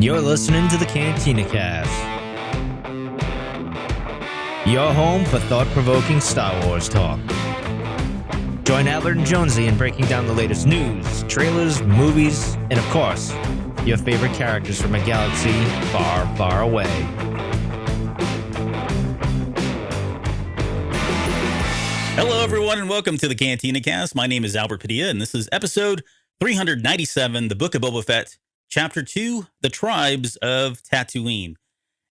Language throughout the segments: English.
You're listening to the Cantina Cast, your home for thought-provoking Star Wars talk. Join Albert and Jonesy in breaking down the latest news, trailers, movies, and of course, your favorite characters from a galaxy far, far away. Hello, everyone, and welcome to the Cantina Cast. My name is Albert Padilla, and this is episode 397, The Book of Boba Fett, Chapter 2, The Tribes of Tatooine.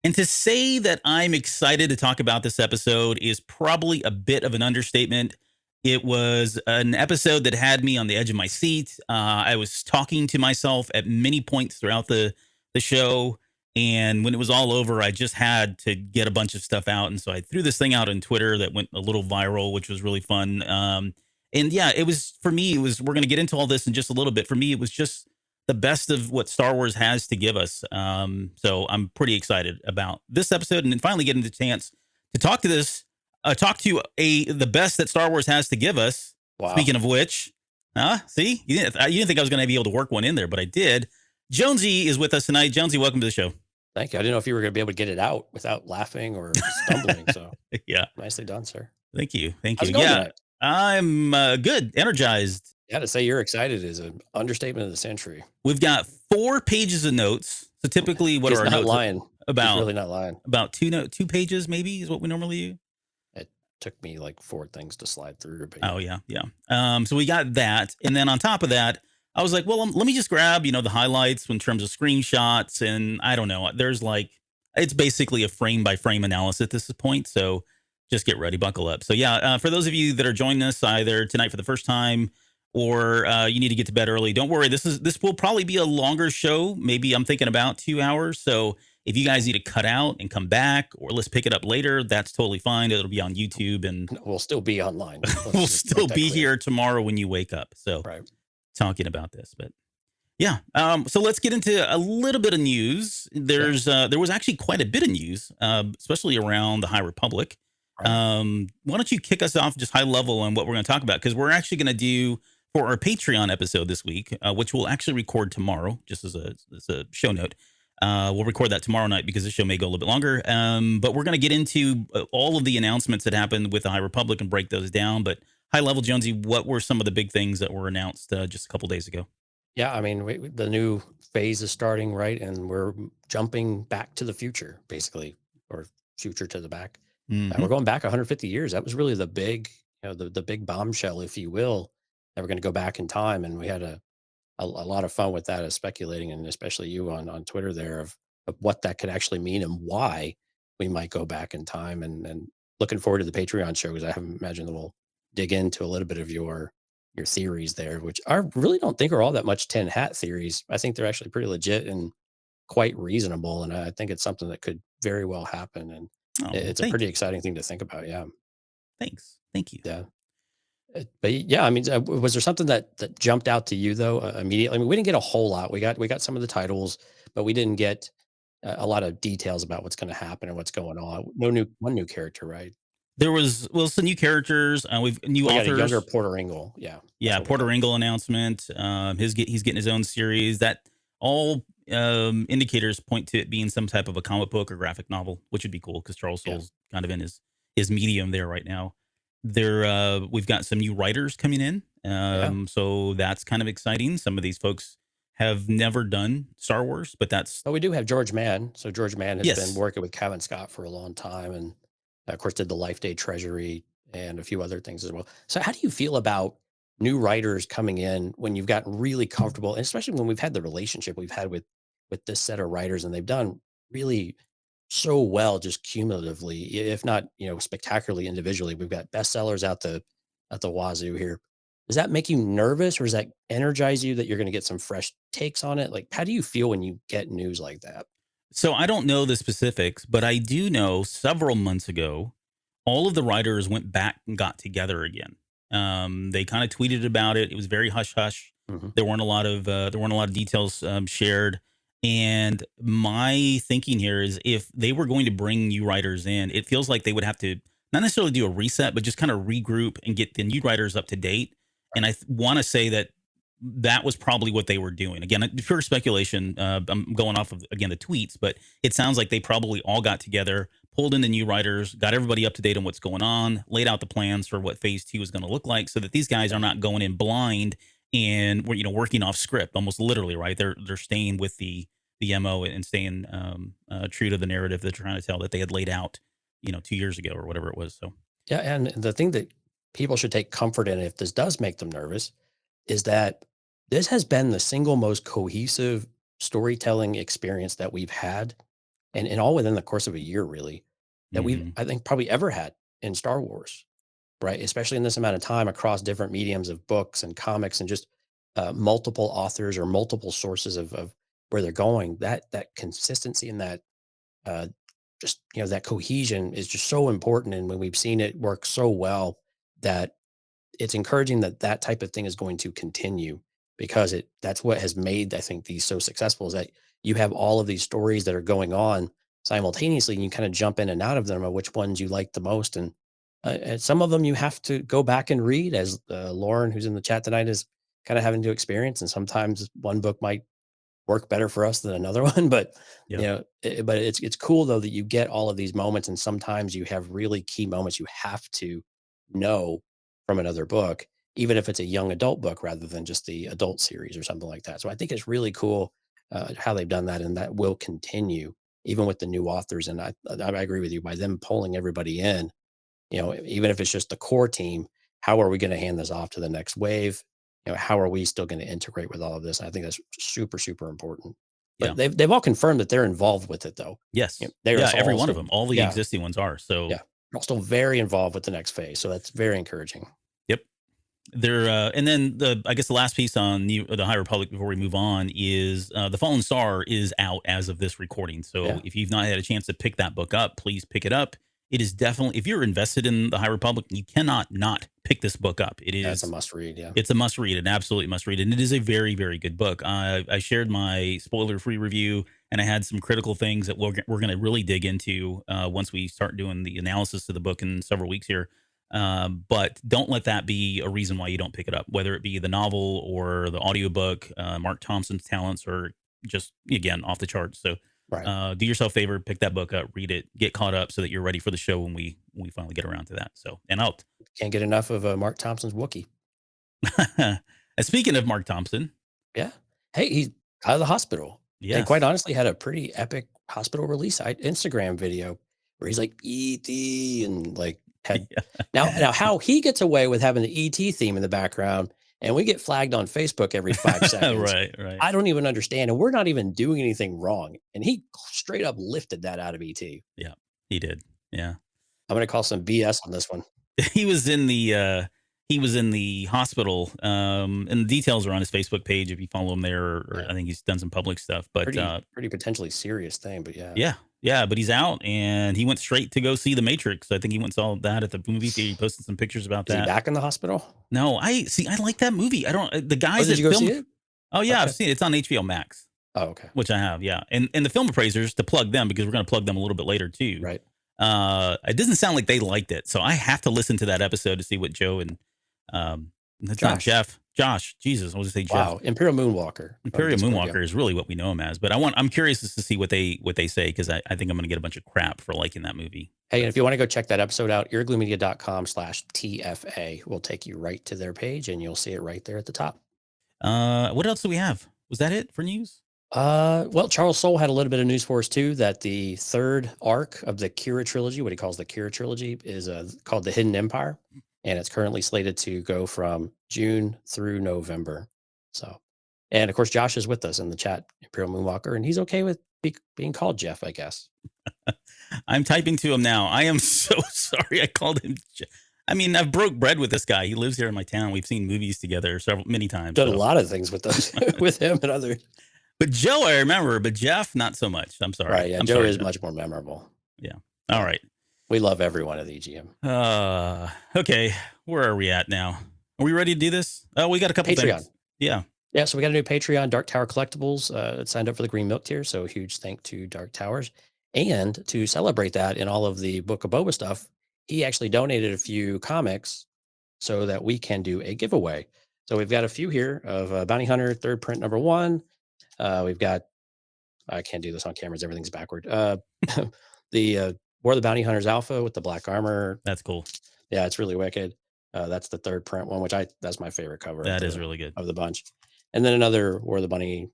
And to say that I'm excited to talk about this episode is probably a bit of an understatement. It was an episode that had me on the edge of my seat. I was talking to myself at many points throughout the show. And when it was all over, I just had to get a bunch of stuff out. And so I threw this thing out on Twitter that went a little viral, which was really fun. And yeah, it was, for me, we're going to get into all this in just a little bit. For me, it was just the best of what Star Wars has to give us. So I'm pretty excited about this episode and then finally getting the chance to talk to the best that Star Wars has to give us. Wow. Speaking of which, see, you didn't think I was going to be able to work one in there, but I did. Jonesy is with us tonight. Jonesy, welcome to the show. Thank you. I didn't know if you were going to be able to get it out without laughing or stumbling. So yeah, nicely done, sir. Thank you. Thank How's you. it going Yeah, tonight? I'm good, energized. Yeah, to say you're excited is an understatement of the century. We've got 4 pages of notes. So typically, what He's are our not notes lying. about? He's really not lying. About 2 pages, maybe, is what we normally do. It took me like 4 things to slide through. But Oh yeah. So we got that, and then on top of that, I was like, well, let me just grab the highlights in terms of screenshots, and I don't know. There's it's basically a frame by frame analysis at this point. So just get ready, buckle up. So yeah, for those of you that are joining us either tonight for the first time or you need to get to bed early, don't worry. This will probably be a longer show. Maybe I'm thinking about 2 hours. So if you guys need to cut out and come back, or let's pick it up later, that's totally fine. It'll be on YouTube, and we'll still be online. we'll still be here tomorrow when you wake up. So right. Talking about this, but yeah. So let's get into a little bit of news. There was actually quite a bit of news, especially around the High Republic. Right. Why don't you kick us off just high level on what we're going to talk about? Because we're actually going to do for our Patreon episode this week, which we'll actually record tomorrow, just as a show note. We'll record that tomorrow night because the show may go a little bit longer. But we're going to get into all of the announcements that happened with the High Republic and break those down. But high level, Jonesy, what were some of the big things that were announced just a couple days ago? Yeah, I mean, the new phase is starting, right? And we're jumping back to the future, basically, or future to the back. Mm-hmm. We're going back 150 years. That was really the big, the big bombshell, if you will, that we're going to go back in time. And we had a lot of fun with that, as speculating, and especially you on Twitter there, of what that could actually mean and why we might go back in time. And looking forward to the Patreon show, because I imagine that we'll dig into a little bit of your theories there, which I really don't think are all that much tin hat theories. I think they're actually pretty legit and quite reasonable. And I think it's something that could very well happen. And it's a pretty exciting thing to think about. Yeah. Thanks. Thank you. Yeah. But yeah, I mean, was there something that jumped out to you though immediately? I mean, we didn't get a whole lot. We got some of the titles, but we didn't get a lot of details about what's going to happen and what's going on. One new character, right? There was some new characters. We've new we authors. Got a younger Porter Ingle. Yeah. Porter Ingle announcement. He's getting his own series. That all indicators point to it being some type of a comic book or graphic novel, which would be cool because Charles Soule's kind of in his medium there right now. We've got some new writers coming in. So that's kind of exciting. Some of these folks have never done Star Wars, but we do have George Mann. So George Mann has been working with Kevin Scott for a long time, and of course did the Life Day Treasury and a few other things as well. So how do you feel about new writers coming in when you've gotten really comfortable, and especially when we've had the relationship we've had with this set of writers, and they've done really so well, just cumulatively, if not, spectacularly individually. We've got bestsellers at the wazoo here. Does that make you nervous, or does that energize you that you're going to get some fresh takes on it? Like, how do you feel when you get news like that? So I don't know the specifics, but I do know several months ago, all of the writers went back and got together again. They kind of tweeted about it. It was very hush hush. Mm-hmm. There weren't a lot of details shared. And my thinking here is, if they were going to bring new writers in, it feels like they would have to not necessarily do a reset, but just kind of regroup and get the new writers up to date. And I want to say that that was probably what they were doing. Again, pure speculation. I'm going off of, again, the tweets, but it sounds like they probably all got together, pulled in the new writers, got everybody up to date on what's going on, laid out the plans for what phase 2 is going to look like, so that these guys are not going in blind and working off script, almost literally, right? They're staying with the MO and staying true to the narrative that they're trying to tell that they had laid out, 2 years ago or whatever it was. So Yeah, and the thing that people should take comfort in, if this does make them nervous, is that this has been the single most cohesive storytelling experience that we've had, and all within the course of a year, really, that we've, mhm. I think, probably ever had in Star Wars, right? Especially in this amount of time across different mediums of books and comics and just multiple authors or multiple sources of where they're going. That consistency and that uh, just that cohesion is just so important. And when we've seen it work so well, that it's encouraging that that type of thing is going to continue, because that's what has made, I think, these so successful, is that you have all of these stories that are going on simultaneously, and you kind of jump in and out of them, or which ones you like the most. And some of them you have to go back and read, as Lauren, who's in the chat tonight, is kind of having to experience. And sometimes one book might work better for us than another one. But Yep. but it's cool though that you get all of these moments, and sometimes you have really key moments you have to know from another book, even if it's a young adult book rather than just the adult series or something like that. So I think it's really cool how they've done that, and that will continue even with the new authors. And I agree with you, by them pulling everybody in, even if it's just the core team, how are we going to hand this off to the next wave? How are we still going to integrate with all of this? And I think that's super, super important. Yeah. But they've all confirmed that they're involved with it, though. Yes. They're Yeah. Every all one of still, them, all the yeah, existing ones are. So yeah, they're all still very involved with the next phase. So that's very encouraging. yep. And then I guess the last piece on the High Republic before we move on is the Fallen Star is out as of this recording. So Yeah. if you've not had a chance to pick that book up, please pick it up. It is definitely, if you're invested in the High Republic, you cannot not pick this book up. It is That's a must read. Yeah. It's a must read, an absolutely must read, and it is a very, very good book. I shared my spoiler-free review, and I had some critical things that we're going to really dig into once we start doing the analysis of the book in several weeks here. But don't let that be a reason why you don't pick it up, whether it be the novel or the audiobook. Mark Thompson's talents are just, again, off the charts. So Right. do yourself a favor, pick that book up, read it, get caught up so that you're ready for the show when we finally get around to that. So, and out. Can't get enough of Mark Thompson's Wookiee. Speaking of Mark Thompson, Yeah. Hey, he's out of the hospital. And yes. quite honestly, had a pretty epic hospital release Instagram video where he's like ET and like had now how he gets away with having the ET theme in the background, and we get flagged on Facebook every 5 seconds. Right. I don't even understand, and we're not even doing anything wrong. And he straight up lifted that out of ET. Yeah, he did. Yeah. I'm gonna call some BS on this one. He was in the hospital, and the details are on his Facebook page if you follow him there, or I think he's done some public stuff. But Pretty potentially serious thing, but yeah. yeah, but he's out, and he went straight to go see The Matrix. I think he went and saw that at the movie theater. He posted some pictures about Is that. he back in the hospital? No, I like that movie. I don't, the guys Did that you go filmed see it? Oh yeah, Okay. I've seen it. It's on HBO Max, Oh, okay. which I have. Yeah, and the film appraisers, to plug them, because we're going to plug them a little bit later too. Right. It doesn't sound like they liked it, so I have to listen to that episode to see what Joe and that's not Jeff. Josh. Jesus, I was gonna say Jeff. Wow. Imperial Moonwalker. Imperial Moonwalker is really what we know him as, but I'm curious as to see what they say, because I think I'm going to get a bunch of crap for liking that movie. Hey, and if you want to go check that episode out, eargluemedia.com/TFA will take you right to their page, and you'll see it right there at the top. What else do we have? Was that it for news? Well, Charles Soule had a little bit of news for us too, that the third arc of the Kira trilogy, what he calls the Kira trilogy, is called The Hidden Empire, and it's currently slated to go from June through November. So, and of course, Josh is with us in the chat, Imperial Moonwalker, and he's okay with being called Jeff, I guess. I'm typing to him now. I am so sorry I called him Jeff. I mean, I've broke bread with this guy. He lives here in my town. We've seen movies together many times. Done a lot of things with us, with him and others. But Joe, I remember, but Jeff, not so much. I'm sorry. Right. Yeah. I'm Joe sorry, is Jeff. much more memorable. Yeah. All right. We love everyone at the EGM. Okay. Where are we at now? Are we ready to do this? Oh, we got a couple Patreon. things. Yeah. Yeah. So we got a new Patreon, Dark Tower Collectibles, signed up for the Green Milk tier. So huge thank to Dark Towers. And to celebrate that in all of the Book of Boba stuff, he actually donated a few comics so that we can do a giveaway. So we've got a few here of Bounty Hunter, third print number 1. We've got, I can't do this on cameras. Everything's backward. The War of the Bounty Hunters Alpha with the black armor. That's cool. Yeah, it's really wicked. That's the third print one, that's my favorite cover. That is really good. Of the bunch. And then another War of the Bounty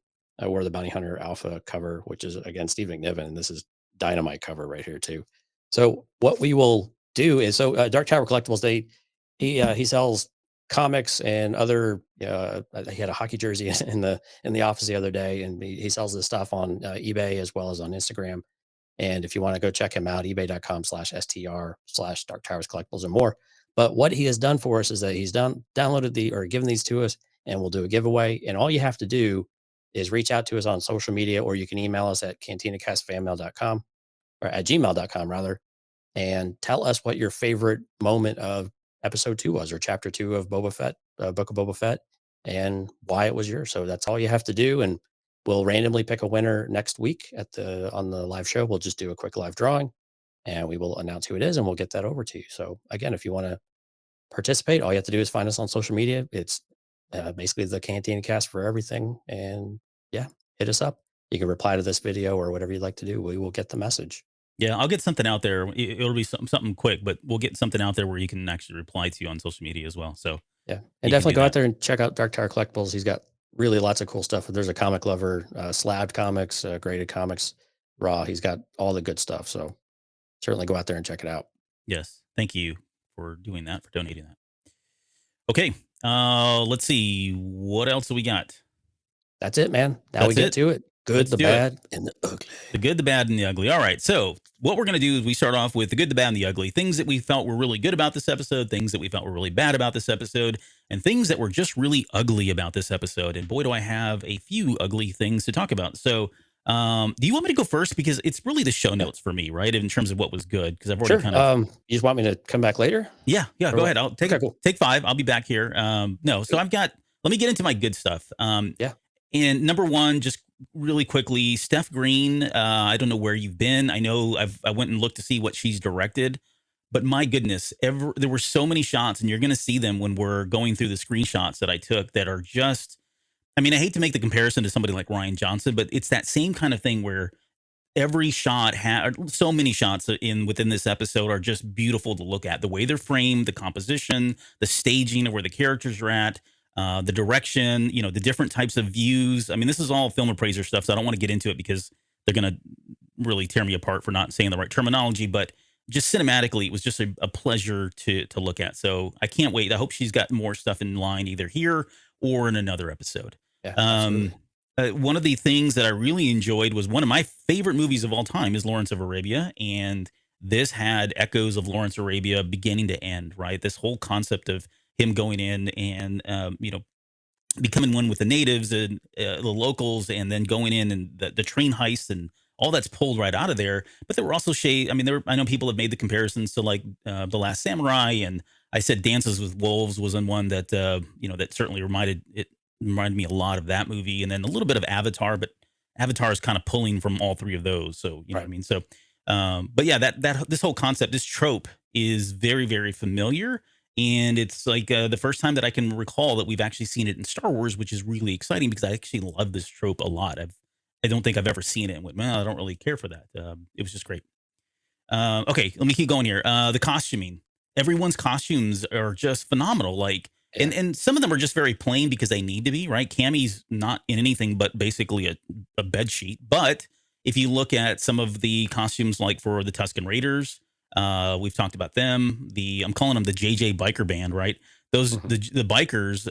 Hunter Alpha cover, which is again Steve McNiven. And this is dynamite cover right here too. So what we will do is Dark Tower Collectibles, he sells comics and other. He had a hockey jersey in the office the other day, and he sells this stuff on eBay as well as on Instagram. And if you want to go check him out, ebay.com/str/Dark Towers Collectibles and more. But what he has done for us is that he's downloaded or given these to us, and we'll do a giveaway. And all you have to do is reach out to us on social media, or you can email us at cantinacastfanmail.com or at gmail.com rather, and tell us what your favorite moment of episode 2 was, or chapter 2 of Boba Fett, Book of Boba Fett, and why it was yours. So that's all you have to do. And we'll randomly pick a winner next week on the live show. We'll just do a quick live drawing, and we will announce who it is, and we'll get that over to you. So again, if you want to participate, all you have to do is find us on social media. It's basically the Cantina Cast for everything. And yeah, hit us up. You can reply to this video or whatever you'd like to do. We will get the message. Yeah, I'll get something out there. It'll be something quick, but we'll get something out there where you can actually reply to on social media as well. So yeah, and definitely go out there and check out Dark Tower Collectibles. He's got really lots of cool stuff. There's a comic lover, slabbed comics, graded comics, raw. He's got all the good stuff. So certainly go out there and check it out. Yes, thank you for doing that, for donating that. Okay, let's see, what else do we got? That's it, man. Now we get to it. Good, the bad, and the ugly. The good, the bad, and the ugly. All right. So what we're going to do is we start off with the good, the bad, and the ugly. Things that we felt were really good about this episode, things that we felt were really bad about this episode, and things that were just really ugly about this episode. And boy, do I have a few ugly things to talk about. So do you want me to go first? Because it's really the show notes for me, right? In terms of what was good. Because I've already kind of... you just want me to come back later? Yeah, go ahead. I'll take take 5. I'll be back here. No, so I've got... Let me get into my good stuff. Yeah. And number 1, just really quickly, Steph Green. I don't know where you've been. I know I went and looked to see what she's directed, but my goodness, there were so many shots, and you're going to see them when we're going through the screenshots that I took that are just, I mean, I hate to make the comparison to somebody like Rian Johnson, but it's that same kind of thing where every shot so many shots within this episode are just beautiful to look at. The way they're framed, the composition, the staging of where the characters are at. The direction, the different types of views. I mean, this is all film appraiser stuff, so I don't want to get into it because they're going to really tear me apart for not saying the right terminology. But just cinematically, it was just a pleasure to look at. So I can't wait. I hope she's got more stuff in line either here or in another episode. Yeah, one of the things that I really enjoyed was one of my favorite movies of all time is Lawrence of Arabia. And this had echoes of Lawrence of Arabia beginning to end, right? This whole concept of him going in and, becoming one with the natives and the locals, and then going in and the train heist and all that's pulled right out of there. But there were also I know people have made the comparisons to like The Last Samurai. And I said Dances with Wolves was in one that, that certainly reminded me a lot of that movie. And then a little bit of Avatar, but Avatar is kind of pulling from all 3 of those. So, you know what I mean? So, but yeah, this whole concept, this trope is very, very familiar. And it's like the first time that I can recall that we've actually seen it in Star Wars, which is really exciting because I actually love this trope a lot. I don't think I've ever seen it and went, well, I don't really care for that. It was just great. Okay, let me keep going here. The costuming. Everyone's costumes are just phenomenal. Like, and some of them are just very plain because they need to be, right? Cammy's not in anything but basically a bed sheet. But if you look at some of the costumes, like for the Tusken Raiders, we've talked about them. I'm calling them the JJ biker band, right? Those, the bikers,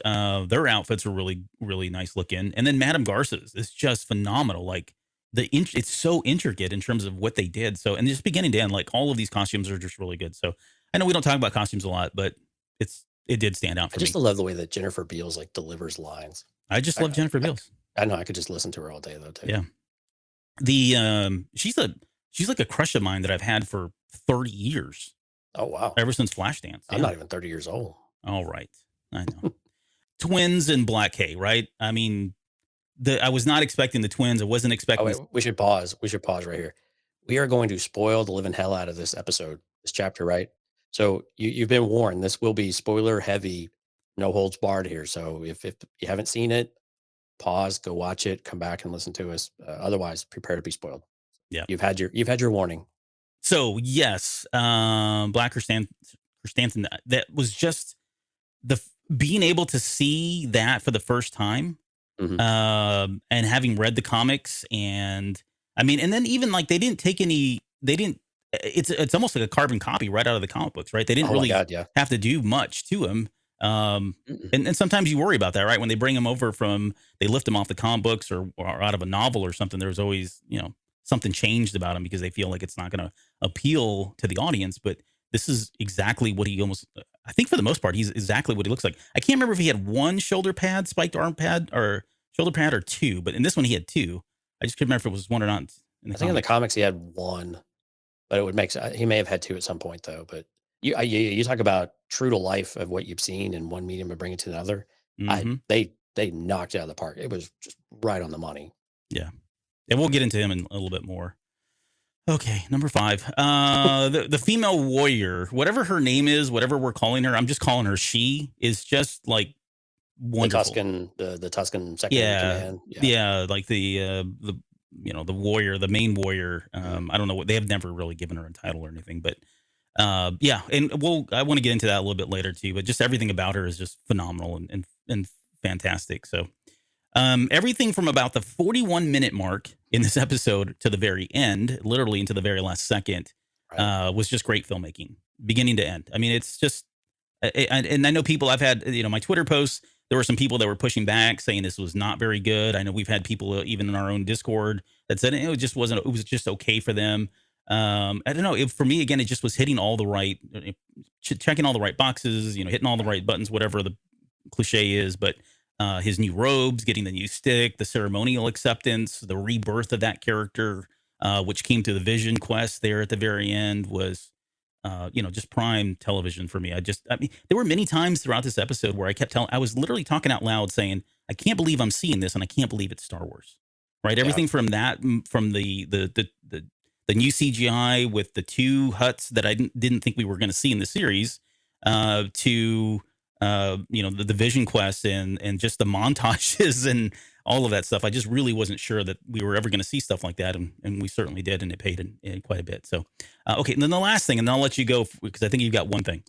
their outfits are really, really nice looking. And then Madame Garza's is just phenomenal. Like it's so intricate in terms of what they did. So, and just beginning to end, like all of these costumes are just really good. So I know we don't talk about costumes a lot, but it did stand out for me. I just love the way that Jennifer Beals like delivers lines. I just love Jennifer Beals. I know I could just listen to her all day though too. Yeah. She's like a crush of mine that I've had for 30 years. Oh, wow. Ever since Flashdance. I'm not even 30 years old. All right. I know. Twins and Black Hay, right? I mean, I was not expecting the twins. I wasn't expecting. Oh, wait, we should pause. We should pause right here. We are going to spoil the living hell out of this episode, this chapter, right? So you've been warned. This will be spoiler heavy no holds barred here. So if you haven't seen it, pause, go watch it, come back and listen to us. Otherwise, prepare to be spoiled. Yeah. You've had your warning. So yes, Black Chrysanthemum. That was just being able to see that for the first time, Mhm. and having read the comics, and I mean, and then even like they didn't take any. They didn't. It's almost like a carbon copy right out of the comic books, right? They didn't Oh my really God, yeah. have to do much to him. Mm-mm. And sometimes you worry about that, right? When they bring him over they lift him off the comic books or out of a novel or something. There's always, something changed about him because they feel like it's not going to appeal to the audience. But this is exactly what I think for the most part, he's exactly what he looks like. I can't remember if he had one shoulder pad, spiked arm pad, or shoulder pad, or two. But in this one, he had two. I just couldn't remember if it was one or not in the I think in the comics. comics he had one, but it would make sense. He may have had two at some point though. But you talk about true to life of what you've seen in one medium and bring it to another. Hmm. They knocked it out of the park. It was just right on the money. Yeah. And we'll get into him in a little bit more. Okay, number 5. The female warrior, whatever her name is, whatever we're calling her, I'm just calling her she, is just like wonderful. The Tuscan second in Yeah. command. Yeah, like the the warrior, the main warrior. I don't know what they have never really given her a title or anything, but yeah, and I want to get into that a little bit later too, but just everything about her is just phenomenal and fantastic. So everything from about the 41-minute mark in this episode to the very end, literally into the very last second, Right. was just great filmmaking, beginning to end. I mean, it's just, and I know people, I've had, my Twitter posts, there were some people that were pushing back saying this was not very good. I know we've had people even in our own Discord that said it just wasn't, it was just okay for them. I don't know. For me, again, it just was hitting all the right, checking all the right boxes, hitting all the right buttons, whatever the cliche is, but his new robes, getting the new stick, the ceremonial acceptance, the rebirth of that character, which came to the Vision Quest there at the very end, was, just prime television for me. I mean, there were many times throughout this episode where I was literally talking out loud saying, I can't believe I'm seeing this, and I can't believe it's Star Wars, right? Yeah. Everything from that, from the new CGI with the 2 huts that I didn't think we were going to see in the series, to the Vision Quest and just the montages and all of that stuff. I just really wasn't sure that we were ever going to see stuff like that, and we certainly did, and it paid in quite a bit. So, okay, and then the last thing, and then I'll let you go because I think you've got one thing.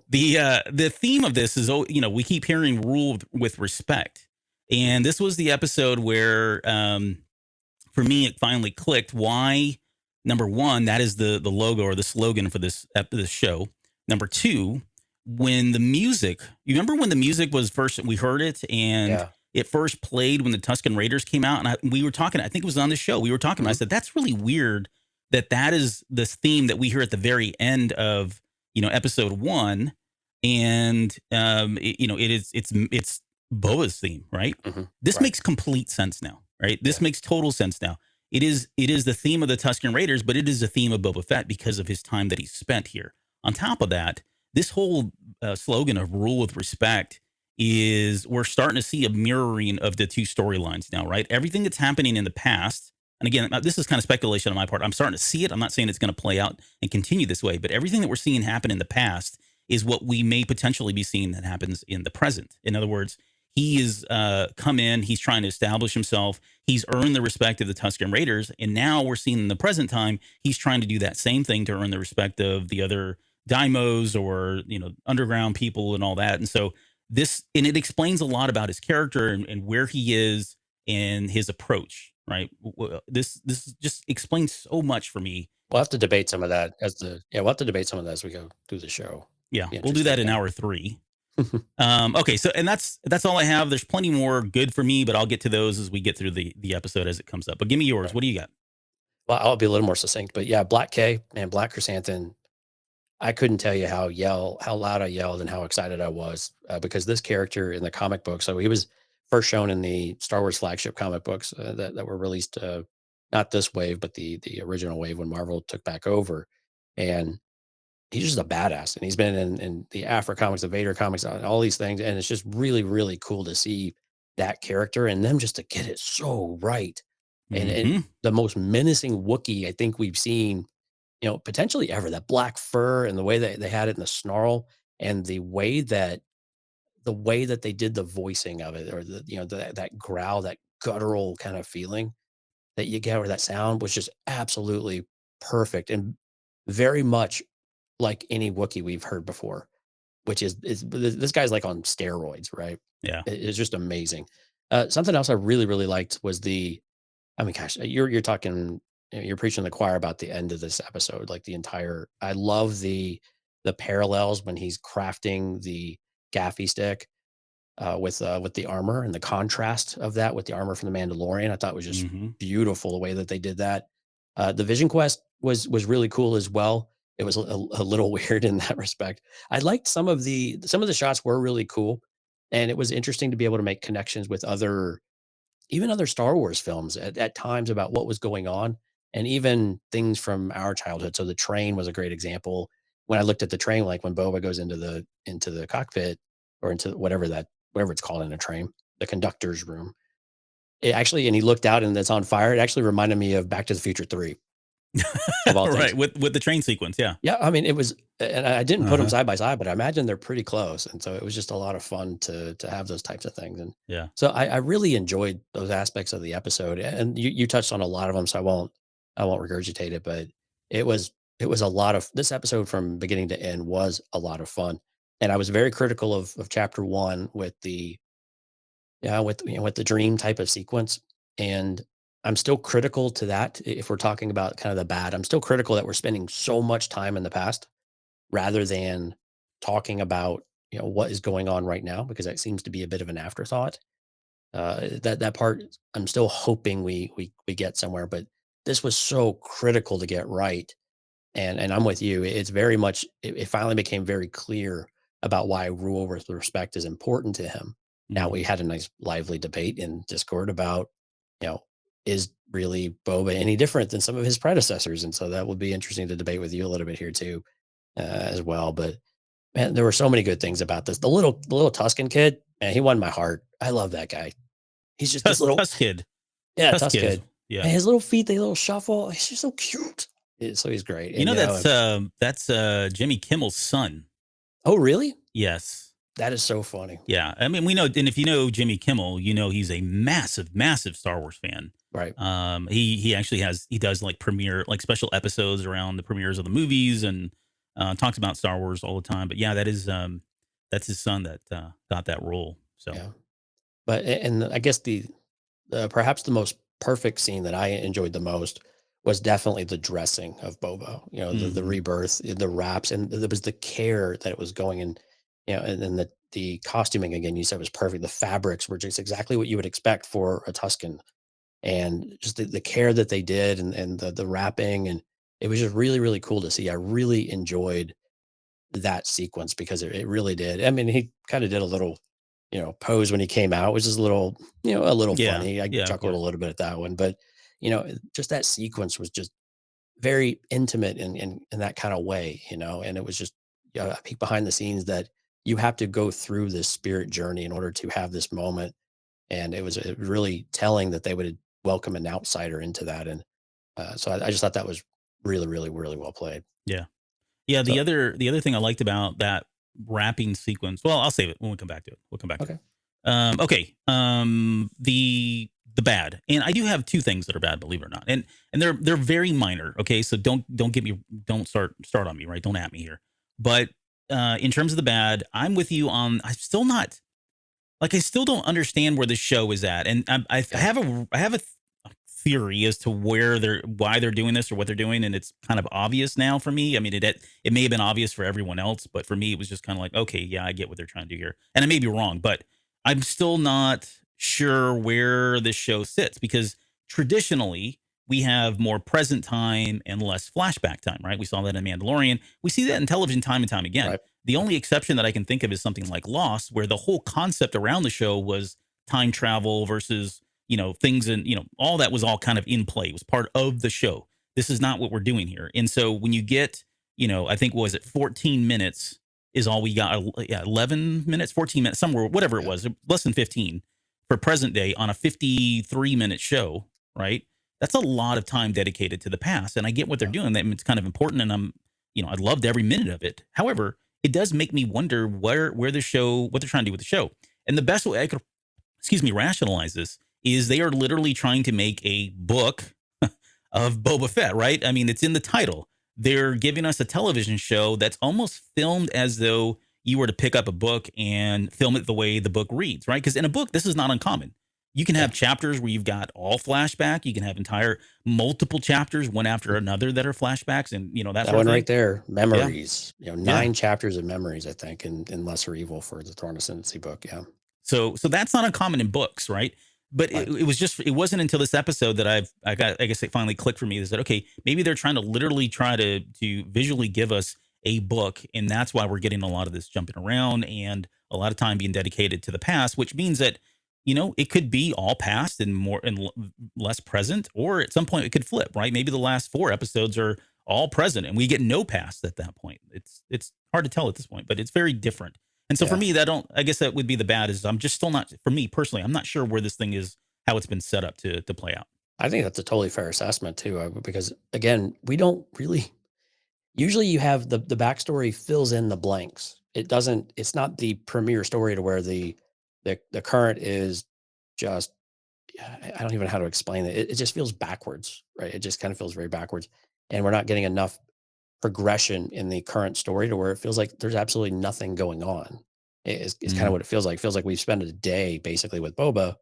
The theme of this is, we keep hearing rule with respect, and this was the episode where, for me, it finally clicked. Why? Number one, that is the logo or the slogan for this show. Number 2, when the music, you remember when the music was first, we heard it and Yeah. it first played when the Tusken Raiders came out. And we were talking, I think it was on the show. We were talking, I said, that's really weird that is this theme that we hear at the very end of, episode 1. And, it's Boa's theme, right? This Right. makes complete sense now, right? This makes total sense now. It is the theme of the Tusken Raiders, but it is the theme of Boba Fett because of his time that he spent here. On top of that, this whole slogan of rule with respect we're starting to see a mirroring of the 2 storylines now, right? Everything that's happening in the past, and again, this is kind of speculation on my part. I'm starting to see it. I'm not saying it's going to play out and continue this way, but everything that we're seeing happen in the past is what we may potentially be seeing that happens in the present. In other words, he is come in, he's trying to establish himself, he's earned the respect of the Tusken Raiders, and now we're seeing in the present time, he's trying to do that same thing to earn the respect of the other daimos or underground people and all that. And so it explains a lot about his character and where he is and his approach, right? This just explains so much for me. We'll have to debate some of that we'll have to debate some of that as we go through the show. Yeah, Be we'll do that in interesting, hour 3. Okay, so and that's all I have. There's plenty more good for me, but I'll get to those as we get through the episode as it comes up. But give me yours. Right. What do you got? Well, I'll be a little more succinct, but yeah, Black K and Black Chrysanthemum. I couldn't tell you how loud I yelled and how excited I was because this character in the comic book. So he was first shown in the Star Wars flagship comic books that were released, not this wave, but the original wave when Marvel took back over. And he's just a badass. And he's been in the Afro comics, the Vader comics, all these things. And it's just really, really cool to see that character and them just to get it so right. And Mhm. the most menacing Wookiee I think we've seen, potentially ever. That black fur and the way that they had it in the snarl and the way that the way that they did the voicing of it, or that growl, that guttural kind of feeling that you get, or that sound was just absolutely perfect and very much like any Wookiee we've heard before, which is this guy's like on steroids, right? Yeah. It's just amazing. Something else I really, really liked was I mean, gosh, you're talking, you're preaching to the choir about the end of this episode, like the entire. I love the parallels when he's crafting the gaffy stick with the armor, and the contrast of that with the armor from the Mandalorian. I thought was just Hmm. beautiful the way that they did that. The Vision Quest was really cool as well. It was a little weird in that respect. I liked some of the shots were really cool, and it was interesting to be able to make connections with even other Star Wars films at times about what was going on, and even things from our childhood. So the train was a great example. When I looked at the train, like when Boba goes into the cockpit, or into whatever it's called in a train, the conductor's room. It actually, and he looked out and it's on fire. It actually reminded me of Back to the Future 3 of all things. Right. With the train sequence. Yeah. Yeah, I mean, it was, and I didn't put them Uh-huh. side by side, but I imagine they're pretty close, and so it was just a lot of fun to have those types of things, and Yeah. so I really enjoyed those aspects of the episode, and you touched on a lot of them, so I won't regurgitate it, but it was a lot of this episode from beginning to end was a lot of fun, and I was very critical of chapter one with the yeah with the dream type of sequence, and I'm still critical to that. If we're talking about kind of the bad, I'm still critical that we're spending so much time in the past rather than talking about what is going on right now, because that seems to be a bit of an afterthought. That part I'm still hoping we get somewhere, but this was so critical to get right, and I'm with you. It's very much it finally became very clear about why rule with respect is important to him. Now we Hmm. had a nice lively debate in Discord about you know is really Boba any different than some of his predecessors, and so that would be interesting to debate with you a little bit here too, as well. But man, there were so many good things about this. The little Tuscan kid, man, he won my heart. I love that guy. He's just this little, Tusk Kid. yeah, Tusk Tusk Kid is, kid. yeah. And his little feet, they little shuffle. He's just so cute. So he's great. You And know, that's Jimmy Kimmel's son. oh, really? Yes. That is so funny. Yeah. I mean, we know, and if you know Jimmy Kimmel, you know he's a massive, massive Star Wars fan. Right. He actually he does like premiere, like special episodes around the premieres of the movies, and talks about Star Wars all the time. But yeah, that's his son that got that role. So Yeah. But and I guess the perhaps the most perfect scene that I enjoyed the most was definitely the dressing of Bobo. The mhm. rebirth, the wraps, and there was the care that it was going in. And then the costuming again, you said was perfect. The fabrics were just exactly what you would expect for a Tuscan, and just the care that they did, and the wrapping, and it was just really really cool to see. I really enjoyed that sequence because it really did. I mean, he kind of did a little, pose when he came out, which is a little Yeah, funny. I yeah, chuckled yeah. a little bit at that one, but just that sequence was just very intimate in that kind of way, and it was just a peek behind the scenes that you have to go through this spirit journey in order to have this moment, and it was really telling that they would welcome an outsider into that, and so I just thought that was really, really, really well played. Yeah. Yeah, So the other thing I liked about that rapping sequence, well, I'll save it when we come back to it. We'll come back to it. okay, Okay. The bad, and I do have two things that are bad, believe it or not, and they're very minor. Okay, so don't start on me, right? Don't at me here. But in terms of the bad, I'm with you on. I'm still not like I still don't understand where the show is at, and I yeah, have a theory as to why they're doing this or what they're doing, and it's kind of obvious now for me. I mean, it may have been obvious for everyone else, but for me, it was just kind of like, okay, yeah, I get what they're trying to do here, and I may be wrong, but I'm still not sure where this show sits because traditionally we have more present time and less flashback time, right? We saw that in Mandalorian. We see that in television time and time again. right, The only exception that I can think of is something like Lost, where the whole concept around the show was time travel versus, things, and, all that was all kind of in play. It was part of the show. This is not what we're doing here. And so when you get, I think, what was it, 14 minutes is all we got. Yeah, 11 minutes, 14 minutes, somewhere, whatever it yeah, was, less than 15 for present day on a 53-minute show, right? That's a lot of time dedicated to the past. And I get what they're yeah, doing. It's kind of important. And I loved every minute of it. However, it does make me wonder where the show, what they're trying to do with the show. And the best way I could, rationalize this is they are literally trying to make a book of Boba Fett, right? I mean, it's in the title. They're giving us a television show that's almost filmed as though you were to pick up a book and film it the way the book reads, right? Because in a book, this is not uncommon. You can have chapters where you've got all flashback. You can have entire multiple chapters, one after another, that are flashbacks, and that sort one of right thing. there, memories. 9 chapters of memories, I think, in Lesser Evil for the Throne Ascendancy book. Yeah. So that's not uncommon in books, right? But Right. it wasn't until this episode that I guess it finally clicked for me, is that, okay, maybe they're trying to literally try to visually give us a book, and that's why we're getting a lot of this jumping around and a lot of time being dedicated to the past, which means that it could be all past and more and less present, or at some point it could flip, right? Maybe the last 4 episodes are all present and we get no past at that point. It's hard to tell at this point, but it's very different. And so for me, I guess that would be the bad, is I'm just still not, for me personally, I'm not sure where this thing is, how it's been set up to play out. I think that's a totally fair assessment too, because again, we don't really. Usually, you have the backstory fills in the blanks. It's not the premier story to where the current is just. I don't even know how to explain it. It just feels backwards, right? It just kind of feels very backwards, and we're not getting enough progression in the current story to where it feels like there's absolutely nothing going on. It's kind of what it feels like. It feels like we've spent a day basically with Boba,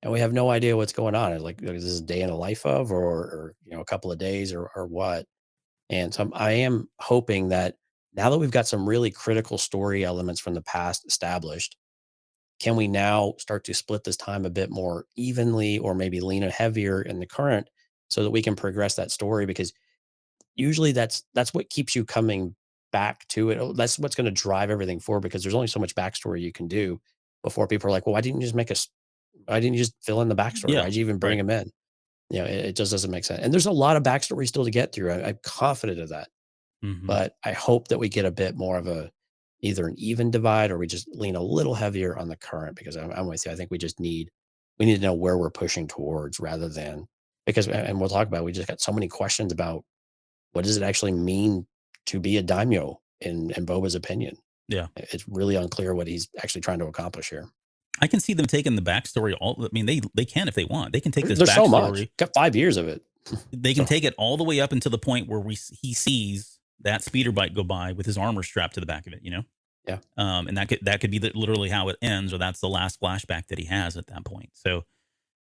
and we have no idea what's going on. It's like, is this a day in the life of, or a couple of days, or what? And so I am hoping that now that we've got some really critical story elements from the past established, can we now start to split this time a bit more evenly, or maybe lean it heavier in the current, so that we can progress that story? Because usually that's what keeps you coming back to it. That's what's going to drive everything forward, because there's only so much backstory you can do before people are like, well, why didn't you just fill in the backstory? Yeah, Why'd you even bring right. him in? It just doesn't make sense. And there's a lot of backstory still to get through. I'm confident of that. Mhm. But I hope that we get a bit more of either an even divide, or we just lean a little heavier on the current, because I'm with you. I think we need to know where we're pushing towards, rather than, because, and we'll talk about, we just got so many questions about what does it actually mean to be a daimyo in Boba's opinion. Yeah. It's really unclear what he's actually trying to accomplish here. I can see them taking the backstory I mean, they can if they want. They can take this There's so much. backstory. Got 5 years of it. They can So, take it all the way up until the point where he sees that speeder bike go by with his armor strapped to the back of it, yeah. And that could be literally how it ends, or that's the last flashback that he has at that point. So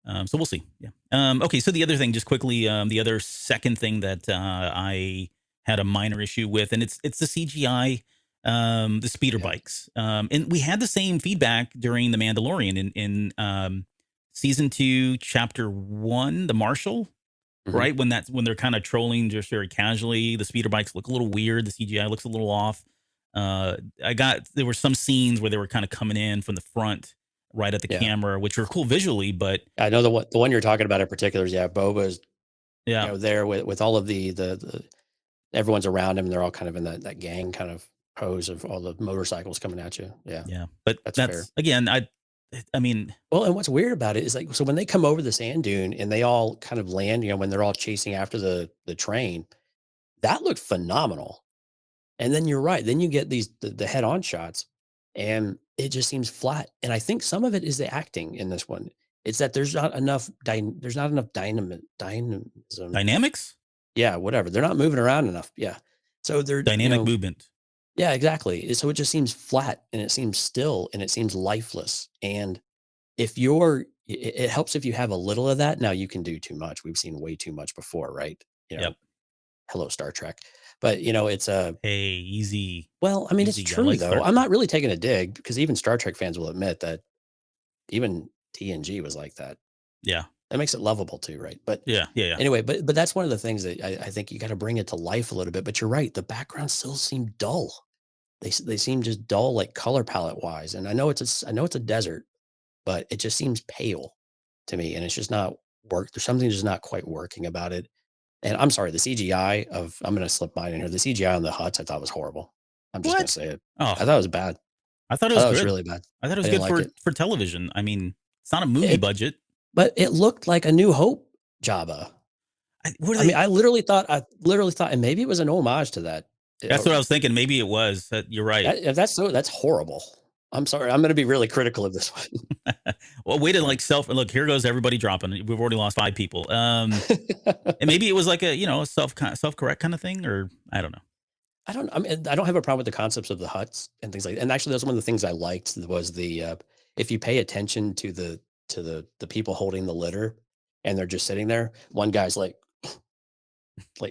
we'll see. Yeah. Okay. So the other thing, just quickly, the other second thing that I had a minor issue with, and it's the CGI, the speeder bikes, and we had the same feedback during The Mandalorian in season 2, chapter 1, the Marshal. Mhm. Right when they're kind of trolling just very casually, the speeder bikes look a little weird. The CGI looks a little off. There were some scenes where they were kind of coming in from the front, right at the Yeah. camera, which were cool visually, but I know the one you're talking about in particular is, Boba's, yeah, there with all of the everyone's around him, and they're all kind of in that gang kind of pose of all the motorcycles coming at you. Yeah. yeah. But That's that's fair. again, I mean, Well, and what's weird about it is, like, so when they come over the sand dune and they all kind of land, when they're all chasing after the train, that looked phenomenal. And then you're right. Then you get the head on shots, and it just seems flat. And I think some of it is the acting in this one. It's that there's not enough dynamism. dynamics, Yeah, whatever. They're not moving around enough. Yeah. So they're, dynamic movement. yeah, exactly. So it just seems flat, and it seems still, and it seems lifeless. And if it helps if you have a little of that. Now, you can do too much. We've seen way too much before, right? Yep. Hello, Star Trek. But it's Hey, easy, well, I mean, it's easy. I true like though. Star I'm not really taking a dig, because even Star Trek fans will admit that even TNG was like that. Yeah, That makes it lovable too, right? But yeah, yeah, yeah. anyway, but that's one of the things that I think you got to bring it to life a little bit. But you're right, the backgrounds still seem dull. They seem just dull, like color palette wise. And I know it's a desert, but it just seems pale to me, and it's just not work. There's something just not quite working about it. And I'm sorry, the CGI I'm going to slip mine in here. The CGI on the huts I thought was horrible. I'm just going to What? say it. Oh, I thought it was bad. I thought it I was thought it was good. really bad. I thought it I was didn't good like it. for television. I mean, it's not a movie It budget. But it looked like a New Hope Jabba. What are I they? mean, I literally thought, and maybe it was an homage to that. That's what I was thinking. Maybe it was. You're right. That's horrible. I'm sorry. I'm going to be really critical of this one. Well, way to like look, here goes everybody dropping. We've already lost 5 people. And maybe it was like a self-correct kind of thing, or I don't know. I mean, I don't have a problem with the concepts of the huts and things like that. And actually, that's one of the things I liked was the if you pay attention to the people holding the litter and they're just sitting there, one guy's like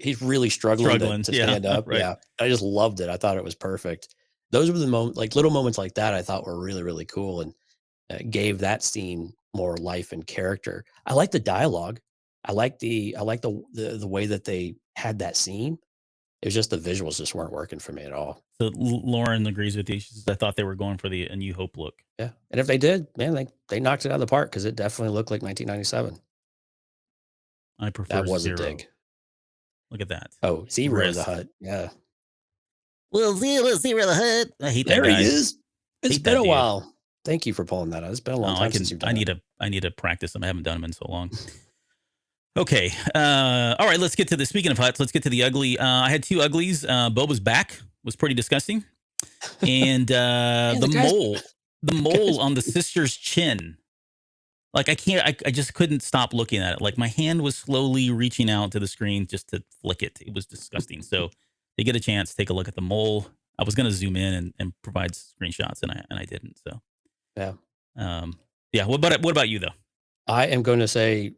he's really struggling to stand up. Right. Yeah. I just loved it. I thought it was perfect. Those were the little moments like that I thought were really, really cool and gave that scene more life and character. I like the dialogue. I like the way that they had that scene. It was just the visuals just weren't working for me at all. So Lauren agrees with you. She says, I thought they were going for A New Hope look. Yeah. And if they did, man, they knocked it out of the park because it definitely looked like 1997. I prefer that was Zero. a dig. Look at that. Oh, Zero the Hut. Yeah. Well, Zero the Hut. I hate that there guy. He is. It's been a while. Thank you for pulling that out. It's been a long time since you've done it. I need to practice them. I haven't done them in so long. Okay. All right. Let's get to the. Speaking of huts, let's get to the ugly. I had 2 uglies. Boba's back was pretty disgusting, and the mole on the sister's chin. Like I just couldn't stop looking at it. Like my hand was slowly reaching out to the screen just to flick it. It was disgusting. So, if you get a chance, take a look at the mole. I was going to zoom in and provide screenshots, and I didn't. So, yeah. Yeah. What about you though? I am going to say.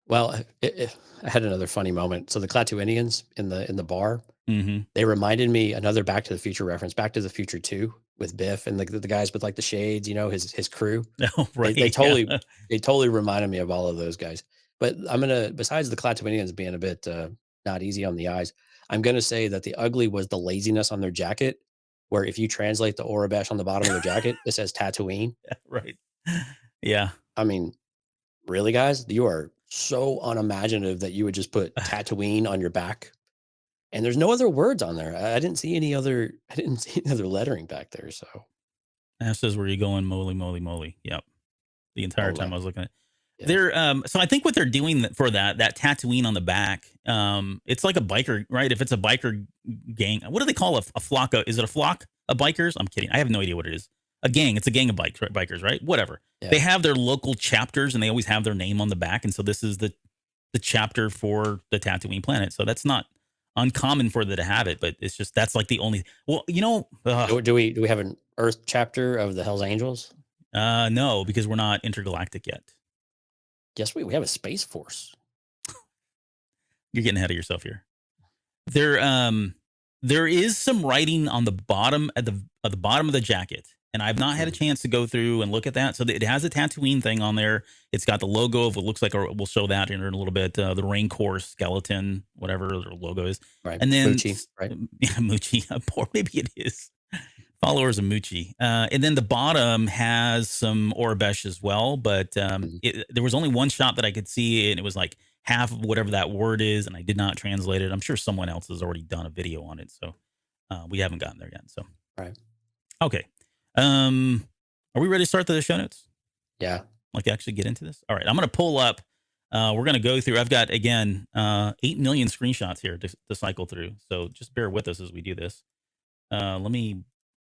Well, I had another funny moment. So the Tatooinians in the bar, they reminded me another Back to the Future reference, Back to the Future 2 with Biff and the guys with like the shades, his crew. Oh, right. They totally reminded me of all of those guys. But I'm gonna, besides the Tatooinians being a bit not easy on the eyes, I'm gonna say that the ugly was the laziness on their jacket, where if you translate the Orabesh on the bottom of the jacket, it says Tatooine. Right. Yeah. I mean, really, guys, you are so unimaginative that you would just put Tatooine on your back, and there's no other words on there. I didn't see any other lettering back there. So that says, where you going? Moly, moly, moly. Yep. The entire time I was looking at yeah. They're so I think what they're doing for that Tatooine on the back, it's like a biker, right? If it's a biker gang, what do they call a flock of, is it a flock of bikers? I'm kidding. I have no idea what it is. A gang. It's a gang of bikers, right? Whatever. Yeah. They have their local chapters, and they always have their name on the back. And so this is the chapter for the Tatooine planet. So that's not uncommon for them to have it, but it's just that's like the only. Well, do we have an Earth chapter of the Hells Angels? No, because we're not intergalactic yet. Yes, we have a Space Force. You're getting ahead of yourself here. There is some writing on the bottom at the bottom of the jacket. And I've not had a chance to go through and look at that. So it has a Tatooine thing on there. It's got the logo of what looks like, or we'll show that in a little bit, the Rancor skeleton, whatever their logo is. Right. And then Moochie, right? Yeah, Moochie. Or maybe it is. Followers of Moochie. And then the bottom has some Orabesh as well. But there was only one shot that I could see, and it was like half of whatever that word is. And I did not translate it. I'm sure someone else has already done a video on it. So we haven't gotten there yet. So, right. Okay. Are we ready to start the show notes? Yeah. Like to actually get into this? All right. I'm going to pull up. We're going to go through. I've got, again, 8 million screenshots here to cycle through. So just bear with us as we do this. Let me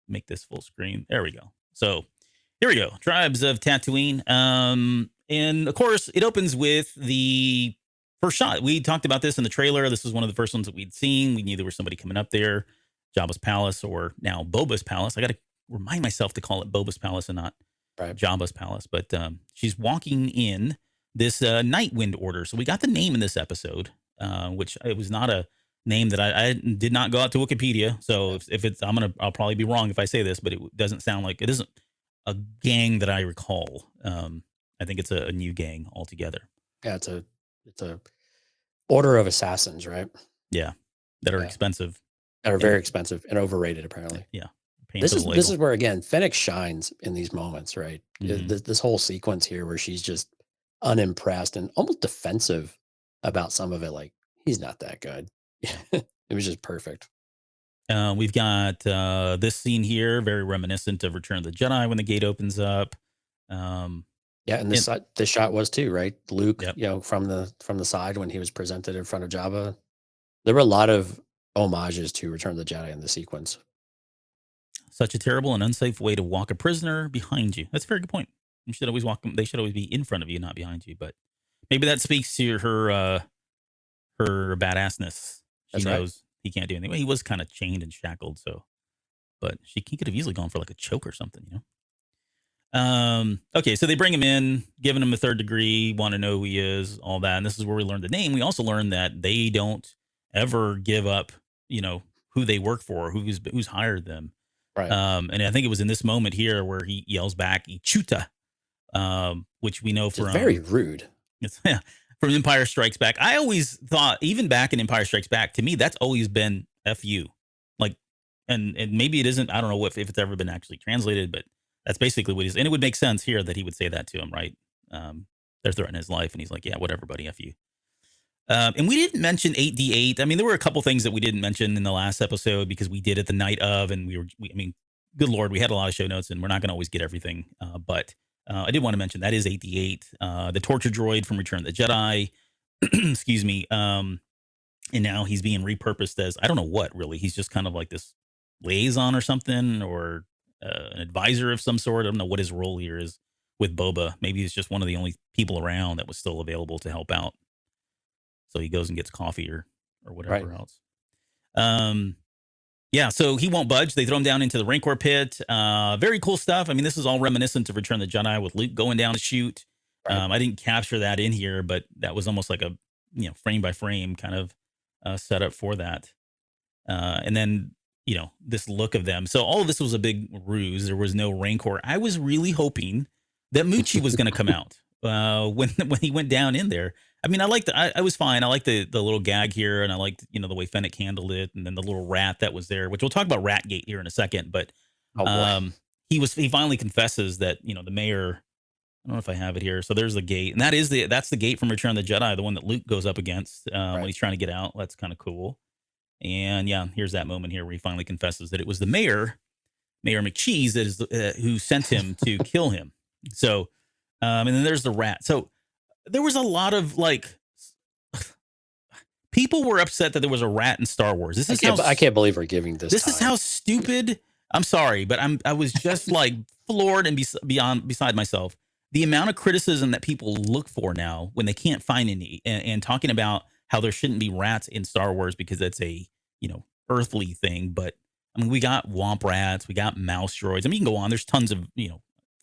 make this full screen. There we go. So here we go. Tribes of Tatooine. And of course, it opens with the first shot. We talked about this in the trailer. This was one of the first ones that we'd seen. We knew there was somebody coming up there. Jabba's palace, or now Boba's palace. I got to remind myself to call it Boba's palace and not Jabba's palace. But she's walking in this Night Wind order. So we got the name in this episode, which it was not a name that I did not go out to Wikipedia. So if it's, I'll probably be wrong if I say this, but it doesn't sound like, it isn't a gang that I recall. I think it's a new gang altogether. Yeah, it's a order of assassins, right? Yeah, that are expensive. That are very expensive and overrated, apparently. Yeah. This is where, again, Fennec shines in these moments, right? This whole sequence here where she's just unimpressed and almost defensive about some of it. Like, he's not that good. It was just perfect. We've got this scene here, very reminiscent of Return of the Jedi when the gate opens up. Yeah, and this shot was too, right? Luke, from the side when he was presented in front of Jabba. There were a lot of homages to Return of the Jedi in the sequence. Such a terrible and unsafe way to walk a prisoner behind you. That's a very good point. You should always walk them. They should always be in front of you, not behind you. But maybe that speaks to her badassness. She That's right. knows he can't do anything. Well, he was kind of chained and shackled, so. But he could have easily gone for like a choke or something, you know. Okay, so they bring him in, giving him a third degree, want to know who he is, all that. And this is where we learn the name. We also learn that they don't ever give up, you know, who they work for, who's hired them. Right. And I think it was in this moment here where he yells back "Ichuta," which we know from very rude. It's, yeah, from Empire Strikes Back. I always thought, even back in Empire Strikes Back, to me that's always been "fu," like, and maybe it isn't. I don't know if it's ever been actually translated, but that's basically what he's. And it would make sense here that he would say that to him, right? They're threatening his life, and he's like, "Yeah, whatever, buddy, "fu." And we didn't mention 8D8. I mean, there were a couple things that we didn't mention in the last episode because we did it the night of, and I mean, good Lord, we had a lot of show notes, and we're not going to always get everything. But I did want to mention that is 8D8, the torture droid from Return of the Jedi. Excuse me. And now he's being repurposed as, I don't know what really. He's just kind of like this liaison or something, or an advisor of some sort. I don't know what his role here is with Boba. Maybe he's just one of the only people around that was still available to help out. So he goes and gets coffee or whatever else. Yeah, so he won't budge. They throw him down into the Rancor pit. Very cool stuff. I mean, this is all reminiscent of Return of the Jedi with Luke going down to shoot. Right. I didn't capture that in here, but that was almost like a frame by frame kind of setup for that. And then this look of them. So all of this was a big ruse. There was no Rancor. I was really hoping that Moochie was going to come out when he went down in there. I mean, I was fine. I liked the little gag here, and I liked, the way Fennec handled it, and then the little rat that was there, which we'll talk about Ratgate here in a second. But he finally confesses that, the mayor, I don't know if I have it here. So there's the gate, and that's the gate from Return of the Jedi, the one that Luke goes up against when he's trying to get out. That's kind of cool. And yeah, here's that moment here where he finally confesses that it was the Mayor McCheese, that is who sent him to kill him. So, and then there's the rat. So there was a lot of people were upset that there was a rat in Star Wars. I can't believe we're giving this. This is how stupid. I'm sorry, but I was just floored and beside myself. The amount of criticism that people look for now when they can't find any, and talking about how there shouldn't be rats in Star Wars because that's a earthly thing. But I mean, we got womp rats, we got mouse droids. I mean, you can go on. There's tons of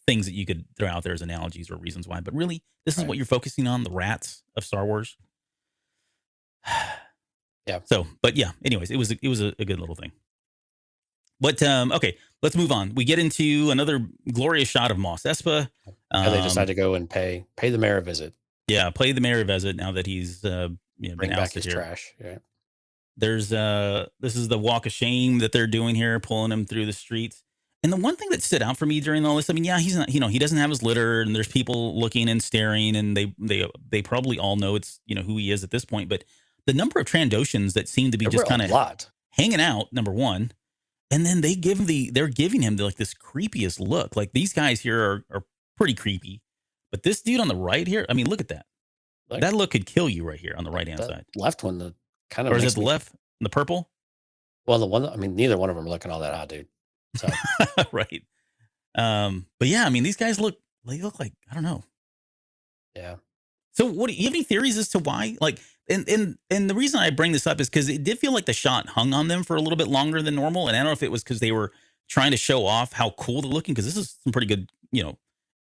things that you could throw out there as analogies or reasons why. But really, this is what you're focusing on, the rats of Star Wars. Yeah. So, but yeah. Anyways, it was a good little thing. But okay, let's move on. We get into another glorious shot of Mos Espa. They decide to go and pay the mayor a visit. Yeah, pay the mayor a visit now that he's bring back his trash. Yeah. There's this is the walk of shame that they're doing here, pulling him through the streets. And the one thing that stood out for me during all this, I mean, yeah, he's not, he doesn't have his litter, and there's people looking and staring, and they probably all know it's who he is at this point. But the number of Trandoshans that seem to be just kind of hanging out, number one, and then they're giving him this creepiest look. Like, these guys here are pretty creepy, but this dude on the right here, I mean, look at that. That look could kill you right here on the right hand side. Left one, the kind of, or is it the left, the purple? Well, the one, I mean, neither one of them are looking all that hot, dude. So. Right. But yeah, I mean, these guys look like, I don't know. Yeah. So what do you have any theories as to why? Like, and the reason I bring this up is because it did feel like the shot hung on them for a little bit longer than normal. And I don't know if it was because they were trying to show off how cool they're looking, because this is some pretty good,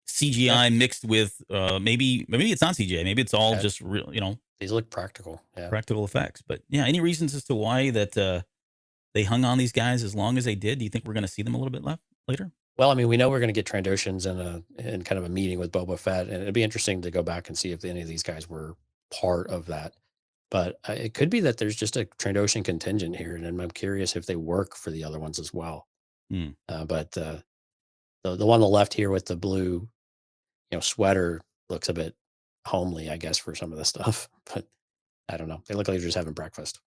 CGI mixed with maybe it's not CGI. Maybe it's all just real, These look practical. Yeah. Practical effects. But yeah, any reasons as to why that they hung on these guys as long as they did? Do you think we're going to see them a little bit later? Well, I mean, we know we're going to get Trandoshans in kind of a meeting with Boba Fett, and it'd be interesting to go back and see if any of these guys were part of that. But it could be that there's just a Trandoshan contingent here, and I'm curious if they work for the other ones as well. But the one on the left here with the blue, sweater looks a bit homely, I guess, for some of the stuff. But I don't know. They look like they're just having breakfast.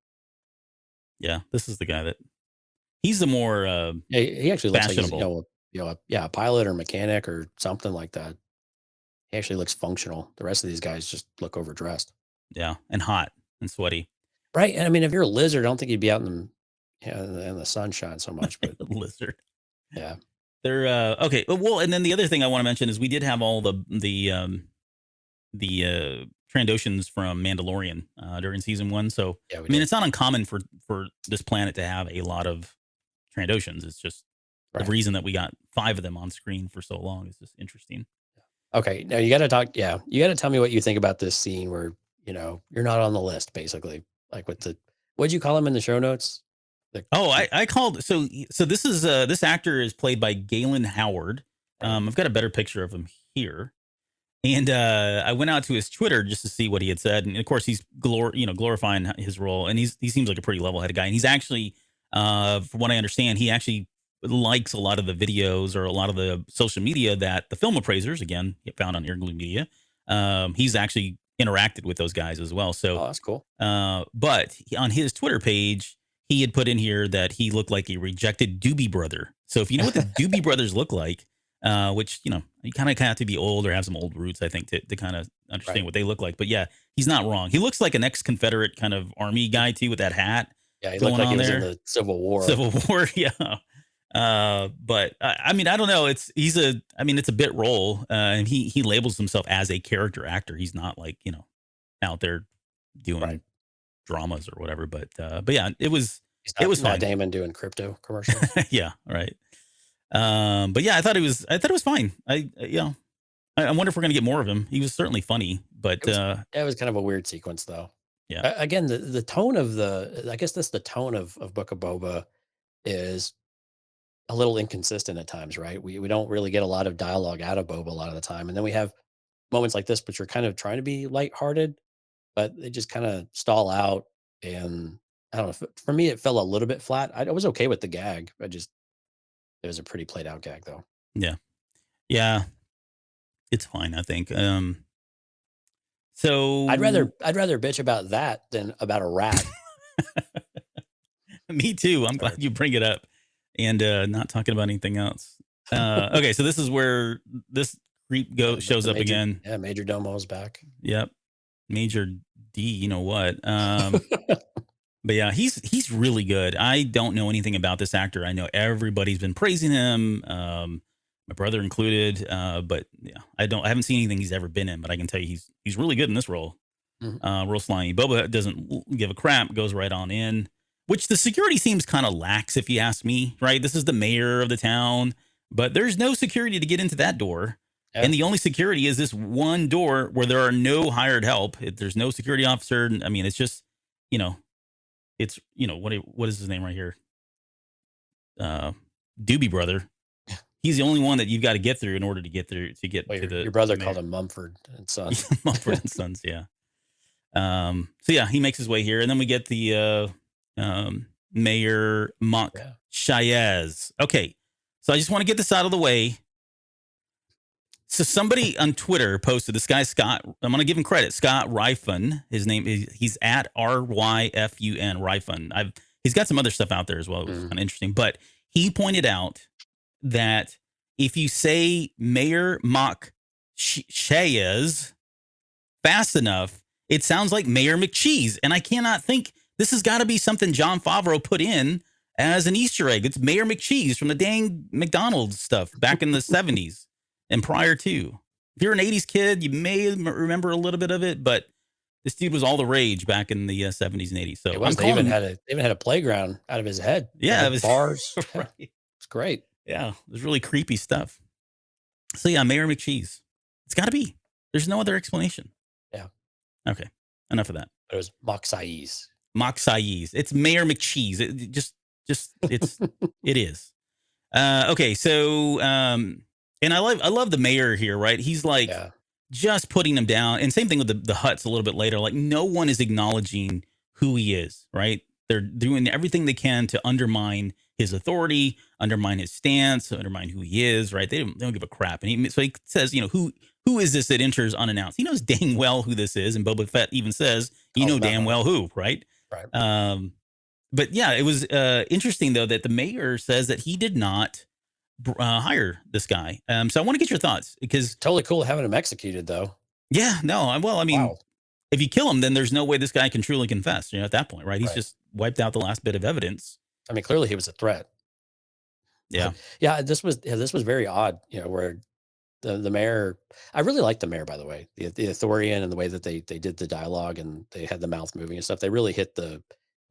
Yeah, this is the guy that he's the more he actually looks fashionable. like a pilot or mechanic or something like that. He actually looks functional. The rest of these guys just look overdressed. Yeah, and hot and sweaty. Right. And I mean, if you're a lizard, I don't think you'd be out in and the sun shines so much, but Lizard. yeah. They're okay. Well, and then the other thing I want to mention is we did have all the Trandoshans from Mandalorian during season 1. So Yeah, I mean, it's not uncommon for this planet to have a lot of Trandoshans. It's just Right. the reason that we got 5 of them on screen for so long is just interesting. Okay, now you got to talk. Yeah, you got to tell me what you think about this scene where you're not on the list, basically. Like with what'd you call him in the show notes? Oh, I called so this is this actor is played by Galen Howard. I've got a better picture of him here. And I went out to his Twitter just to see what he had said, and of course he's glorifying his role, and he seems like a pretty level-headed guy. And he's actually, from what I understand, he actually likes a lot of the videos or a lot of the social media that the film appraisers, again, found on Airglue Media. He's actually interacted with those guys as well. So, that's cool. but on his Twitter page, he had put in here that he looked like a rejected Doobie Brother. So if you know what the Doobie Brothers look like, which, you kind of have to be old or have some old roots, I think, to kind of understand what they look like. But yeah, he's not wrong. He looks like an ex-Confederate kind of army guy too, with that hat. Yeah, he looked like he was in the Civil War. Civil War, yeah. But I mean, I don't know. It's a bit role, and he labels himself as a character actor. He's not like out there doing dramas or whatever. But yeah, it was Matt Damon doing crypto commercials. Yeah, right. But yeah, I thought it was fine. I wonder if we're gonna get more of him. He was certainly funny, but it was kind of a weird sequence though. Yeah. Again, the tone of I guess that's the tone of Book of Boba is a little inconsistent at times, right? We don't really get a lot of dialogue out of Boba a lot of the time, and then we have moments like this, which are kind of trying to be lighthearted, but they just kind of stall out. And I don't know. For me, it fell a little bit flat. I was okay with the gag. It was a pretty played out gag though. Yeah, it's fine, I think. So I'd rather bitch about that than about a rat. Me too. I'm glad you bring it up, and not talking about anything else. Okay, so this is where this creep shows up again. Yeah, Major Domo's back. Yep, Major D. You know what? But yeah, he's really good. I don't know anything about this actor. I know everybody's been praising him, my brother included. But yeah, I haven't seen anything he's ever been in. But I can tell you he's really good in this role. Mm-hmm. Real slimy. Boba doesn't give a crap. Goes right on in. Which the security seems kind of lax, if you ask me. Right, this is the mayor of the town, but there's no security to get into that door. Yeah. And the only security is this one door where there are no hired help. There's no security officer. I mean, it's just it's what is his name right here? Doobie Brother. He's the only one that you've got to get through in order to get through to get to the. Your brother called him Mumford and Sons. Mumford and Sons, yeah. So yeah, he makes his way here, and then we get the Mayor Monk Shaez. Okay, so I just want to get this out of the way. So somebody on Twitter posted, this guy Scott, I'm going to give him credit, Scott Ryfun. His name is, he's at RYFUN, Ryfun. He's got some other stuff out there as well, which is kind of interesting. But he pointed out that if you say Mayor Mock Shaez fast enough, it sounds like Mayor McCheese. And I cannot think, this has got to be something Jon Favreau put in as an Easter egg. It's Mayor McCheese from the dang McDonald's stuff back in the 70s. And prior to, if you're an 80s kid, you may remember a little bit of it, but this dude was all the rage back in the 70s and 80s. So they even had a playground out of his head. Yeah, it was bars. Right. It's great. Yeah, it was really creepy stuff. So yeah, Mayor McCheese. It's got to be. There's no other explanation. Yeah. Okay. Enough of that. It was Mock Saez. Mock Saez. It's Mayor McCheese. It is. Okay. So and I love the mayor here, right? He's like just putting him down. And same thing with the Hutts a little bit later. Like no one is acknowledging who he is, right? They're doing everything they can to undermine his authority, undermine his stance, undermine who he is, right? They don't give a crap. And so he says, who is this that enters unannounced? He knows dang well who this is. And Boba Fett even says, damn well who, right? Right. But yeah, it was interesting, though, that the mayor says that he did not hire this guy. So I want to get your thoughts, because totally cool having him executed, though. Yeah, no, well, I mean, if you kill him, then there's no way this guy can truly confess, at that point, right? He's just wiped out the last bit of evidence. I mean, clearly he was a threat. Yeah. Yeah, this was very odd, where the mayor. I really liked the mayor, by the way, the Ithorian, and the way that they did the dialogue and they had the mouth moving and stuff. They really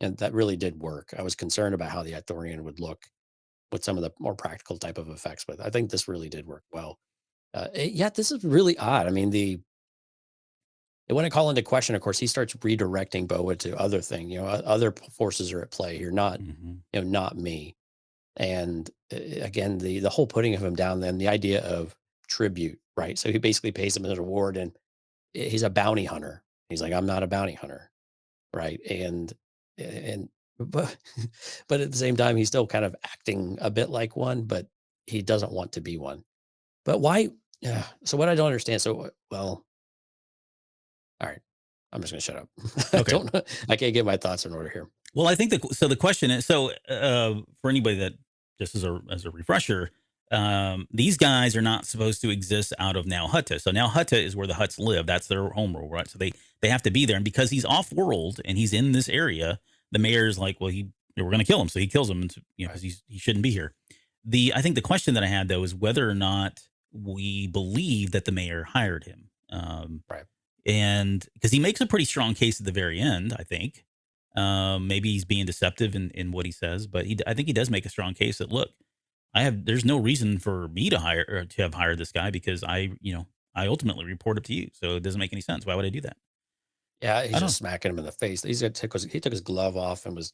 and that really did work. I was concerned about how the Ithorian would look with some of the more practical type of effects, but I think this really did work well. Yeah, this is really odd. I mean, when I call into question, of course, he starts redirecting Boa to other thing. Other forces are at play here, not Hmm. not me. And again, the whole putting of him down, then the idea of tribute, right? So he basically pays him an award, and he's a bounty hunter. He's like, I'm not a bounty hunter, right? And but but at the same time, he's still kind of acting a bit like one, but he doesn't want to be one. But why? Yeah. So what I don't understand. So well, all right. I'm just gonna shut up. I Okay. don't know. I can't get my thoughts in order here. Well, I think the question is, for anybody that, just as a refresher, these guys are not supposed to exist out of Now Hutta. So Now Hutta is where the Hutts live. That's their home world, right? So they have to be there. And because he's off world and he's in this area, the mayor's like, well, we're going to kill him. So he kills him, and, because he shouldn't be here. I think the question that I had though is whether or not we believe that the mayor hired him. Right. And because he makes a pretty strong case at the very end, I think. Maybe he's being deceptive in what he says, but I think he does make a strong case that, look, there's no reason for me to have hired this guy, because I ultimately report it to you. So it doesn't make any sense. Why would I do that? Yeah, I he's don't. just smacking him in the face. He took his glove off and was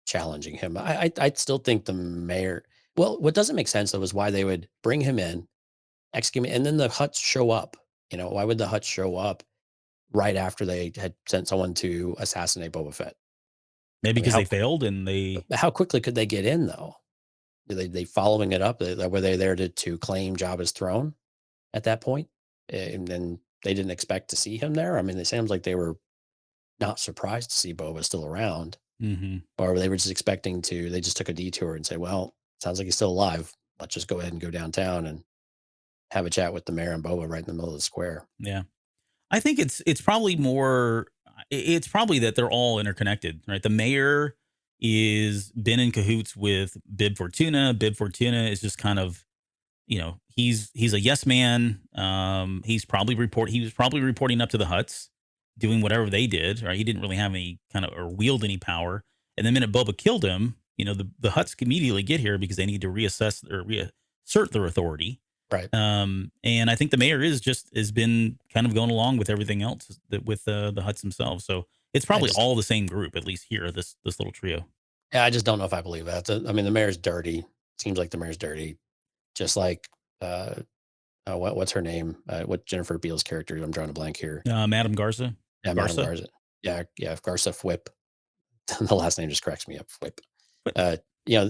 challenging him. I still think the mayor. Well, what doesn't make sense though is why they would bring him in, execute him, and then the Huts show up. Why would the Huts show up right after they had sent someone to assassinate Boba Fett? Maybe I mean, because they failed and they. how quickly could they get in though? They following it up? Were they there to claim Jabba's throne at that point? And then they didn't expect to see him there. I mean, it sounds like they were not surprised to see Boba still around, Hmm. or they were just expecting to. They just took a detour and say, "Well, sounds like he's still alive. Let's just go ahead and go downtown and have a chat with the mayor and Boba right in the middle of the square." Yeah, I think it's probably more. It's probably that they're all interconnected, right? The mayor is been in cahoots with Bib Fortuna. Bib Fortuna is just kind of, he's a yes man. He was probably reporting up to the Huts, doing whatever they did, right? He didn't really have any kind of, or wield any power. And the minute Boba killed him, the Huts immediately get here because they need to reassess or reassert their authority. Right. And I think the mayor has been kind of going along with everything else with the Huts themselves. So it's probably all the same group, at least here, this little trio. Yeah, I just don't know if I believe that. I mean, the mayor's dirty. Seems like the mayor's dirty, just like what's her name? What Jennifer Beals character? I'm drawing a blank here. Madam Garza. Yeah, Madame Garza. Yeah, Garza Fwip. The last name just cracks me up. Fwip.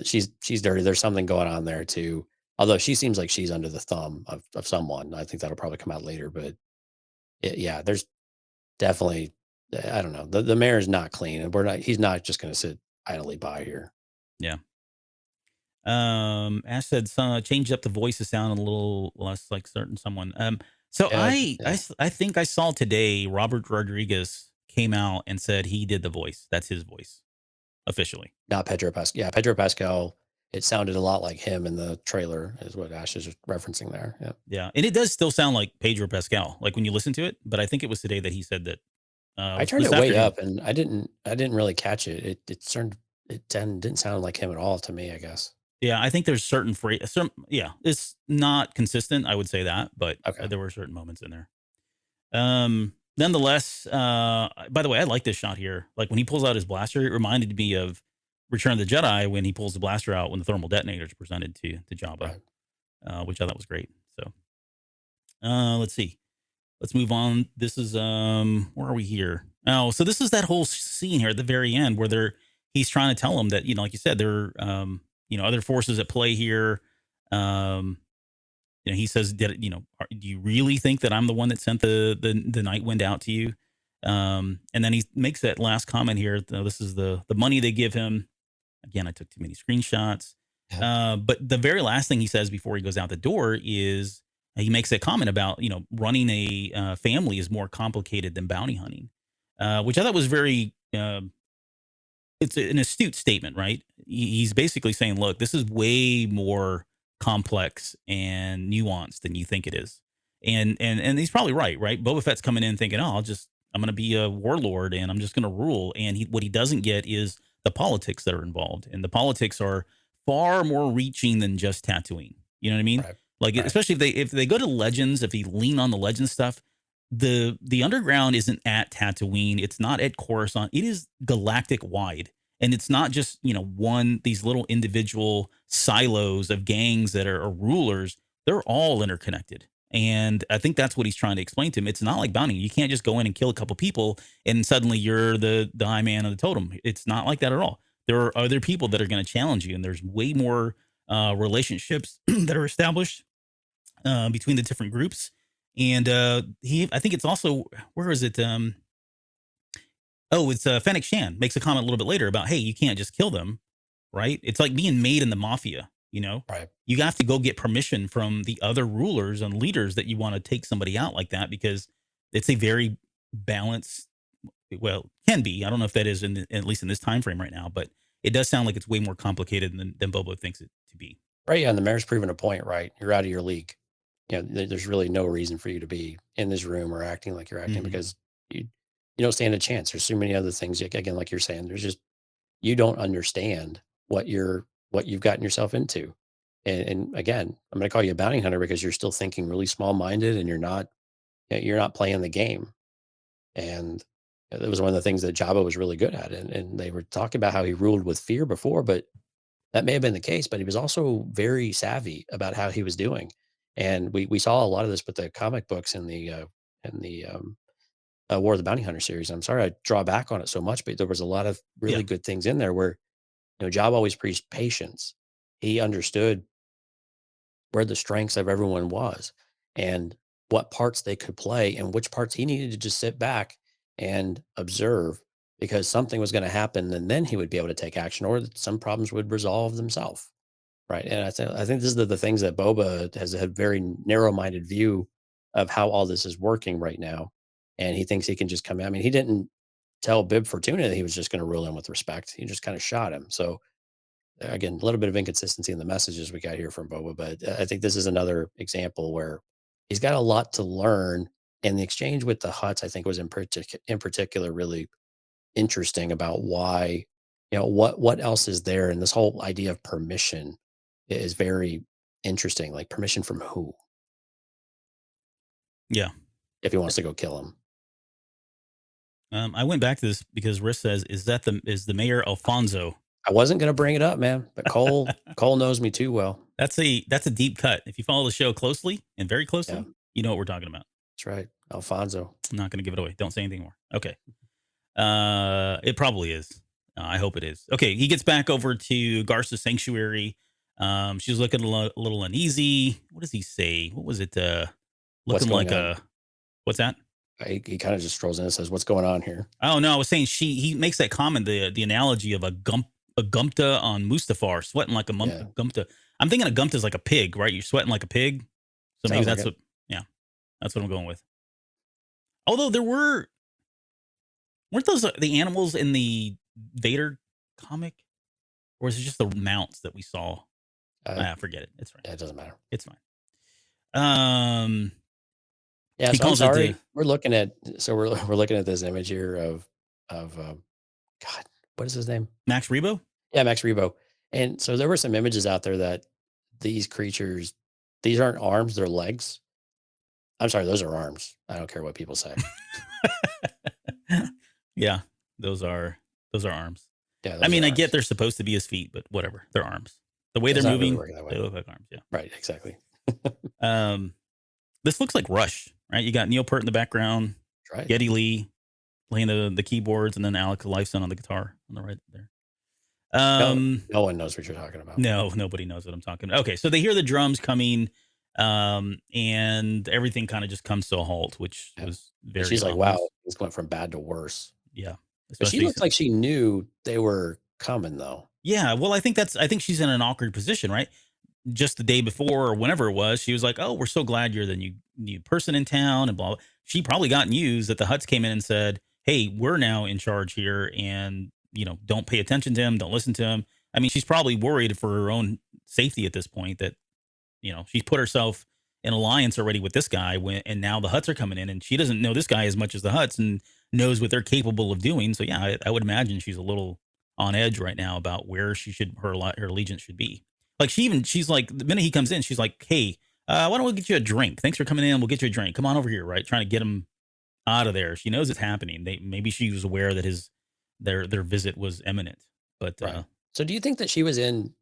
She's dirty. There's something going on there too. Although she seems like she's under the thumb of someone. I think that'll probably come out later. But there's definitely. I don't know. The mayor is not clean, and he's not just going to sit idly by here. Yeah. Ash said, change up the voice to sound a little less like certain someone. I think I saw today Robert Rodriguez came out and said he did the voice. That's his voice officially. Not Pedro Pascal. Yeah, Pedro Pascal. It sounded a lot like him in the trailer, is what Ash is referencing there. Yeah. Yeah. And it does still sound like Pedro Pascal, like when you listen to it. But I think it was today that he said that. I turned it way up, and I didn't really catch it. It didn't sound like him at all to me, I guess. Yeah, I think there's certain it's not consistent. I would say that, but Okay. there were certain moments in there. Nonetheless, by the way, I like this shot here. Like when he pulls out his blaster, it reminded me of Return of the Jedi when he pulls the blaster out when the thermal detonator is presented to Jabba, which I thought was great. So, let's see. Let's move on. This is where are we here? Oh, so this is that whole scene here at the very end where he's trying to tell him that, like you said, there other forces at play here. He says, do you really think that I'm the one that sent the Night Wind out to you? And then he makes that last comment here. This is the money they give him. Again, I took too many screenshots. But the very last thing he says before he goes out the door is he makes a comment about, running a family is more complicated than bounty hunting, which I thought was very, it's an astute statement, right? he's basically saying, look, this is way more complex and nuanced than you think it is. And he's probably right. Boba Fett's coming in thinking, oh, I'm going to be a warlord and I'm just going to rule. And what he doesn't get is the politics that are involved. And the politics are far more reaching than just Tatooine. You know what I mean? Right. Like, Right. especially if they go to Legends, if they lean on the Legends stuff, the underground isn't at Tatooine. It's not at Coruscant. It is galactic wide. And it's not just, these little individual silos of gangs that are rulers. They're all interconnected. And I think that's what he's trying to explain to him. It's not like bounty. You can't just go in and kill a couple people and suddenly you're the high man of the totem. It's not like that at all. There are other people that are going to challenge you. And there's way more relationships that are established between the different groups. And I think it's also, where is it? It's Fennec Shan makes a comment a little bit later about, hey, you can't just kill them, right? It's like being made in the mafia, Right. You have to go get permission from the other rulers and leaders that you want to take somebody out like that, because it's a very balanced, well, can be. I don't know if that is at least in this time frame right now, but it does sound like it's way more complicated than Bobo thinks it to be. Right. Yeah. And the mayor's proven a point, right? You're out of your league. There's really no reason for you to be in this room or acting like you're acting, because you don't stand a chance. There's so many other things. Again, like you're saying, there's just, you don't understand what you've gotten yourself into. And again, I'm going to call you a bounty hunter because you're still thinking really small minded and you're not playing the game. And that was one of the things that Jabba was really good at. And they were talking about how he ruled with fear before, but that may have been the case, but he was also very savvy about how he was doing. And we saw a lot of this with the comic books in the War of the Bounty Hunter series. I'm sorry I draw back on it so much, but there was a lot of really good things in there where, Jabba always preached patience. He understood where the strengths of everyone was and what parts they could play and which parts he needed to just sit back and observe, because something was going to happen and then he would be able to take action, or some problems would resolve themselves. Right. And I think this is the things that Boba has a very narrow-minded view of how all this is working right now. And he thinks he can just come out. I mean, he didn't tell Bib Fortuna that he was just going to rule him with respect. He just kind of shot him. So again, a little bit of inconsistency in the messages we got here from Boba, but I think this is another example where he's got a lot to learn. And the exchange with the Hutts, I think, was in particular really interesting about why, what else is there. And this whole idea of permission is very interesting. Like, permission from who? Yeah. If he wants to go kill him. I went back to this because Riss says, is the mayor Alfonso? I wasn't going to bring it up, man, but Cole knows me too well. That's a deep cut. If you follow the show closely and very closely, you know what we're talking about. That's right. Alfonso. I'm not going to give it away. Don't say anything more. Okay. It probably is. I hope it is. Okay. He gets back over to Garsa's sanctuary. She's looking a little uneasy. What does he say? What was it? Looking like on? What's that? He kind of just strolls in and says, "What's going on here?" Oh no, I was saying he makes that comment, the analogy of a Gumta on Mustafar, sweating like a Gumta. I'm thinking a Gumta is like a pig, right? You're sweating like a pig. So maybe that's that's what I'm going with. Although weren't those the animals in the Vader comic? Or is it just the mounts that we saw? Forget it. It's fine. It doesn't matter. It's fine. Yeah, so I'm sorry. We're looking at this image here of God, what is his name? Max Rebo? Yeah, Max Rebo. And so there were some images out there that these creatures, these aren't arms, they're legs. I'm sorry, those are arms. I don't care what people say. Yeah, those are arms. Yeah, I mean, I get they're supposed to be his feet, but whatever. They're arms. The way they're moving, they look like arms. Yeah. Right, exactly. This looks like Rush, right? You got Neil Peart in the background, right. Geddy Lee playing the keyboards, and then Alec Lifeson on the guitar on the right there. No one knows what you're talking about. No, nobody knows what I'm talking about. Okay, so they hear the drums coming, and everything kind of just comes to a halt, which was very. She's like, "Wow, it's going from bad to worse." Yeah, but she looks like she knew they were coming, though. Yeah, well, I think she's in an awkward position, right? Just the day before or whenever it was, she was like, "Oh, we're so glad you're the new person in town," and blah, blah. She probably got news that the Hutts came in and said, "Hey, we're now in charge here, and don't pay attention to him, don't listen to him. I mean, she's probably worried for her own safety at this point that, she's put herself in alliance already with this guy and now the Hutts are coming in and she doesn't know this guy as much as the Hutts and knows what they're capable of doing. So yeah, I would imagine she's a little on edge right now about where her allegiance should be. Like she's like, the minute he comes in, she's like, hey, why don't we get you a drink? Thanks for coming in. We'll get you a drink. Come on over here. Right. Trying to get him out of there. She knows it's happening. Maybe she was aware that their visit was imminent, but, Right. So do you think that she was in,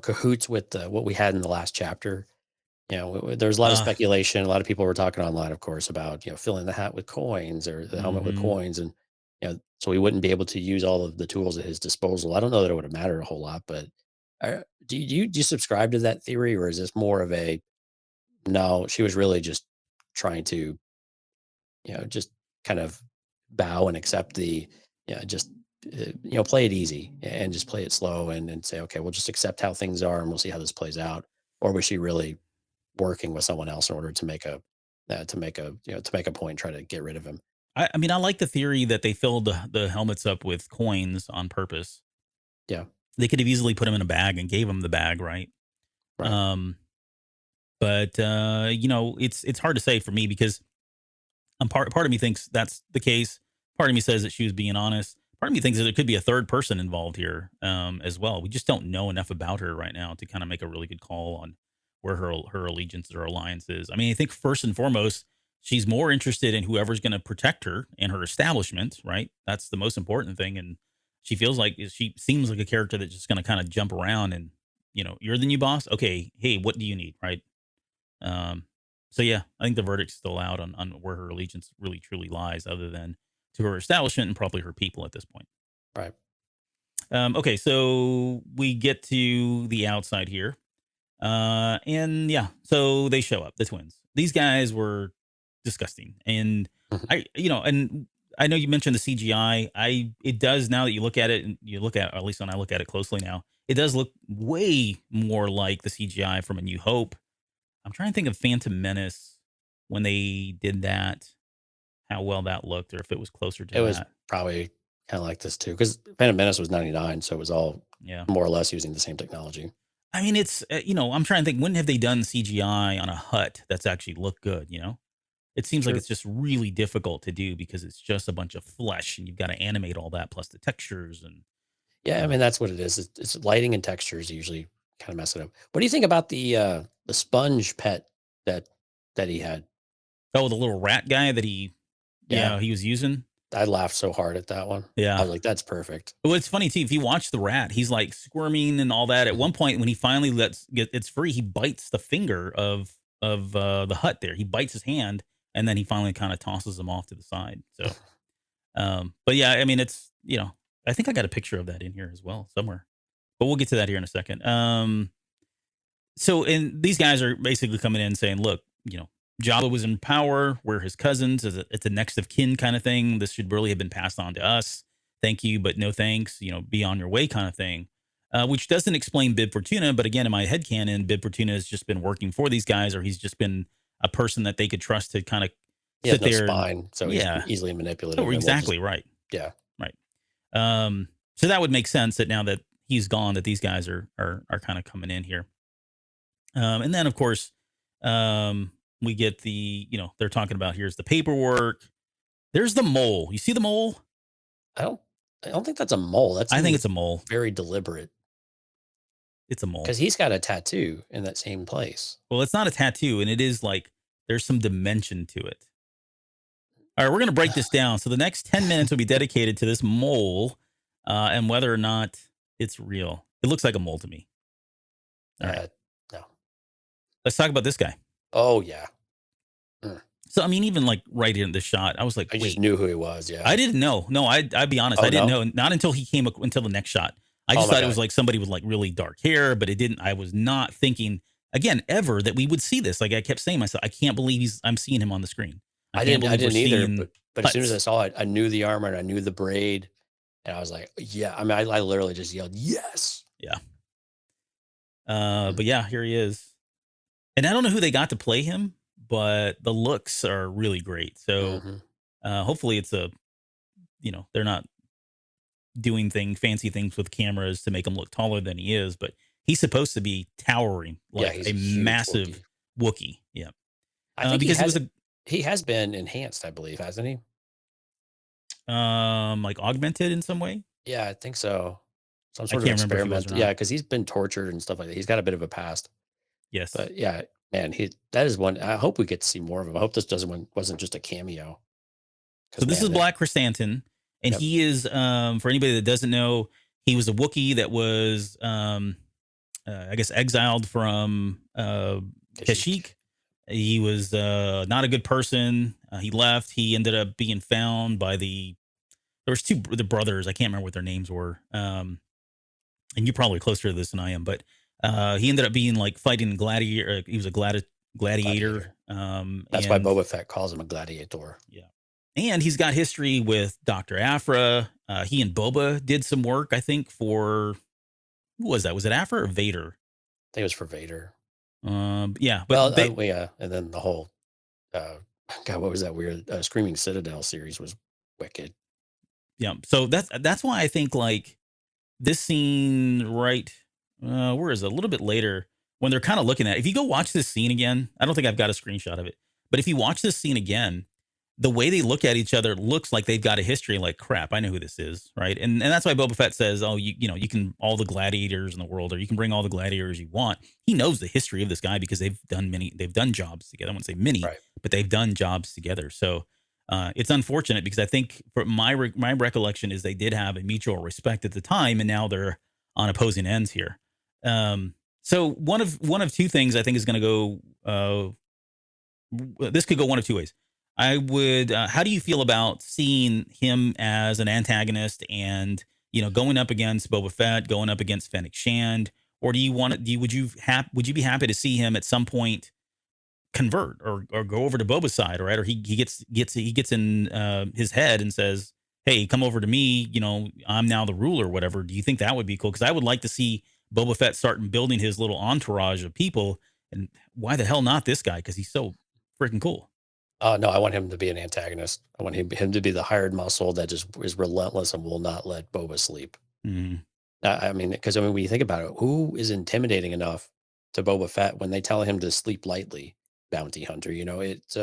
cahoots with what we had in the last chapter? There's a lot of speculation. A lot of people were talking online, of course, about, filling the hat with coins or the helmet with coins. And, so he wouldn't be able to use all of the tools at his disposal. I don't know that it would have mattered a whole lot, but do you subscribe to that theory, or is this more of a, no, she was really just trying to, just kind of bow and accept just, play it easy and just play it slow and say, okay, we'll just accept how things are and we'll see how this plays out. Or was she really working with someone else in order to make a point, try to get rid of him? I mean, I like the theory that they filled the helmets up with coins on purpose. Yeah. They could have easily put him in a bag and gave him the bag, right? Right. But it's hard to say for me because part of me thinks that's the case. Part of me says that she was being honest. Part of me thinks that there could be a third person involved here as well. We just don't know enough about her right now to kind of make a really good call on where her allegiance or alliance is. I mean, I think first and foremost, she's more interested in whoever's going to protect her and her establishment, right? That's the most important thing. And she seems like a character that's just going to kind of jump around and, you're the new boss. Okay. Hey, what do you need? Right. So yeah, I think the verdict's still out on where her allegiance really truly lies, other than to her establishment and probably her people at this point. Right. Okay, so we get to the outside here. And yeah, so they show up, the twins. These guys were disgusting. And and I know you mentioned the CGI. It does, now that you look at it, and at least when I look at it closely now, it does look way more like the CGI from A New Hope. I'm trying to think of Phantom Menace when they did that, how well that looked, or if it was closer to that. It was probably kind of like this too, because Phantom Menace was 99, so it was all more or less using the same technology. I mean, it's I'm trying to think, when have they done CGI on a hut that's actually looked good? It seems like it's just really difficult to do because it's just a bunch of flesh and you've got to animate all that plus the textures and. Yeah, I mean that's what it is. It's lighting and textures usually kind of mess it up. What do you think about the sponge pet that he had? Oh, the little rat guy that he was using. I laughed so hard at that one. Yeah. I was like, that's perfect. Well, it's funny too. If you watch the rat, he's like squirming and all that. At one point, when he finally it's free, he bites the finger of the hut there. He bites his hand and then he finally kind of tosses him off to the side. So, but yeah, I mean, it's, I think I got a picture of that in here as well somewhere, but we'll get to that here in a second. And these guys are basically coming in saying, look, Jabba was in power. We're his cousins. It's a next of kin kind of thing. This should really have been passed on to us. Thank you, but no thanks. Be on your way kind of thing, which doesn't explain Bib Fortuna. But again, in my headcanon, Bib Fortuna has just been working for these guys, or he's just been a person that they could trust to kind of sit there. Spine, so he's easily manipulated. Oh, exactly right. Yeah, right. So that would make sense that now that he's gone, that these guys are kind of coming in here. And then of course, we get they're talking about, here's the paperwork. There's the mole. You see the mole? I don't think that's a mole. I think it's a mole. Very deliberate. It's a mole. Because he's got a tattoo in that same place. Well, it's not a tattoo, and it is like there's some dimension to it. All right, we're going to break this down. So the next 10 minutes will be dedicated to this mole and whether or not it's real. It looks like a mole to me. All right. No. Let's talk about this guy. Oh, yeah. So, I mean, even like right in the shot, I was like, I just knew who he was. Yeah. I didn't know. No, I'd be honest. I didn't know. Not until he came until the next shot. I just thought it was like somebody with like really dark hair, but it didn't. I was not thinking again ever that we would see this. Like I kept saying to myself, I can't believe I'm seeing him on the screen. I didn't either. But as soon as I saw it, I knew the armor and I knew the braid, and I was like, yeah. I mean, I literally just yelled, yes. Yeah. But yeah, here he is. And I don't know who they got to play him, but the looks are really great. So hopefully it's they're not doing fancy things with cameras to make him look taller than he is, but he's supposed to be towering, Yeah, like he's a a huge massive Wookiee. Wookiee. Yeah. I think Because he was he has been enhanced, I believe, hasn't he? like augmented in some way. Yeah, I think so. Some I sort of can't remember if he was or experiment. not. Yeah, because he's been tortured and stuff like that. He's got a bit of a past. Yes. But yeah, man, that is one. I hope we get to see more of him. I hope this wasn't just a cameo. So Because this is man, Black Chrysanthemum, and yep, he is for anybody that doesn't know, he was a Wookiee that was I guess exiled from Kashyyyk. Kashyyyk. He was not a good person. He left. He ended up being found by there was the brothers. I can't remember what their names were. And you're probably closer to this than I am, but he ended up being like fighting gladiator. He was a gladiator. That's why And Boba Fett calls him a gladiator. yeah. And he's got history with Dr. Aphra. He and Boba did some work, I think, for who was that? Was it Aphra or Vader? I think it was for Vader. Yeah, Well, but yeah, and then the whole God, what was that weird Screaming Citadel series was wicked. yeah. So that's why I think like this scene, right? Where is it? A little bit later when they're kind of looking at. If you go watch this scene again, I don't think I've got a screenshot of it, but if you watch this scene again, the way they look at each other looks like they've got a history. Like crap, I know who this is, right? And that's why Boba Fett says, "Oh, you know, you can all the gladiators in the world, or you can bring all the gladiators you want." He knows the history of this guy because they've done jobs together. I wouldn't say many, Right. but they've done jobs together. So it's unfortunate because I think for my recollection is they did have a mutual respect at the time, and now they're on opposing ends here. So one of two things I think is going to go. This could go one of two ways. I would. How do you feel about seeing him as an antagonist and going up against Boba Fett, going up against Fennec Shand, or do you want to? Would you be happy to see him at some point convert or go over to Boba's side, right? Or he gets in his head and says, "Hey, come over to me. I'm now the ruler." Whatever. Do you think that would be cool? Because I would like to see Boba Fett start building his little entourage of people. And why the hell not this guy? Because he's so freaking cool. No, I want him to be an antagonist. I want him to be the hired muscle that just is relentless and will not let Boba sleep. Mm-hmm. I mean, because when you think about it, who is intimidating enough to Boba Fett when they tell him to sleep lightly, bounty hunter? It's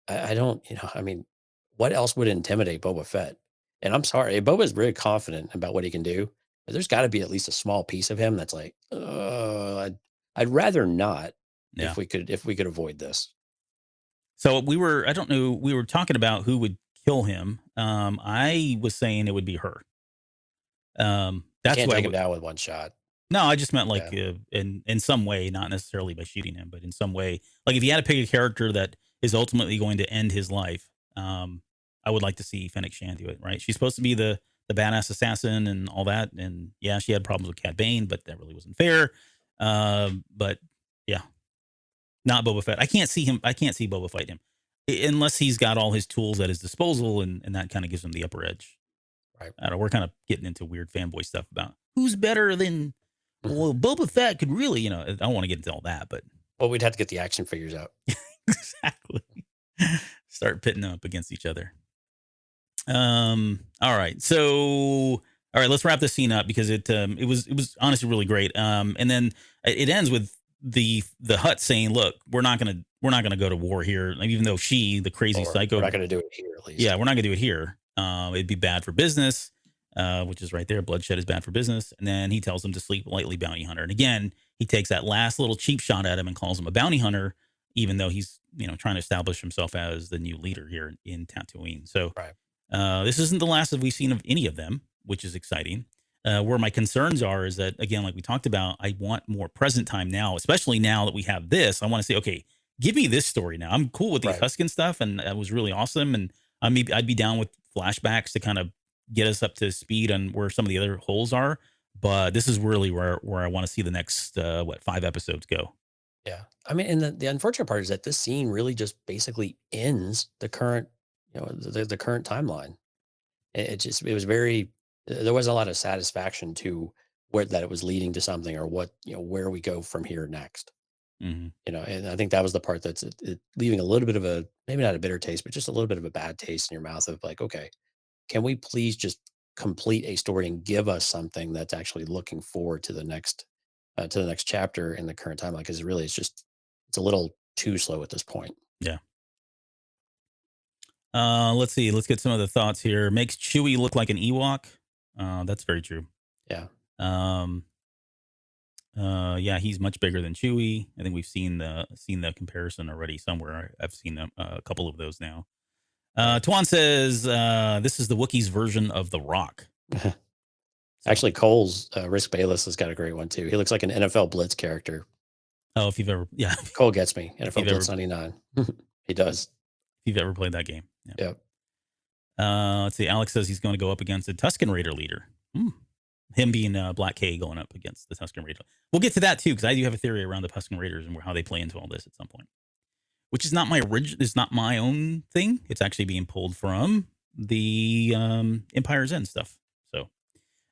I don't, I mean, what else would intimidate Boba Fett? And I'm sorry, Boba's really confident about what he can do, but there's got to be at least a small piece of him that's like, I'd rather not Yeah. if we could avoid this. So I don't know, we were talking about who would kill him. I was saying it would be her. That's Can't why take him down with one shot. No, I just meant like Yeah. in some way, not necessarily by shooting him, but in some way, like if you had to pick a character that is ultimately going to end his life, I would like to see Fennec Shand do it. Right? She's supposed to be the badass assassin and all that, and yeah, she had problems with Cad Bane, but that really wasn't fair. But yeah, not Boba Fett. I can't see Boba fight him unless he's got all his tools at his disposal, and that kind of gives him the upper edge. Right. I don't know. We're kind of getting into weird fanboy stuff about who's better than. Well, Boba Fett could really, I don't want to get into all that, but Well, we'd have to get the action figures out. exactly. Start pitting them up against each other. All right. So, all right, let's wrap this scene up because it was honestly really great. And then it ends with the Hutt saying, "Look, we're not gonna go to war here, like, even though the crazy psycho, we're not going to do it here at least." Yeah, we're not gonna do it here. It'd be bad for business." Which is right there. Bloodshed is bad for business. And then he tells him to sleep lightly, bounty hunter. And again, he takes that last little cheap shot at him and calls him a bounty hunter, even though he's trying to establish himself as the new leader here in Tatooine. So right. This isn't the last that we've seen of any of them, which is exciting. Where my concerns are is that, again, like we talked about, I want more present time now, especially now that we have this. I want to say, okay, give me this story now. I'm cool with the Tusken stuff, and that was really awesome. And I'd be down with flashbacks to kind of get us up to speed on where some of the other holes are. But this is really where I want to see the next 5 episodes go. Yeah. I mean, and the unfortunate part is that this scene really just basically ends the current, the current timeline. It was very, there wasn't a lot of satisfaction to that it was leading to something or what, where we go from here next. Mm-hmm. And I think that was the part that's leaving a little bit of maybe not a bitter taste, but just a little bit of a bad taste in your mouth of like, okay, can we please just complete a story and give us something that's actually looking forward to the next chapter in the current timeline. Because really, it's a little too slow at this point. Yeah. Let's see. Let's get some of the thoughts here. Makes Chewie look like an Ewok. That's very true. Yeah. Yeah, he's much bigger than Chewie. I think we've seen the comparison already somewhere. I've seen them, a couple of those now. Tuan says this is the Wookiees version of The Rock. Actually, Cole's Risk Bayless has got a great one too. He looks like an NFL Blitz character. Oh, if you've ever, yeah, Cole gets me. NFL you've Blitz 99. He does. if you've ever played that game. Yeah. Yep. Let's see. Alex says he's going to go up against the Tusken Raider leader. Him being Black K going up against the Tusken Raider. We'll get to that too, because I do have a theory around the Tusken Raiders and how they play into all this at some point. Which is not my It's not my own thing. It's actually being pulled from the Empire's End stuff. So,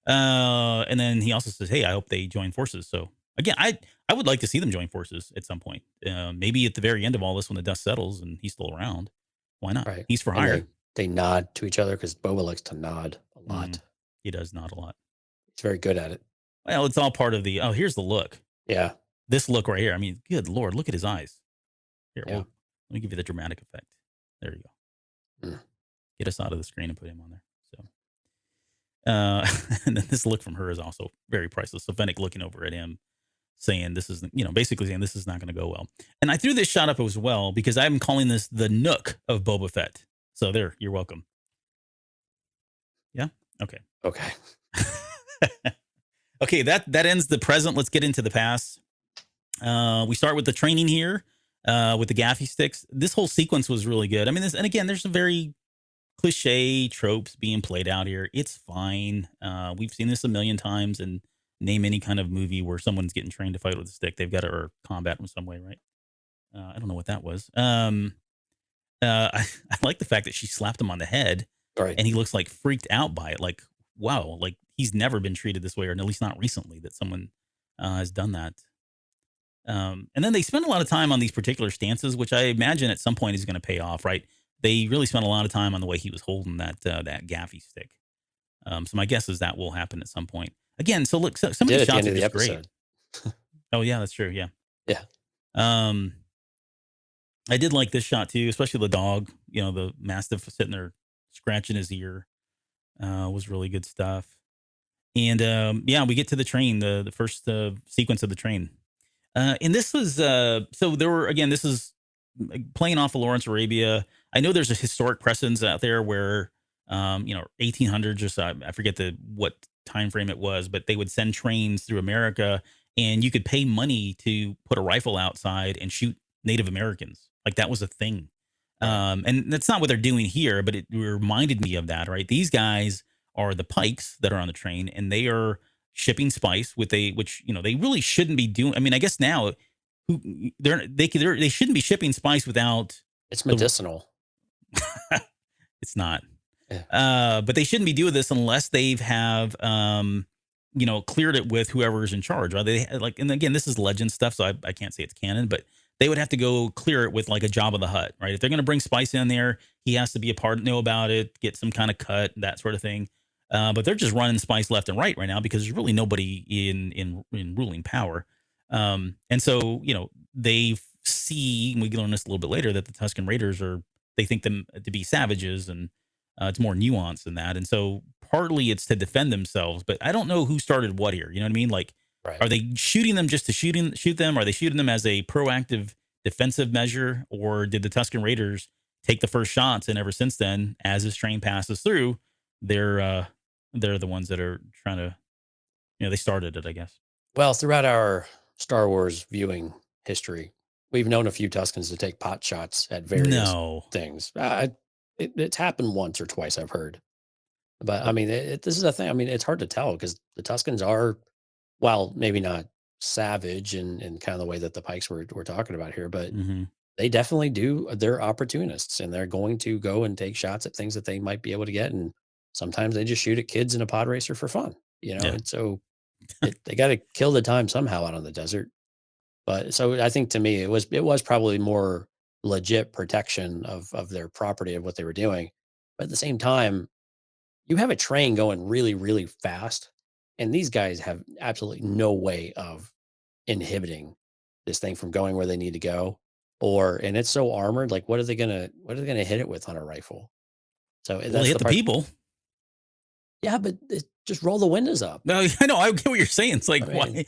and then he also says, "Hey, I hope they join forces." So again, I would like to see them join forces at some point. Maybe at the very end of all this, when the dust settles and he's still around. Why not? Right. He's for And hire. They nod to each other because Boba likes to nod a lot. He does nod a lot. He's very good at it. Well, it's all part of the. Oh, here's the look. Yeah. This look right here. I mean, good Lord, look at his eyes. Here, Yeah. let me give you the dramatic effect. There you go. Get us out of the screen and put him on there. So, and then this look from her is also very priceless. So Fennec looking over at him, saying this is, basically saying this is not going to go well. And I threw this shot up as well because I'm calling this the Nook of Boba Fett. So there, you're welcome. Yeah. Okay. Okay. Okay. That ends the present. Let's get into the past. We start with the training here. With the gaffy sticks. This whole sequence was really good. I mean, and again, there's some very cliche tropes being played out here. It's fine. We've seen this a million times, and name any kind of movie where someone's getting trained to fight with a stick. They've got to, or combat in some way, right? I don't know what that was. I like the fact that she slapped him on the head, Right. and he looks like freaked out by it. Like, wow, like he's never been treated this way, or at least not recently that someone has done that. And then they spend a lot of time on these particular stances, which I imagine at some point is going to pay off, right? They really spent a lot of time on the way he was holding that gaffy stick. So my guess is that will happen at some point. Again, so look, some of these shots are just great. Oh yeah, that's true. Yeah. Yeah. I did like this shot too, especially the dog. The Mastiff sitting there scratching his ear. Was really good stuff. And yeah, we get to the train, the first sequence of the train. And this was so there were, again, this is playing off of Lawrence Arabia. I know there's a historic precedence out there where 1800s or so, I forget what time frame it was, but they would send trains through America, and you could pay money to put a rifle outside and shoot Native Americans. Like that was a thing. And that's not what they're doing here, but it reminded me of that, right? These guys are the Pikes that are on the train, and they are shipping spice which they really shouldn't be doing. I mean, I guess now they shouldn't be shipping spice without. It's medicinal. It's not. Yeah. But they shouldn't be doing this unless they have cleared it with whoever's in charge. Right? They and again, this is legend stuff, so I can't say it's canon, but they would have to go clear it with like a Jabba the Hutt, right? If they're going to bring spice in there, he has to be a part, know about it, get some kind of cut, that sort of thing. But they're just running spice left and right now because there's really nobody in ruling power. And so, they see, and we learn this a little bit later, that the Tusken Raiders they think them to be savages, and it's more nuanced than that. And so partly it's to defend themselves, but I don't know who started what here. You know what I mean? Like, Right. Are they shooting them just to shoot them? Are they shooting them as a proactive defensive measure? Or did the Tusken Raiders take the first shots? And ever since then, as this train passes through, they're the ones that are trying to, they started it, I guess. Well, throughout our Star Wars viewing history, we've known a few Tuskens to take pot shots at various things. It's happened once or twice, I've heard. But I mean, this is a thing. I mean, it's hard to tell because the Tuskens are, while maybe not savage in kind of the way that the Pikes we're talking about here, but they definitely they're opportunists, and they're going to go and take shots at things that they might be able to get. And sometimes they just shoot at kids in a pod racer for fun, Yeah. And so they got to kill the time somehow out on the desert. But so I think to me, it was probably more legit protection of their property, of what they were doing. But at the same time, you have a train going really, really fast, and these guys have absolutely no way of inhibiting this thing from going where they need to go. And it's so armored, like what are they gonna hit it with on a rifle? So Well, they that's hit the the part. people. Yeah, but just roll the windows up. No, I know. I get what you're saying. It's like, I mean,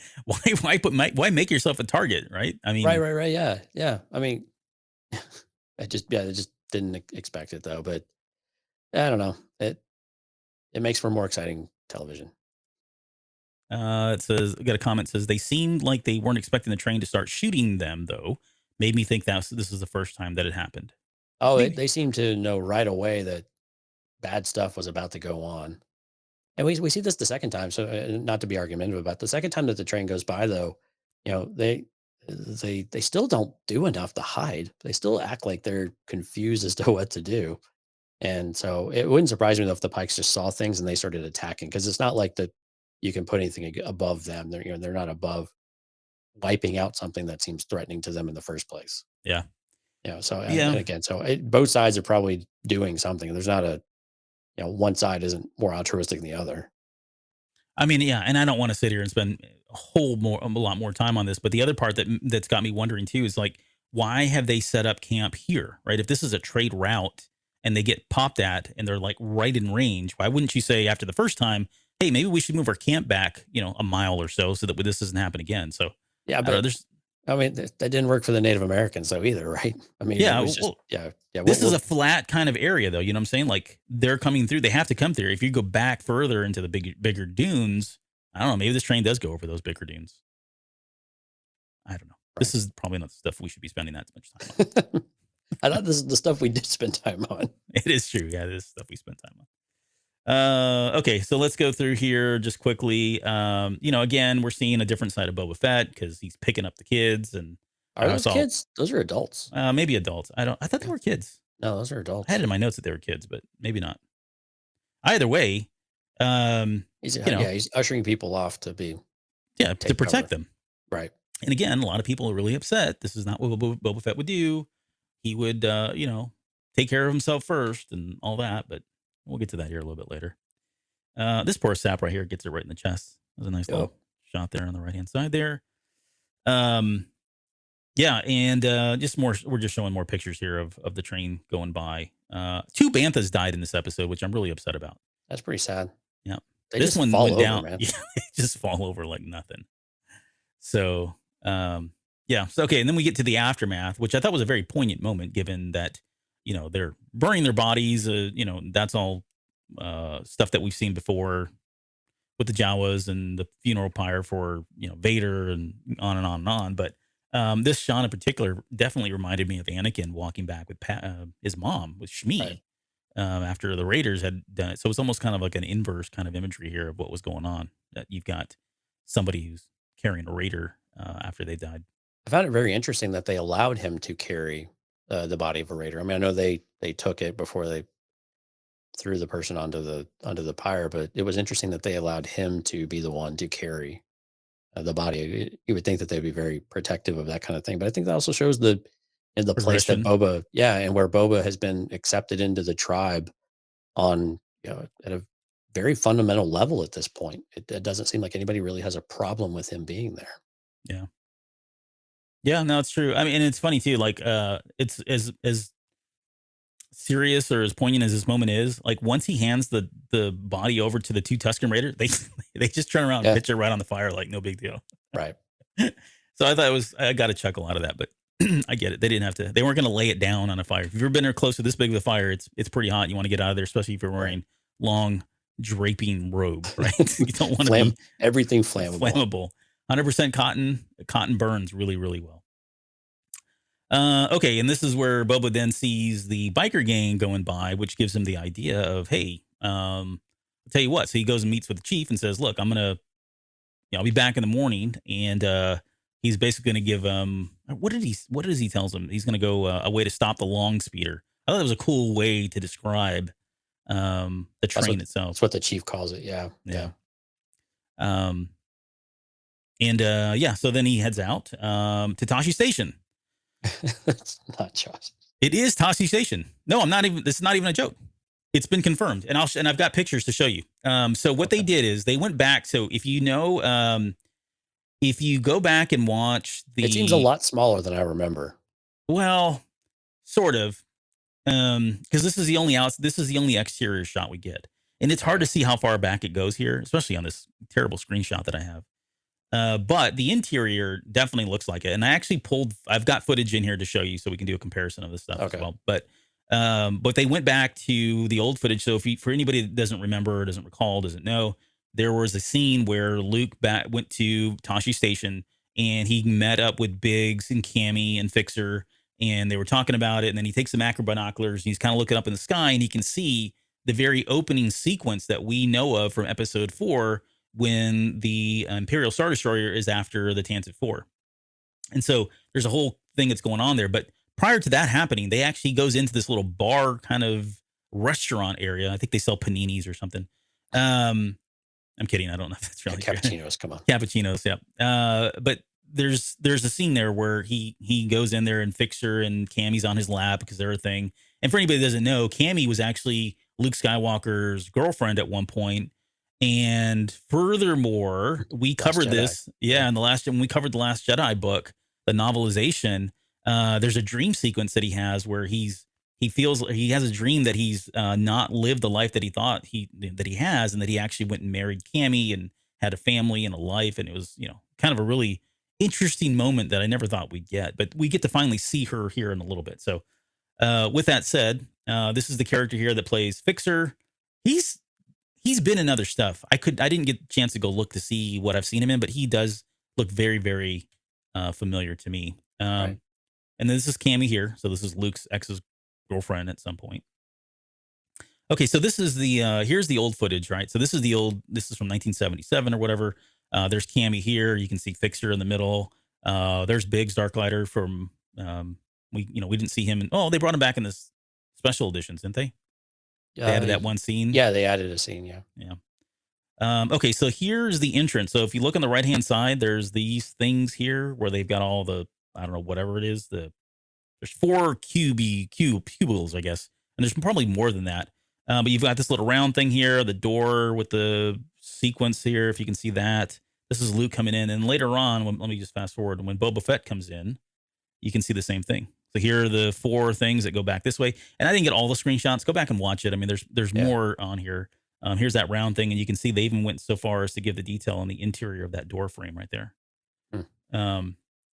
why make yourself a target, right? I right, mean, right, right. Yeah, yeah. I mean, I just didn't expect it though. But I don't know. It makes for more exciting television. it says, I got a comment that says they seemed like they weren't expecting the train to start shooting them, though. Made me think this is the first time that it happened. Oh, Maybe. they seem to know right away that bad stuff was about to go on. And we see this the second time. So not to be argumentative about the second time that the train goes by, though, they still don't do enough to hide. They still act like they're confused as to what to do. And so it wouldn't surprise me though if the Pikes just saw things and they started attacking because it's not like that you can put anything above them. They're not above wiping out something that seems threatening to them in the first place. Yeah. So and Yeah. again, both sides are probably doing something. There's not one side isn't more altruistic than the other. I mean, yeah, and I don't want to sit here and spend a lot more time on this, but the other part that's got me wondering too is like, why have they set up camp here, right? If this is a trade route and they get popped at and they're like right in range, why wouldn't you say after the first time, hey, maybe we should move our camp back, a mile or so that this doesn't happen again? So Yeah, I don't know. but I mean that didn't work for the Native Americans though either, right? I mean, it Yeah, was just well, yeah. this is a flat kind of area, though. You know what I'm saying? Like they're coming through. They have to come through. If you go back further into the bigger dunes, I don't know. Maybe this train does go over those bigger dunes. I don't know. Right. This is probably not the stuff we should be spending that much time on. I thought this is the stuff we did spend time on. It is true. Yeah, this is stuff we spend time on. Okay, so let's go through here just quickly. Again, we're seeing a different side of Boba Fett because he's picking up the kids and Are those kids? Those are adults. maybe adults. I thought they were kids. No, those are adults. I had it in my notes that they were kids, but maybe not. Either way, he's ushering people off to to protect them. Right. And again, a lot of people are really upset. This is not what Boba Fett would do. He would, take care of himself first and all that. But we'll get to that here a little bit later. This poor sap right here gets it right in the chest. That was a nice little shot there on the right hand side there. And we're just showing more pictures here of the train going by. 2 banthas died in this episode, which I'm really upset about. That's pretty sad. Yeah. They this just one fall went over, down. man. Yeah, they just fall over like nothing. So, So, okay. And then we get to the aftermath, which I thought was a very poignant moment, given that, they're burning their bodies. That's all stuff that we've seen before with the Jawas and the funeral pyre for, Vader and on and on and on. But this shot in particular definitely reminded me of Anakin walking back with his mom, with Shmi, Right. After the Raiders had done it. So it's almost kind of like an inverse kind of imagery here of what was going on. That you've got somebody who's carrying a Raider after they died. I found it very interesting that they allowed him to carry the body of a Raider. I mean, I know they took it before they threw the person onto the pyre, but it was interesting that they allowed him to be the one to carry the body. You would think that they'd be very protective of that kind of thing, but I think that also shows the place that Progression. and where Boba has been accepted into the tribe on at a very fundamental level at this point. It doesn't seem like anybody really has a problem with him being there. Yeah. Yeah, no, it's true. I mean, and it's funny too. Like, it's as serious or as poignant as this moment is. Like, once he hands the body over to the 2 Tusken Raiders, they just turn around and pitch it right on the fire, like no big deal. Right. So I thought I got a chuckle out of that, but I get it. They didn't have to. They weren't going to lay it down on a fire. If you've ever been there close to this big of a fire, it's pretty hot. You want to get out of there, especially if you're wearing long draping robe, right? You don't want to be everything flammable. 100% cotton. Cotton burns really, really well. Okay, and this is where Boba then sees the biker gang going by, which gives him the idea of, hey, I'll tell you what. So he goes and meets with the chief and says, look, I'll be back in the morning. And he's basically going to give what does he tells him? He's going to go a way to stop the long speeder. I thought that was a cool way to describe the train itself. That's what the chief calls it. Yeah. Yeah. So then he heads out to Tashi Station. It's not Josh. It is Tashi Station. No, I'm not even. This is not even a joke. It's been confirmed, and I've got pictures to show you. So what they Okay. did is they went back. So if you go back and watch It seems a the, lot smaller than I remember. well, sort of, because this is the only exterior shot we get, and it's hard to Okay. see how far back it goes here, especially on this terrible screenshot that I have. But the interior definitely looks like it. And I've got footage in here to show you so we can do a comparison of this stuff as Okay. well. But they went back to the old footage. So for anybody that doesn't remember, doesn't recall, doesn't know, there was a scene where Luke went to Tashi Station and he met up with Biggs and Cammy and Fixer, and they were talking about it. And then he takes the macro binoculars and he's kind of looking up in the sky and he can see the very opening sequence that we know of from episode 4, when the Imperial Star Destroyer is after the Tantive 4. And so there's a whole thing that's going on there. But prior to that happening, they actually goes into this little bar kind of restaurant area. I think they sell paninis or something. I'm kidding. I don't know if that's really true. Cappuccinos, come on. Cappuccinos, yeah. But there's a scene there where he goes in there and Fixer and Cammy's on his lap because they're a thing. And for anybody that doesn't know, Cammy was actually Luke Skywalker's girlfriend at one point. And furthermore, we covered this, in the last, when we covered the Last Jedi book, the novelization. There's a dream sequence that he has where he has a dream that he's not lived the life that he thought that he has, and that he actually went and married Cammy and had a family and a life, and it was kind of a really interesting moment that I never thought we'd get, but we get to finally see her here in a little bit. So, with that said, this is the character here that plays Fixer. He's been in other stuff. I didn't get a chance to go look to see what I've seen him in, but he does look very, very familiar to me. Right. And this is Cammy here. So this is Luke's ex's girlfriend at some point. Okay, so this is the here's the old footage, right? So this is from 1977 or whatever. There's Cammy here. You can see Fixer in the middle. There's Biggs Darklighter from we didn't see him they brought him back in this special editions, didn't they? They added that one scene. Yeah, they added a scene. Yeah. Yeah. Okay, so here's the entrance. So if you look on the right hand side, there's these things here where they've got all the, I don't know, whatever it is. There's 4 cubiles, I guess, and there's probably more than that. But you've got this little round thing here, the door with the sequence here, if you can see that. This is Luke coming in, and later on, let me just fast forward. When Boba Fett comes in, you can see the same thing. So here are the 4 things that go back this way. And I didn't get all the screenshots. Go back and watch it. I mean, there's more on here. Here's that round thing, and you can see they even went so far as to give the detail on the interior of that door frame right there.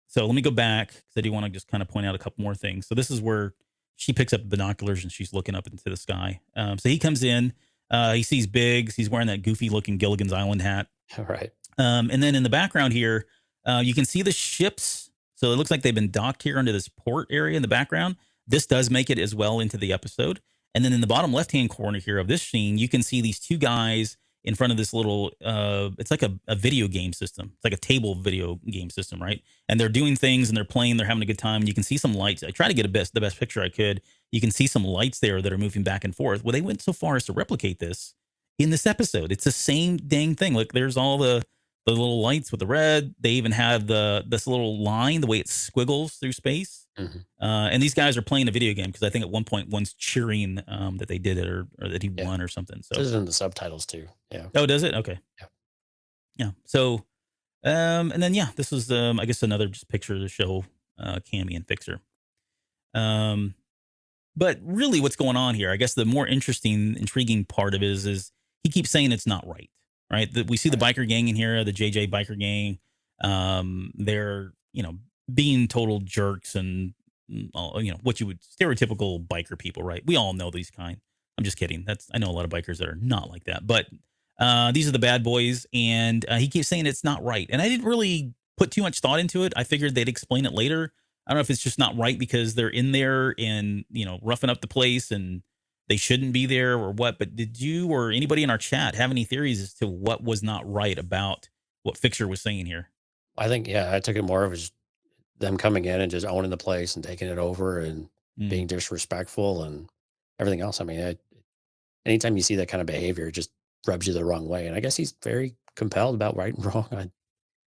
So let me go back because I do want to just kind of point out a couple more things. So this is where she picks up the binoculars and she's looking up into the sky. So he comes in, he sees Biggs. He's wearing that goofy looking Gilligan's Island hat. Right. And then in the background here, you can see the ships. So it looks like they've been docked here under this port area in the background. This does make it as well into the episode. And then in the bottom left-hand corner here of this scene, you can see these 2 guys in front of this little, it's like a video game system. It's like a table video game system, right? And they're doing things and they're playing, they're having a good time. You can see some lights. I try to get the best picture I could. You can see some lights there that are moving back and forth. Well, they went so far as to replicate this in this episode. It's the same dang thing. Look, there's all the little lights with the red. They even have this little line, the way it squiggles through space. Mm-hmm. And these guys are playing a video game because I think at one point one's cheering that they did it or that he won or something. So this is in the subtitles too. Yeah. Oh, does it? Okay. Yeah. So, and then this is I guess another just picture to show Cammy and Fixer. But really, what's going on here? I guess the more intriguing part of it is he keeps saying it's not right. Right. That we see the biker gang in here, the JJ biker gang. They're being total jerks and what you would stereotypical biker people, right? We all know these kind. I'm just kidding. I know a lot of bikers that are not like that, but these are the bad boys, and he keeps saying it's not right. And I didn't really put too much thought into it. I figured they'd explain it later. I don't know if it's just not right because they're in there and roughing up the place and they shouldn't be there or what. But did you or anybody in our chat have any theories as to what was not right about what Fixer was saying here? I think I took it more of as them coming in and just owning the place and taking it over and being disrespectful and everything else. I mean, anytime you see that kind of behavior, it just rubs you the wrong way. And I guess he's very compelled about right and wrong.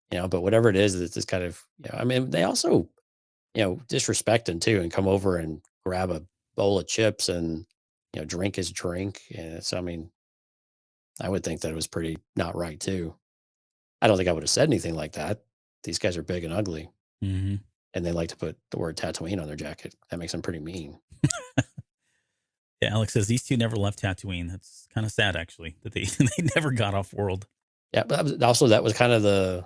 But whatever it is, it's just kind of, I mean, they also, disrespect him too and come over and grab a bowl of chips and drink his drink. And so, I mean, I would think that it was pretty not right too. I don't think I would have said anything like that. These guys are big and ugly, Mm-hmm. and they like to put the word Tatooine on their jacket. That makes them pretty mean. Yeah, Alex says these two never left Tatooine. That's kind of sad, actually, that they they never got off world. Yeah, but that was kind of the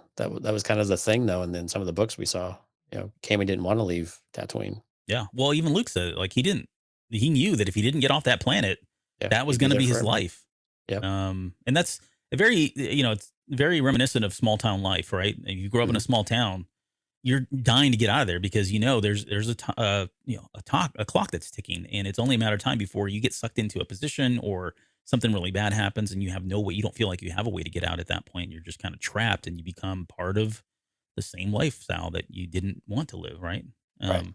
thing, though. And then some of the books we saw, Cammy didn't want to leave Tatooine. Yeah, well, even Luke said it, like he didn't. He knew that if he didn't get off that planet, Yeah, that was he'd be going to there be his forever. life. Yep. And that's a very, it's very reminiscent of small town life, right? If you grow up in a small town, you're dying to get out of there because there's a clock that's ticking, and it's only a matter of time before you get sucked into a position or something really bad happens, and you have no way. You don't feel like you have a way to get out at that point. You're just kind of trapped, and you become part of the same lifestyle that you didn't want to live, right? Right.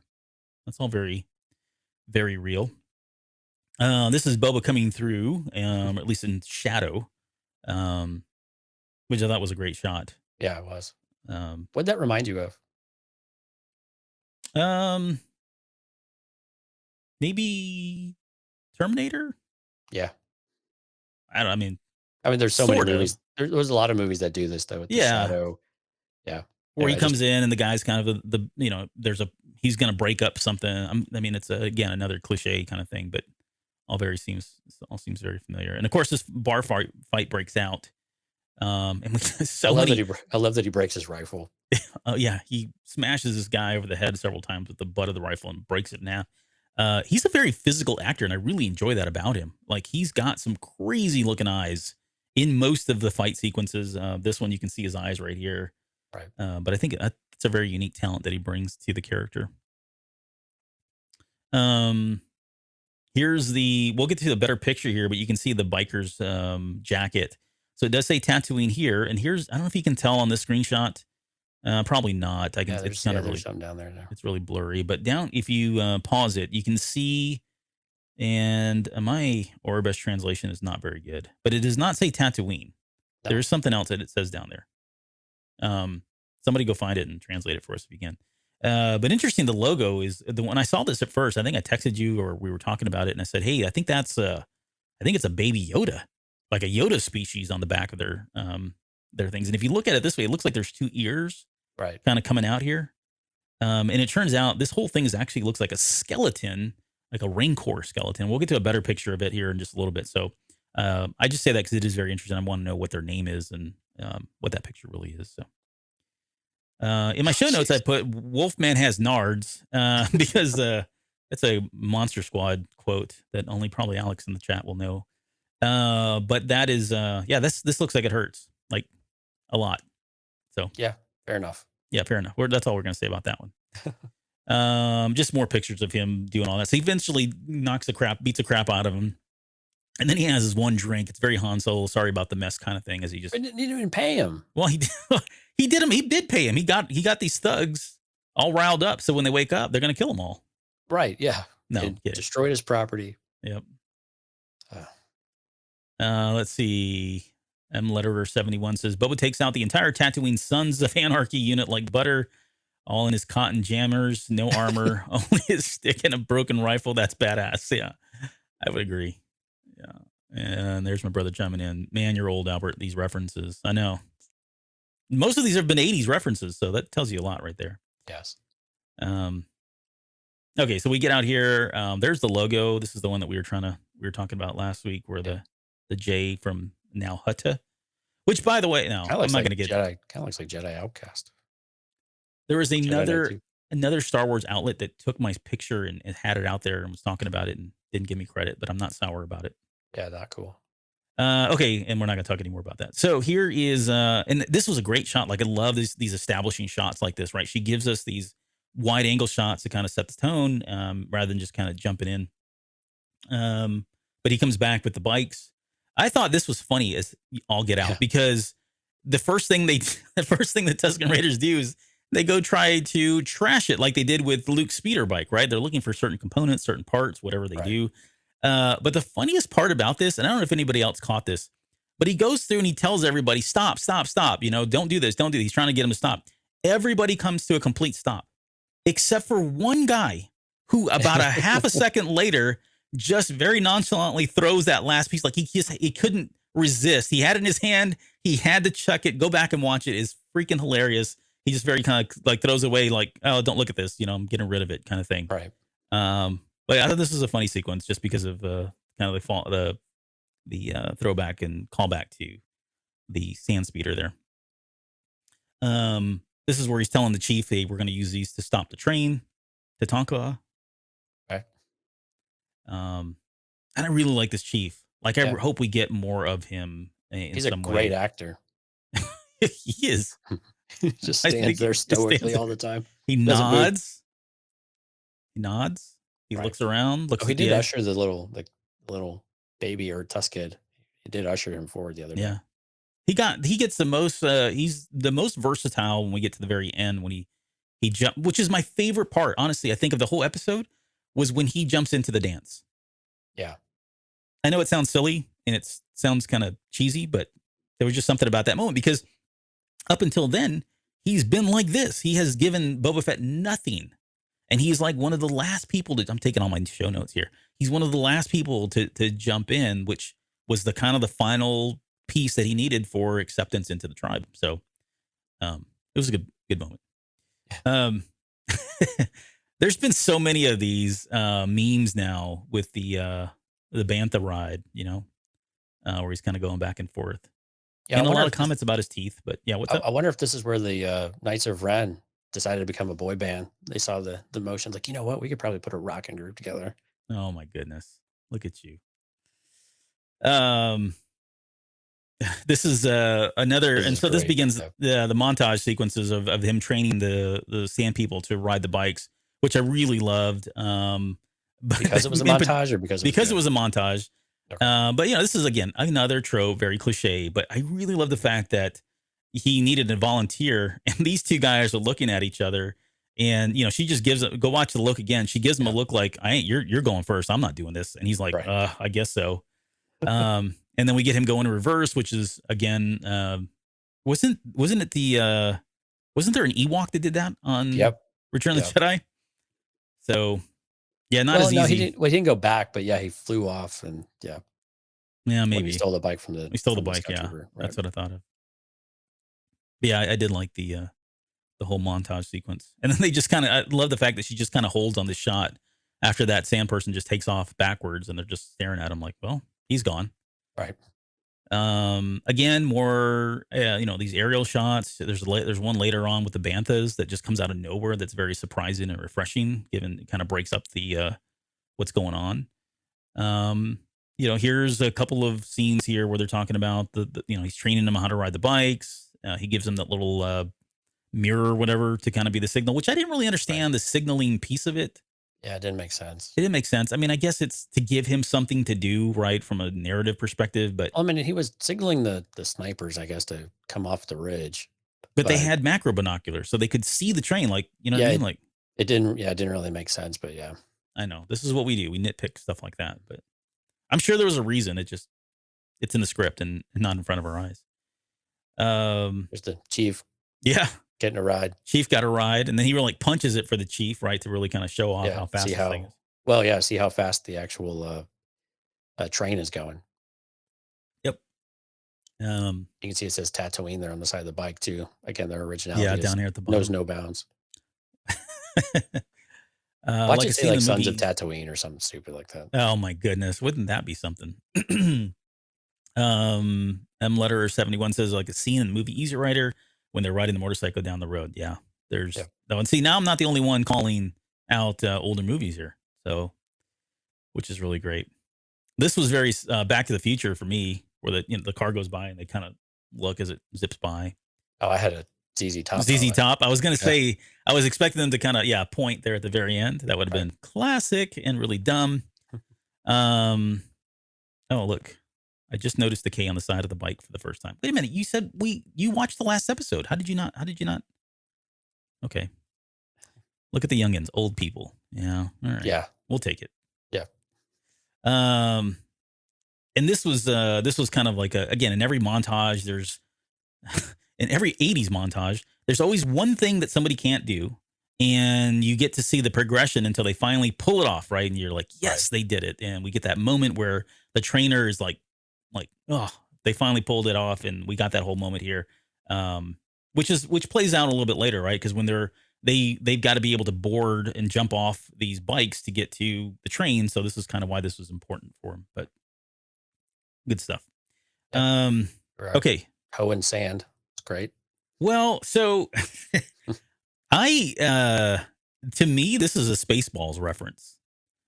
That's all very, very real. This is Boba coming through, at least in shadow, which I thought was a great shot. Yeah, it was. Um, What'd that remind you of? Maybe Terminator. Yeah. I mean, There's so many Sort of. movies. There's a lot of movies that do this, though, with the Yeah. shadow. Yeah. where he Anyway, comes in and the guy's kind of he's going to break up something. I mean, it's again another cliche kind of thing, but all seems very familiar. And of course, this bar fight breaks out. And I love that he breaks his rifle. Yeah, he smashes this guy over the head several times with the butt of the rifle and breaks it in half. He's a very physical actor, and I really enjoy that about him. Like, he's got some crazy looking eyes in most of the fight sequences. This one, you can see his eyes right here. Right. But I think it's a very unique talent that he brings to the character. We'll get to the better picture here, but you can see the biker's jacket. So it does say Tatooine here, and I don't know if you can tell on this screenshot. Probably not. It's kind of really, something down there. it's really blurry. But down, if you pause it, you can see. And my Orbesh translation is not very good, but it does not say Tatooine. No. There is something else that it says down there. Somebody go find it and translate it for us if you can. But interesting, the logo is when I saw this at first, I think I texted you or we were talking about it, and I said, "Hey, I think it's a baby Yoda, like a Yoda species on the back of their things." And if you look at it this way, it looks like there's two ears, right, kind of coming out here. And it turns out this whole thing actually looks like a skeleton, like a Rancor skeleton. We'll get to a better picture of it here in just a little bit. So I just say that because it is very interesting. I want to know what their name is and what that picture really is. So in my show notes, I put Wolfman has nards because that's a Monster Squad quote that only probably Alex in the chat will know. But that is, this looks like it hurts, like a lot. So yeah, fair enough. Yeah, fair enough. That's all we're going to say about that one. Just more pictures of him doing all that. So he eventually beats the crap out of him. And then he has his one drink. It's very Han Solo, sorry about the mess kind of thing, as he just. But didn't even pay him. Well, he did pay him. He got these thugs all riled up. So when they wake up, they're going to kill them all. Right. Yeah. No, destroyed his property. Yep. Let's see. M. Letterer 71 says Boba takes out the entire Tatooine Sons of Anarchy unit like butter, all in his cotton jammers, no armor, only his stick and a broken rifle. That's badass. Yeah, I would agree. Yeah, and there's my brother chiming in. Man, you're old, Albert. These references, I know. Most of these have been 80s references, so that tells you a lot right there. Yes. Okay, so we get out here. There's the logo. This is the one that we were talking about last week, where the J from now Hutta, which, by the way, no, I'm not going to get Jedi. Kind of looks like Jedi Outcast. There was another Star Wars outlet that took my picture and had it out there and was talking about it and didn't give me credit, but I'm not sour about it. Yeah, not cool. Okay, and we're not going to talk anymore about that. So here is, and this was a great shot. Like, I love these establishing shots like this, right? She gives us these wide angle shots to kind of set the tone, rather than just kind of jumping in. But he comes back with the bikes. I thought this was funny as all get out, because the first thing the Tusken Raiders do is they go try to trash it like they did with Luke's speeder bike, right? They're looking for certain components, certain parts, whatever they do. But the funniest part about this, and I don't know if anybody else caught this, but he goes through and he tells everybody, stop, stop, stop. Don't do this. Don't do this. He's trying to get them to stop. Everybody comes to a complete stop, except for one guy who about a half a second later just very nonchalantly throws that last piece. Like he couldn't resist. He had it in his hand. He had to chuck it. Go back and watch it. It's freaking hilarious. He just very kind of like throws away like, oh, don't look at this. I'm getting rid of it kind of thing. Right. But I thought this was a funny sequence just because of kind of the throwback and callback to the sand speeder there. This is where he's telling the chief, hey, we're going to use these to stop the train to Tonka. Okay. And I really like this chief. Like, I hope we get more of him. He's a great actor. He is. He just stands there stoically all the time. He nods. He looks around. He did usher the little baby or Tusk kid. He did usher him forward the other day. Yeah. He gets the most. He's the most versatile when we get to the very end when he jump, which is my favorite part. Honestly, I think of the whole episode was when he jumps into the dance. Yeah. I know it sounds silly and it sounds kind of cheesy, but there was just something about that moment because up until then, he's been like this. He has given Boba Fett nothing. And he's like one of the last people I'm taking all my show notes here. He's one of the last people to jump in, which was the kind of the final piece that he needed for acceptance into the tribe. So it was a good moment. There's been so many of these memes now with the Bantha ride, where he's kind of going back and forth. Yeah, and a lot of comments about his teeth, but yeah, what's up? I wonder if this is where the Knights of Ren decided to become a boy band. They saw the motions, like, you know what? We could probably put a rocking group together. Oh my goodness. Look at you. This is another, and so this begins the montage sequences of him training the sand people to ride the bikes, which I really loved. Because it was a montage, or because it was a montage. Okay. But this is again another trope, very cliche. But I really love the fact that he needed a volunteer, and these two guys are looking at each other, and she just gives go watch the look again. She gives him a look like, you're going first. I'm not doing this, and he's like, I guess so. And then we get him going in reverse, which is again, wasn't it the wasn't there an Ewok that did that on Return of the Jedi? So yeah, not as easy. He didn't go back, but he flew off, and maybe he stole the bike from the. He stole the bike. Yeah, that's what I thought of. But yeah, I did like the whole montage sequence, and then they just I love the fact that she just kind of holds on this shot after that sand person just takes off backwards, and they're just staring at him like, well, he's gone. Right. Again, more these aerial shots. There's one later on with the Banthas that just comes out of nowhere. That's very surprising and refreshing, given it kind of breaks up the what's going on. Here's a couple of scenes here where they're talking about the he's training them how to ride the bikes. He gives them that little mirror or whatever to kind of be the signal, which I didn't really understand the signaling piece of it. Yeah, it didn't make sense. It didn't make sense. I mean, I guess it's to give him something to do, right, from a narrative perspective. But I mean, he was signaling the snipers, I guess, to come off the ridge. But they had macro binoculars, so they could see the train. Like, what I mean? Like, it didn't really make sense. But yeah, I know this is what we do. We nitpick stuff like that. But I'm sure there was a reason. It's in the script and not in front of our eyes. There's the chief. Yeah. Getting a ride. Chief got a ride, and then he really punches it for the chief, right, to really kind of show off how fast this thing is. Well, see how fast the actual train is going. Yep. You can see it says Tatooine there on the side of the bike too. Again, their originality. Yeah, down here at the bottom. Knows no bounds. Watch it say like Sons of Tatooine or something stupid like that. Oh my goodness, wouldn't that be something? Letter 71 says like a scene in the movie Easy Rider when they're riding the motorcycle down the road. Yeah, there's no. And see, now I'm not the only one calling out older movies here, so which is really great. This was very Back to the Future for me, where the car goes by and they kind of look as it zips by. Oh, I had a ZZ Top. ZZ Top. I was gonna say I was expecting them to kind of point there at the very end. That would have been classic and really dumb. Oh look. I just noticed the K on the side of the bike for the first time. Wait a minute. You said you watched the last episode. How did you not? Okay. Look at the youngins, old people. Yeah. All right. Yeah. We'll take it. Yeah. And this was kind of like again, in every montage, there's in every 80s montage, there's always one thing that somebody can't do. and you get to see the progression until they finally pull it off, right? And you're like, yes, Right. they did it. And we get that moment where the trainer is like, oh, they finally pulled it off, and we got that whole moment here, which plays out a little bit later, right? Because when they've got to be able to board and jump off these bikes to get to the train, so this is kind of why this was important for them. But good stuff. Yep. Um, Right. okay, Hoe and sand. It's great. well, so to me, this is a Spaceballs reference.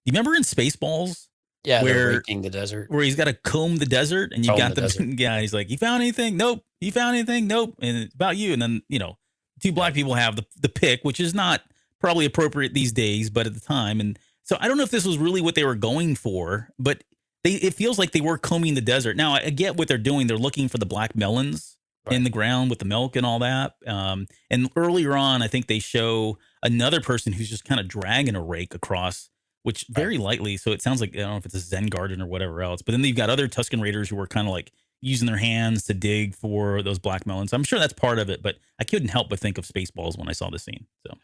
You remember in Spaceballs Yeah, they're where raking the desert. he's got to comb the desert, and you Comb got the desert. guy. He's like, "You found anything? Nope. You found anything? Nope." And it's about you. And then two black people have the pick, which is not probably appropriate these days, but at the time. And so I don't know if this was really what they were going for, but it feels like they were combing the desert. Now I get what they're doing. They're looking for the black melons in Right. the ground with the milk and all that. And earlier on, I think they show another person who's just kind of dragging a rake across, which very Right. lightly. So it sounds like, I don't know if it's a Zen garden or whatever else, but then you've got other Tusken Raiders who are kind of like using their hands to dig for those black melons. I'm sure that's part of it, but I couldn't help but think of Spaceballs when I saw this scene. So,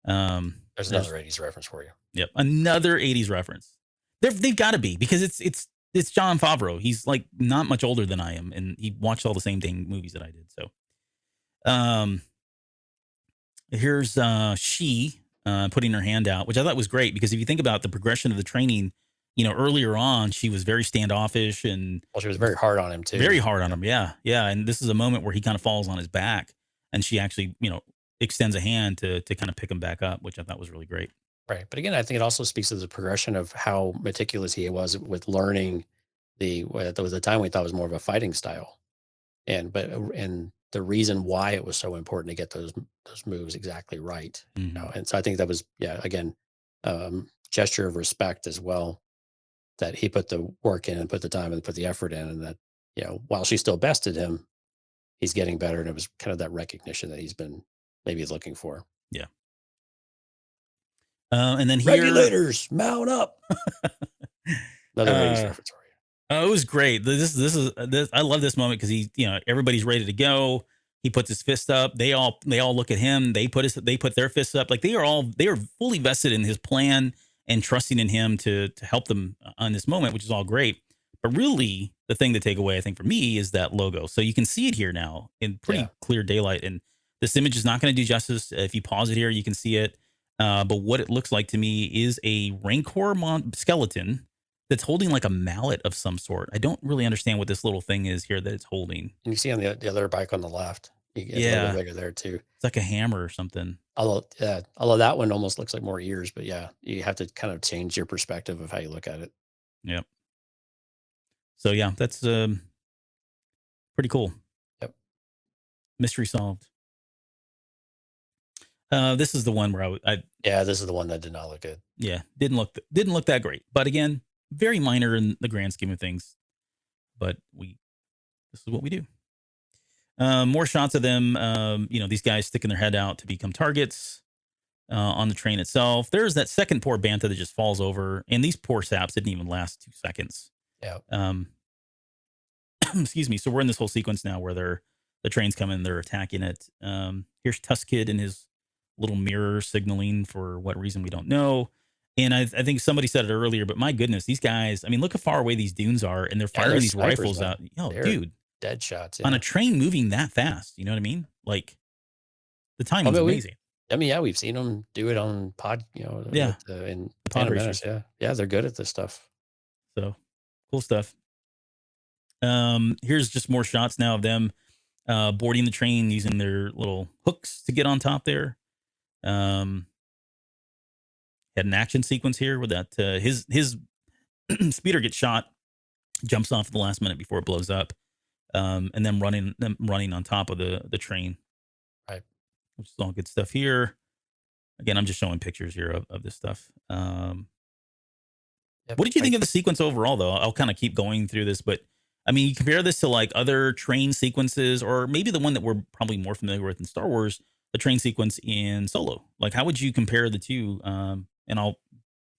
There's another 80s reference for you. yep, another 80s reference. They've got to be, because it's John Favreau. He's like not much older than I am, and he watched all the same dang movies that I did. So, here's she putting her hand out, which I thought was great, because if you think about the progression of the training, earlier on she was very standoffish and Well, she was very hard on him too. very hard on him. Yeah, yeah. And this is a moment where he kind of falls on his back, and she actually, extends a hand to kind of pick him back up, which I thought was really great. Right. But again, I think it also speaks to the progression of how meticulous he was with learning there was a time we thought was more of a fighting style. And the reason why it was so important to get those moves exactly right. Mhm. And so I think that was, yeah, again, gesture of respect as well, that he put the work in and put the time and put the effort in, and that, while she still bested him, he's getting better. And it was kind of that recognition that he's been maybe looking for. Yeah. And then here, Regulators, mount up. Another 80s uh, reference for you. oh, it was great. This. I love this moment because everybody's ready to go. He puts his fist up. They all look at him. They put their fists up. Like they are fully vested in his plan and trusting in him to help them on this moment, which is all great. But really, the thing to take away, I think, for me, is that logo. So you can see it here now in pretty Yeah. clear daylight. And this image is not going to do justice. If you pause it here, you can see it. But what it looks like to me is a Rancor skeleton that's holding like a mallet of some sort. I don't really understand what this little thing is here that it's holding. And you see on the other bike on the left, you get a Yeah. little bigger there too. It's like a hammer or something. Although that one almost looks like more ears, but yeah, you have to kind of change your perspective of how you look at it. Yep. So yeah, that's pretty cool. Yep. Mystery solved. This is the one where Yeah, this is the one that did not look good. yeah, didn't look that great. But again, very minor in the grand scheme of things. But this is what we do. More shots of them. These guys sticking their head out to become targets on the train itself. There's that second poor Bantha that just falls over, and these poor saps didn't even last 2 seconds. Yeah. Excuse me. So we're in this whole sequence now where the train's coming, they're attacking it. Here's Tuskid and his little mirror signaling for what reason we don't know. And I think somebody said it earlier, but my goodness, these guys, I mean, look how far away these dunes are, and they're firing they're these snipers, rifles man. out. Oh, They're dude, dead shots. on Yeah. a train moving that fast. You know what I mean? Like the timing's but amazing. yeah, we've seen them do it on Yeah. in The pod Phantom racers. Menace. Yeah. Yeah, they're good at this stuff. So cool stuff. Here's just more shots now of them boarding the train using their little hooks to get on top there. Had an action sequence here where that his speeder gets shot, jumps off at the last minute before it blows up, and then running on top of the train. Right. Which is all good stuff here. Again, I'm just showing pictures here of this stuff. Yep. What did you think of the sequence overall, though? I'll kind of keep going through this, but I mean, you compare this to like other train sequences, or maybe the one that we're probably more familiar with in Star Wars, the train sequence in Solo. Like, how would you compare the two? And I'll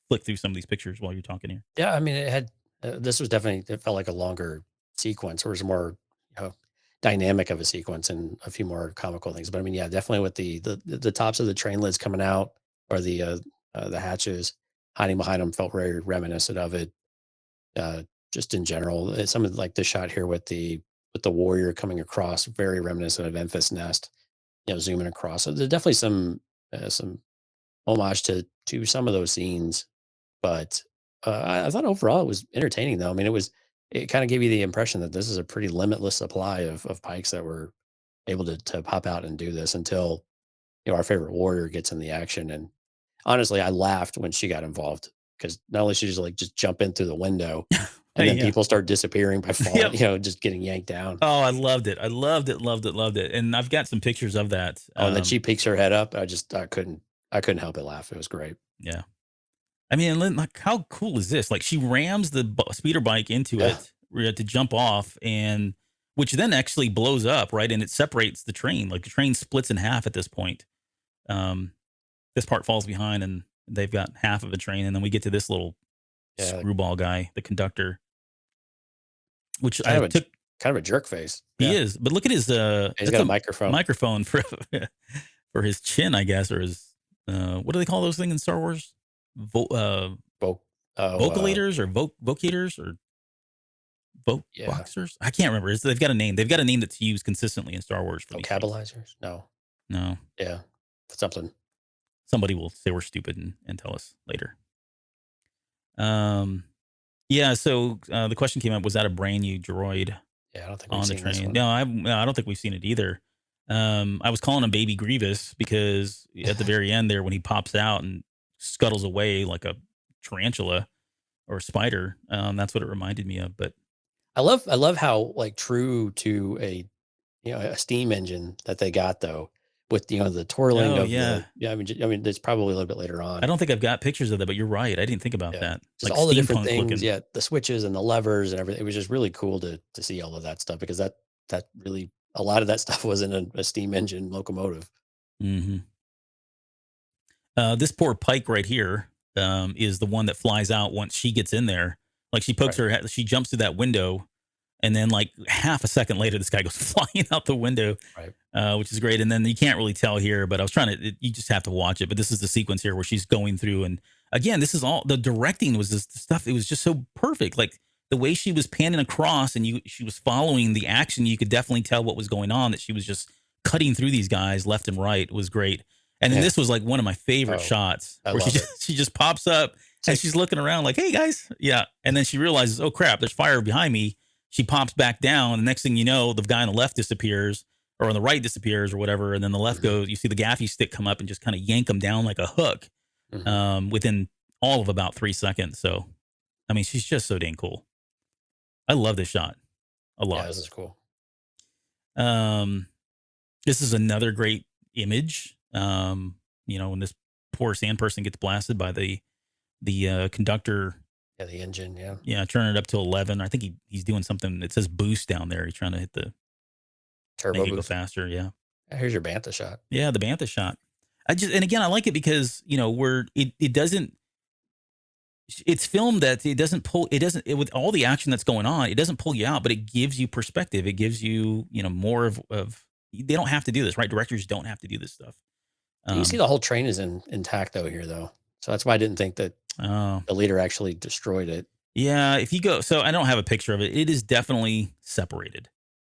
flick through some of these pictures while you're talking here. Yeah, I mean, it had this was definitely, it felt like a longer sequence, or was more, dynamic of a sequence and a few more comical things. But I mean, yeah, definitely with the tops of the train lids coming out, or the hatches hiding behind them, felt very reminiscent of it. Uh, just in general, some of like the shot here with the warrior coming across, very reminiscent of Memphis Nest. Zooming across. So there's definitely some homage to some of those scenes, but I thought overall it was entertaining. Though I mean, it kind of gave you the impression that this is a pretty limitless supply of pikes that were able to pop out and do this until our favorite warrior gets in the action. And honestly, I laughed when she got involved because not only she just jump in through the window, and then Yeah. people start disappearing by falling, Yep. just getting yanked down. Oh, I loved it. I loved it, loved it, loved it. And I've got some pictures of that. Oh, and then she peeks her head up. I couldn't help but laugh. It was great. Yeah. I mean, and then, like, how cool is this? Like, she rams the speeder bike into Yeah. it to jump off, and which then actually blows up, right? And it separates the train. Like, the train splits in half at this point. This part falls behind, and they've got half of a train, and then we get to this little Yeah. screwball guy, the conductor, which Kind I of took. kind of a jerk face. He Yeah. is, but look at his. He's That's got a microphone. microphone for for his chin, I guess, or his. What do they call those things in Star Wars? Voc- Vocalators or vocators or Yeah. boxers? I can't remember. They've got a name. They've got a name that's used consistently in Star Wars for these things. Vocabulizers? No. No, Yeah. Something. somebody will say we're stupid and tell us later. Yeah. So the question came up: was that a brand new droid Yeah, I don't think we've on the seen this train? one. No, I don't think we've seen it either. I was calling him Baby Grievous because at the very end there, when he pops out and scuttles away like a tarantula or a spider, that's what it reminded me of. But I love how like true to a steam engine that they got though, with the twirling Oh, of yeah. I mean it's probably a little bit later on. I don't think I've got pictures of that, but you're right. I didn't think about Yeah. that. Just Like all the different steampunk things, looking. yeah, the switches and the levers and everything. It was just really cool to see all of that stuff because that really a lot of that stuff was in a steam engine locomotive. Hmm. This poor Pike right here is the one that flies out once she gets in there. Like she pokes her head, she jumps through that window, and then like half a second later, this guy goes flying out the window, Right. which is great. And then you can't really tell here, but I was trying to. You just have to watch it. But this is the sequence here where she's going through, and again, this is all the directing was this stuff. It was just so perfect, like the way she was panning across, and she was following the action. You could definitely tell what was going on. That she was just cutting through these guys left and right. It was great. And then Yeah. this was like one of my favorite Oh, shots I where love it. she just pops up and she's looking around like, "Hey guys." Yeah. And then she realizes, "Oh crap, there's fire behind me." She pops back down. And the next thing you know, the guy on the left disappears or on the right disappears or whatever. And then the left goes, you see the gaffy stick come up and just kind of yank him down like a hook within all of about 3 seconds. So, I mean, she's just so dang cool. I love this shot a lot. Yeah, this is cool. This is another great image. When this poor sand person gets blasted by the conductor. Yeah, the engine. Yeah. Yeah, turning it up to 11. I think he's doing something. It says boost down there. He's trying to hit the Turbo make it go boost. faster. Yeah, Here's your bantha shot. yeah, the bantha shot. And again, I like it because it doesn't. It's filmed that it doesn't pull. It doesn't with all the action that's going on. It doesn't pull you out, but it gives you perspective. It gives you more of. They don't have to do this, right? Directors don't have to do this stuff. You see the whole train is intact though here though. So that's why I didn't think that Oh, the leader actually destroyed it. yeah. If you go, so I don't have a picture of it. It is definitely separated.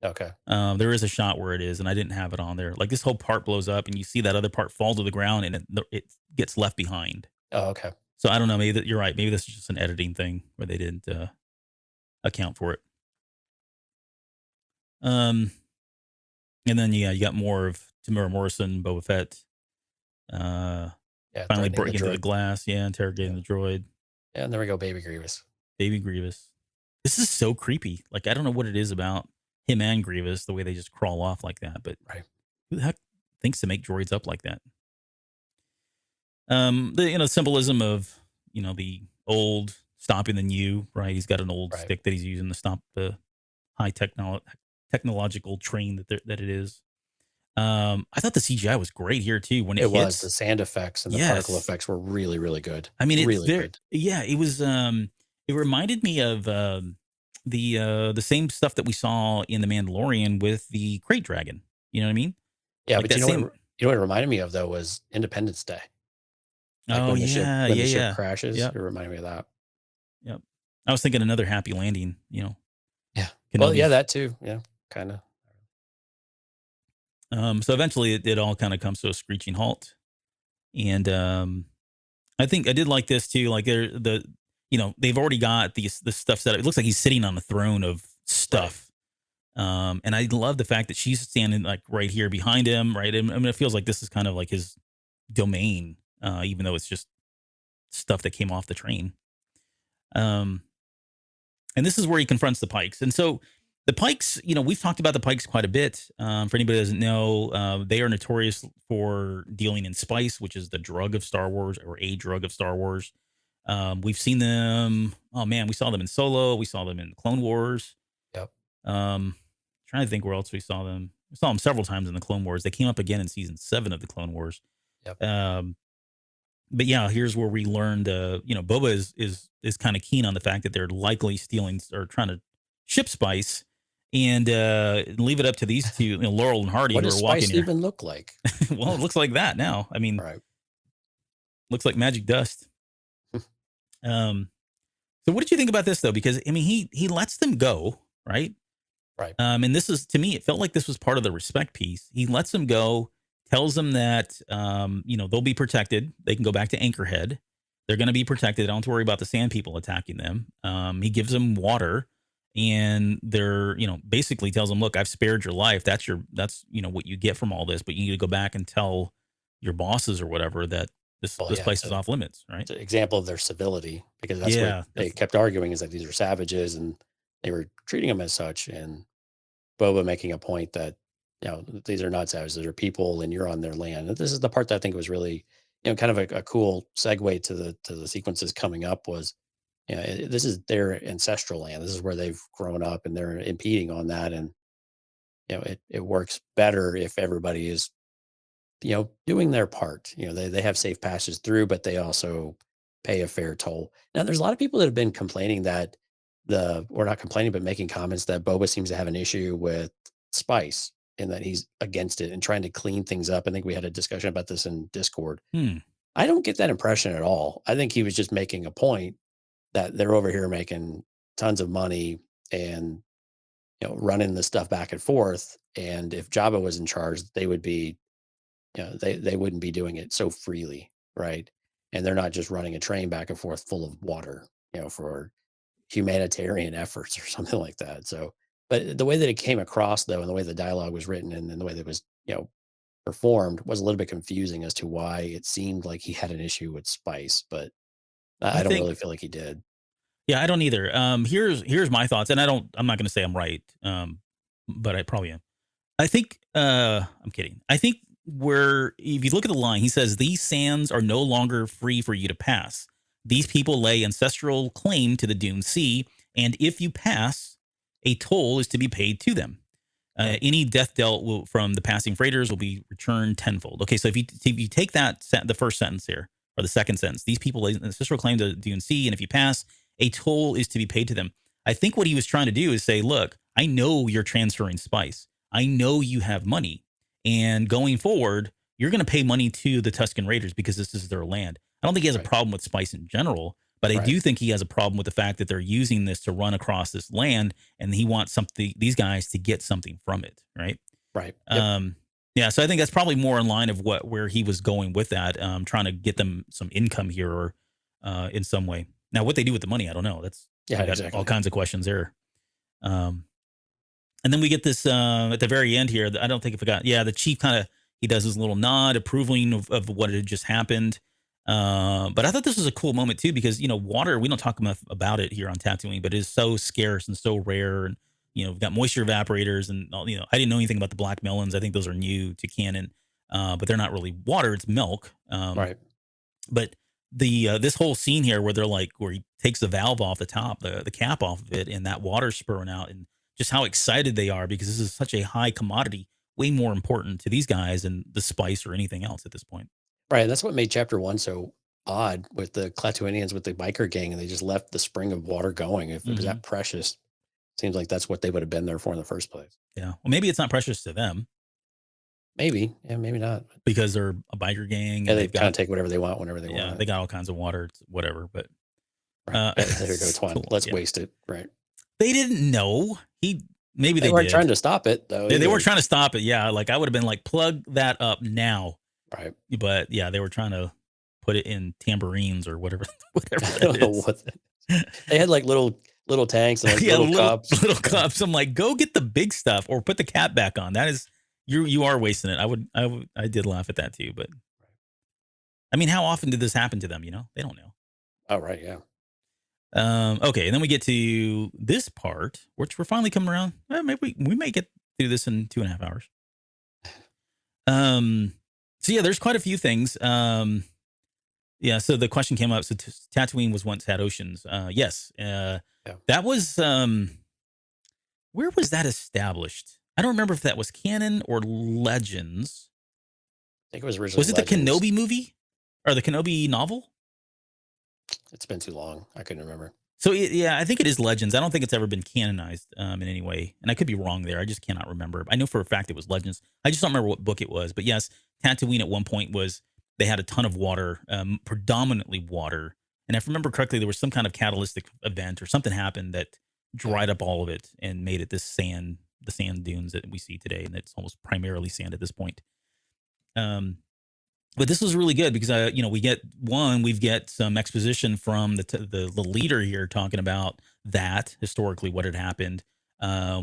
Okay. There is a shot where it is, and I didn't have it on there. Like this whole part blows up, and you see that other part fall to the ground, and it gets left behind. Oh, okay. So I don't know. Maybe you're right. Maybe this is just an editing thing where they didn't account for it. And then you got more of Tamura Morrison, Boba Fett. Yeah. Finally threatening the breaking through the droid. glass. Yeah, interrogating the droid. Yeah, and there we go, Baby Grievous. Baby Grievous. This is so creepy. Like, I don't know what it is about him and Grievous, the way they just crawl off like that. But Right. who the heck thinks to make droids up like that? The symbolism of the old stopping the new, right? He's got an old Right. stick that he's using to stop the high technological train that it is. I thought the CGI was great here too when it It was hits. the sand effects and the particle effects were really, really good. I mean, it's really very, good. yeah, it was. It reminded me of the same stuff that we saw in the Mandalorian with the crate dragon. You know what I mean? Yeah, Like but that same. you know what it reminded me of though was Independence Day. Like Oh when the ship yeah, when yeah, the ship yeah. crashes, Yep, it reminded me of that. yep. I was thinking another happy landing. Yeah. Well, yeah, Kenobi's. that too. Yeah, kind of. So eventually, it all kind of comes to a screeching halt, and I think I did like this too. Like they've already got this stuff set up. It looks like he's sitting on a throne of stuff. And I love the fact that she's standing like right here behind him, right? I mean, it feels like this is kind of like his domain, even though it's just stuff that came off the train. Um, and this is where he confronts the Pikes. And so the Pikes, we've talked about the Pikes quite a bit. For anybody who doesn't know, they are notorious for dealing in spice, which is the drug of Star Wars, or a drug of Star Wars. We've seen them. Oh man, we saw them in Solo. We saw them in Clone Wars. Yep. Trying to think where else we saw them. We saw them several times in the Clone Wars. They came up again in season 7 of the Clone Wars. Yep. But yeah, here's where we learned. Boba is kind of keen on the fact that they're likely stealing or trying to ship spice, and leave it up to these two, Laurel and Hardy, What who does are walking spice here. even look like? Well, it looks like that now. I mean, Right. looks like magic dust. So what did you think about this though? Because I mean, he lets them go, right? Right. And this is, to me, it felt like this was part of the respect piece. He lets them go, tells them that they'll be protected. They can go back to Anchorhead. They're going to be protected. Don't have to worry about the Sand People attacking them. He gives them water, and they're basically tells them, look, I've spared your life. That's what you get from all this. But you need to go back and tell your bosses or whatever that this place is off limits, right? It's an example of their civility, because that's Yeah, what they kept arguing, is that these are savages and they were treating them as such. And Boba making a point that, these are not savages, these are people and you're on their land. And this is the part that I think was really, kind of a cool segue to the sequences coming up was, this is their ancestral land. This is where they've grown up, and they're impeding on that. And, it works better if everybody is, doing their part. They have safe passages through, but they also pay a fair toll. Now, there's a lot of people that have been complaining that or not complaining, but making comments that Boba seems to have an issue with spice, and that he's against it and trying to clean things up. I think we had a discussion about this in Discord. I don't get that impression at all. I think he was just making a point that they're over here making tons of money and, running this stuff back and forth. And if Jabba was in charge, they would be, they wouldn't be doing it so freely, right? And they're not just running a train back and forth full of water, for humanitarian efforts or something like that. So, but the way that it came across though, and the way the dialogue was written, and the way that it was, performed, was a little bit confusing as to why it seemed like he had an issue with spice, but I don't really feel like he did. Yeah, I don't either. Here's my thoughts, and I'm not going to say I'm right, but I probably am. I think I'm kidding. I think if you look at the line, he says these sands are no longer free for you to pass. These people lay ancestral claim to the Dune Sea, and if you pass, a toll is to be paid to them. Any death dealt from the passing freighters will be returned tenfold. Okay, so if you take the first sentence here, or the second sentence, these people lay ancestral claim to the Dune Sea, and if you pass, a toll is to be paid to them. I think what he was trying to do is say, look, I know you're transferring spice. I know you have money. And going forward, you're going to pay money to the Tusken Raiders because this is their land. I don't think he has a problem with spice in general, but I do think he has a problem with the fact that they're using this to run across this land, and he wants these guys to get something from it, right? Right. Yep. Yeah, so I think that's probably more in line of where he was going with that, trying to get them some income here, or in some way. Now, what they do with the money, I don't know. That's exactly. All kinds of questions there. And then we get this at the very end here. I don't think I forgot. Yeah, the chief he does his little nod, approving of what had just happened. But I thought this was a cool moment too, because water, we don't talk enough about it here on Tatooine, but it is so scarce and so rare. And we've got moisture evaporators, and I didn't know anything about the black melons. I think those are new to canon, but they're not really water; it's milk. Right. But this whole scene here, where where he takes the valve off the top, the cap off of it, and that water spurting out, and just how excited they are, because this is such a high commodity, way more important to these guys than the spice or anything else at this point. Right. And that's what made chapter 1 so odd, with the Klatooinians, with the biker gang, and they just left the spring of water going. If it was that precious, Seems like that's what they would have been there for in the first place. Yeah. Well, maybe it's not precious to them Maybe, yeah, maybe not. because they're a biker gang Yeah, and they they've kind of got, take whatever they want whenever they yeah, want they it. got all kinds of water, whatever. But Right. There you go, still, Twan. Let's yeah. waste it. Right. They didn't know. Maybe They they weren't did. trying to stop it though. They were either. trying to stop it. Yeah. Like I would have been like, plug that up now. Right. But yeah, they were trying to put it in tambourines or whatever, whatever I don't that know is. what they had, like little tanks and like Yeah, little cups. little cups. I'm like, go get the big stuff or put the cap back on. That is, you are wasting it. I did laugh at that too. But I mean, how often did this happen to them? You know, they don't know. Oh, right. Yeah. Okay, and then we get to this part, which we're finally coming around. Maybe we may get through this in 2.5 hours. So yeah, there's quite a few things. Yeah. So the question came up. So Tatooine was once had oceans. Yes. Yeah. That was. Where was that established? I don't remember if that was canon or Legends. I think it was originally. Was it the Legends. Kenobi movie or the Kenobi novel? It's been too long. I couldn't remember. So yeah, I think it is Legends. I don't think it's ever been canonized in any way, and I could be wrong there. I just cannot remember. I know for a fact it was Legends. I just don't remember what book it was. But yes, Tatooine at one point they had a ton of water, predominantly water, and if I remember correctly, there was some kind of catalytic event or something happened that dried up all of it and made it the sand dunes that we see today, and it's almost primarily sand at this point. But this was really good because we get some exposition from the leader here talking about that historically what had happened.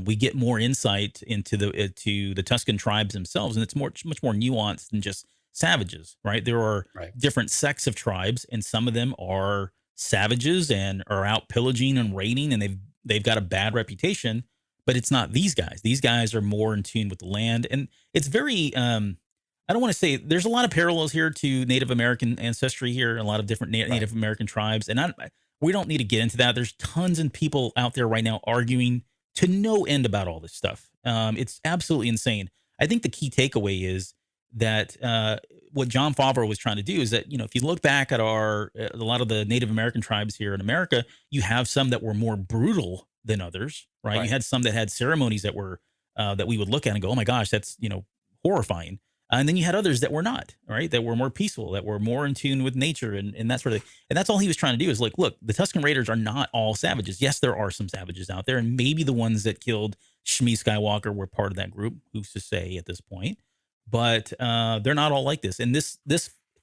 We get more insight into the Tuscan tribes themselves, and it's much more nuanced than just savages, right? There are different sects of tribes, and some of them are savages and are out pillaging and raiding, and they've got a bad reputation. But it's not these guys. These guys are more in tune with the land, and it's very. I don't want to say there's a lot of parallels here to Native American ancestry here, a lot of different Native American tribes. And we don't need to get into that. There's tons of people out there right now arguing to no end about all this stuff. It's absolutely insane. I think the key takeaway is that what John Favreau was trying to do is that, if you look back at a lot of the Native American tribes here in America, you have some that were more brutal than others, right? You had some that had ceremonies that were that we would look at and go, oh my gosh, that's, horrifying. And then you had others that were not, right? That were more peaceful, that were more in tune with nature and that sort of thing. And that's all he was trying to do is like, look, the Tusken Raiders are not all savages. Yes, there are some savages out there. And maybe the ones that killed Shmi Skywalker were part of that group, who's to say at this point. But they're not all like this. And this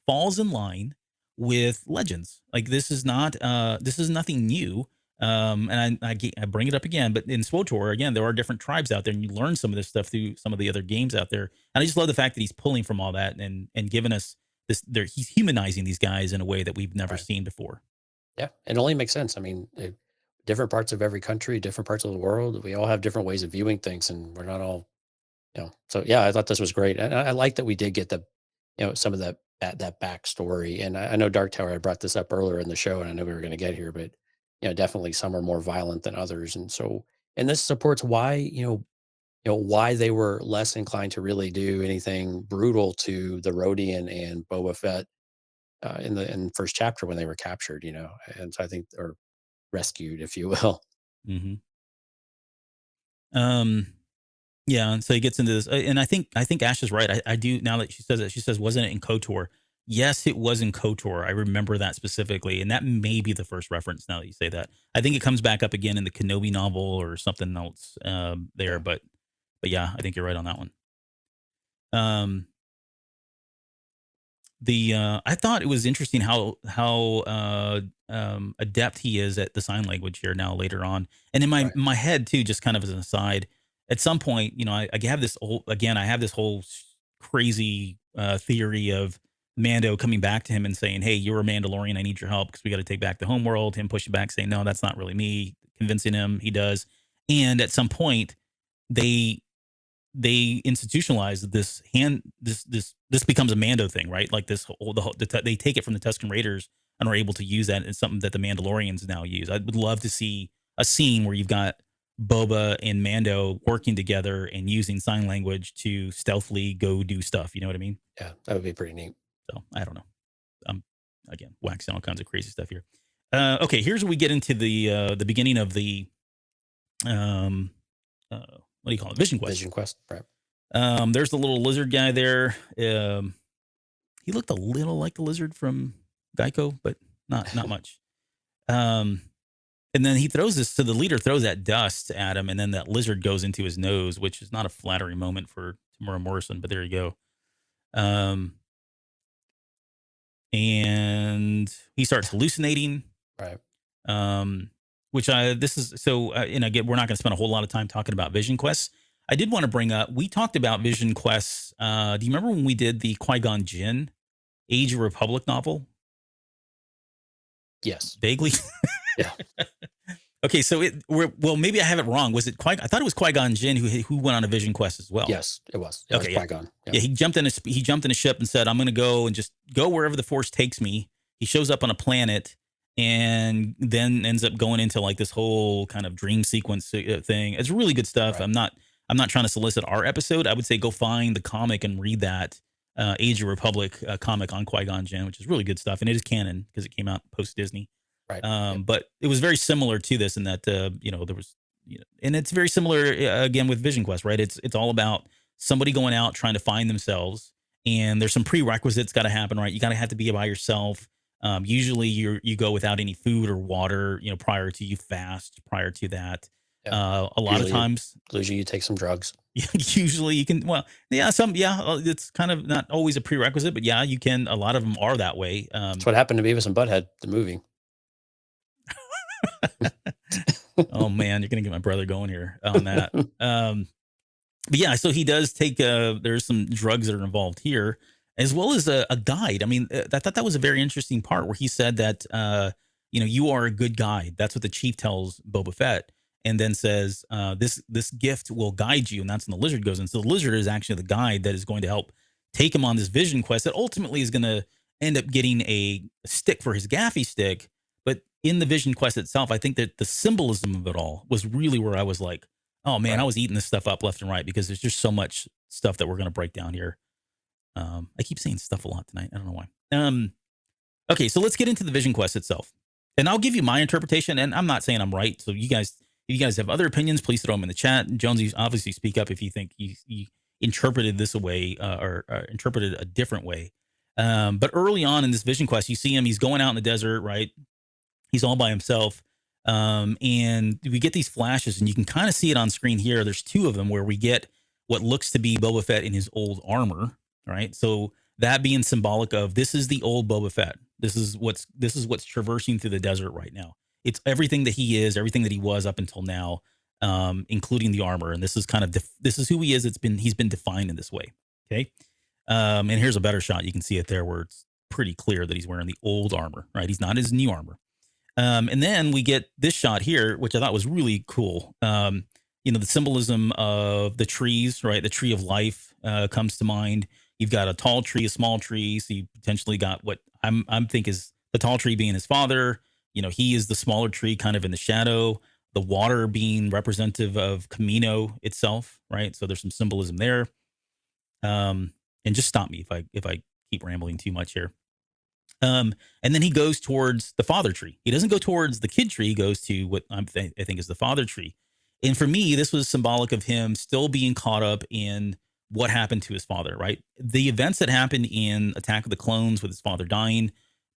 falls in line with Legends. Like this is nothing new. And I bring it up again, but in SWTOR, again, there are different tribes out there, and you learn some of this stuff through some of the other games out there. And I just love the fact that he's pulling from all that and giving us this. He's humanizing these guys in a way that we've never seen before. Yeah, it only makes sense. I mean, different parts of every country, different parts of the world, we all have different ways of viewing things, and we're not all, So yeah, I thought this was great, and I like that we did get some of that backstory. And I know Dark Tower, I brought this up earlier in the show, and I know we were going to get here, but definitely some are more violent than others. And this supports why, why they were less inclined to really do anything brutal to the Rodian and Boba Fett in the first chapter when they were captured, and so I think, or rescued, if you will. Mm-hmm. Yeah. And so he gets into this, and I think Ash is right. I do, now that she says it, she says, wasn't it in KOTOR? Yes, it was in KOTOR. I remember that specifically. And that may be the first reference now that you say that. I think it comes back up again in the Kenobi novel or something else there. But yeah, I think you're right on that one. I thought it was interesting how adept he is at the sign language here now later on. And in my head too, just kind of as an aside, at some point, I have this whole crazy theory of Mando coming back to him and saying, hey, you're a Mandalorian. I need your help because we got to take back the homeworld. Him pushing back, saying, no, that's not really me. Convincing him he does. And at some point, they institutionalize this becomes a Mando thing, right? Like they take it from the Tusken Raiders and are able to use that. It's something that the Mandalorians now use. I would love to see a scene where you've got Boba and Mando working together and using sign language to stealthily go do stuff. You know what I mean? Yeah, that would be pretty neat. So I don't know. I'm again waxing all kinds of crazy stuff here. Okay, here's where we get into the beginning of the what do you call it? Vision Quest. Vision Quest, right? There's the little lizard guy there. He looked a little like the lizard from Geico, but not much. And then he throws this, so the leader throws that dust at him, and then that lizard goes into his nose, which is not a flattering moment for Tamora Morrison, but there you go. And he starts hallucinating. Right. Which this is so, and again, we're not going to spend a whole lot of time talking about Vision Quests. I did want to bring up, we talked about Vision Quests. Do you remember when we did the Qui-Gon Jinn Age of Republic novel? Yes. Vaguely. Yeah. Okay, so maybe I have it wrong. Was it I thought it was Qui-Gon Jinn who went on a Vision Quest as well. Yes, it was. It was Qui-Gon. Yeah, he jumped in a ship and said, "I'm going to go and just go wherever the Force takes me." He shows up on a planet and then ends up going into like this whole kind of dream sequence thing. It's really good stuff. Right. I'm not trying to solicit our episode. I would say go find the comic and read that Age of Republic comic on Qui-Gon Jinn, which is really good stuff, and it is canon because it came out post Disney. Right. But it was very similar to this in that, there was, and it's very similar again with Vision Quest, right? It's all about somebody going out trying to find themselves, and there's some prerequisites got to happen, right? You got to have to be by yourself. Usually you go without any food or water, prior to you fast prior to that. Yeah. A lot of times, usually you take some drugs. Usually you can, it's kind of not always a prerequisite, but yeah, you can, a lot of them are that way. That's what happened to Beavis and Butthead, the movie. Oh man, you're gonna get my brother going here on that. But yeah, so he does take there's some drugs that are involved here, as well as a guide. I mean, I thought that was a very interesting part where he said that you are a good guide. That's what the chief tells Boba Fett, and then says this gift will guide you, and that's when the lizard goes in. So the lizard is actually the guide that is going to help take him on this vision quest that ultimately is going to end up getting a stick for his gaffy stick. But in the Vision Quest itself, I think that the symbolism of it all was really where I was like, oh man, I was eating this stuff up left and right because there's just so much stuff that we're going to break down here. I keep saying stuff a lot tonight. I don't know why. Okay, so let's get into the Vision Quest itself. And I'll give you my interpretation, and I'm not saying I'm right. So if you guys have other opinions, please throw them in the chat. Jonesy, obviously speak up if you think you interpreted this away or interpreted a different way. But early on in this Vision Quest, you see him, he's going out in the desert, right? He's all by himself. And we get these flashes, and you can kind of see it on screen here. There's two of them where we get what looks to be Boba Fett in his old armor, right? So that being symbolic of this is the old Boba Fett. This is what's traversing through the desert right now. It's everything that he is, everything that he was up until now, including the armor. And this is kind of this is who he is. He's been defined in this way. Okay. And here's a better shot. You can see it there where it's pretty clear that he's wearing the old armor, right? He's not his new armor. And then we get this shot here, which I thought was really cool. The symbolism of the trees, right? The tree of life comes to mind. You've got a tall tree, a small tree. So you potentially got what I'm think is the tall tree being his father. He is the smaller tree kind of in the shadow, the water being representative of Camino itself, right? So there's some symbolism there. And just stop me if I keep rambling too much here. And then he goes towards the father tree. He doesn't go towards the kid tree. He goes to what I think is the father tree. And for me, this was symbolic of him still being caught up in what happened to his father, right? The events that happened in Attack of the Clones with his father dying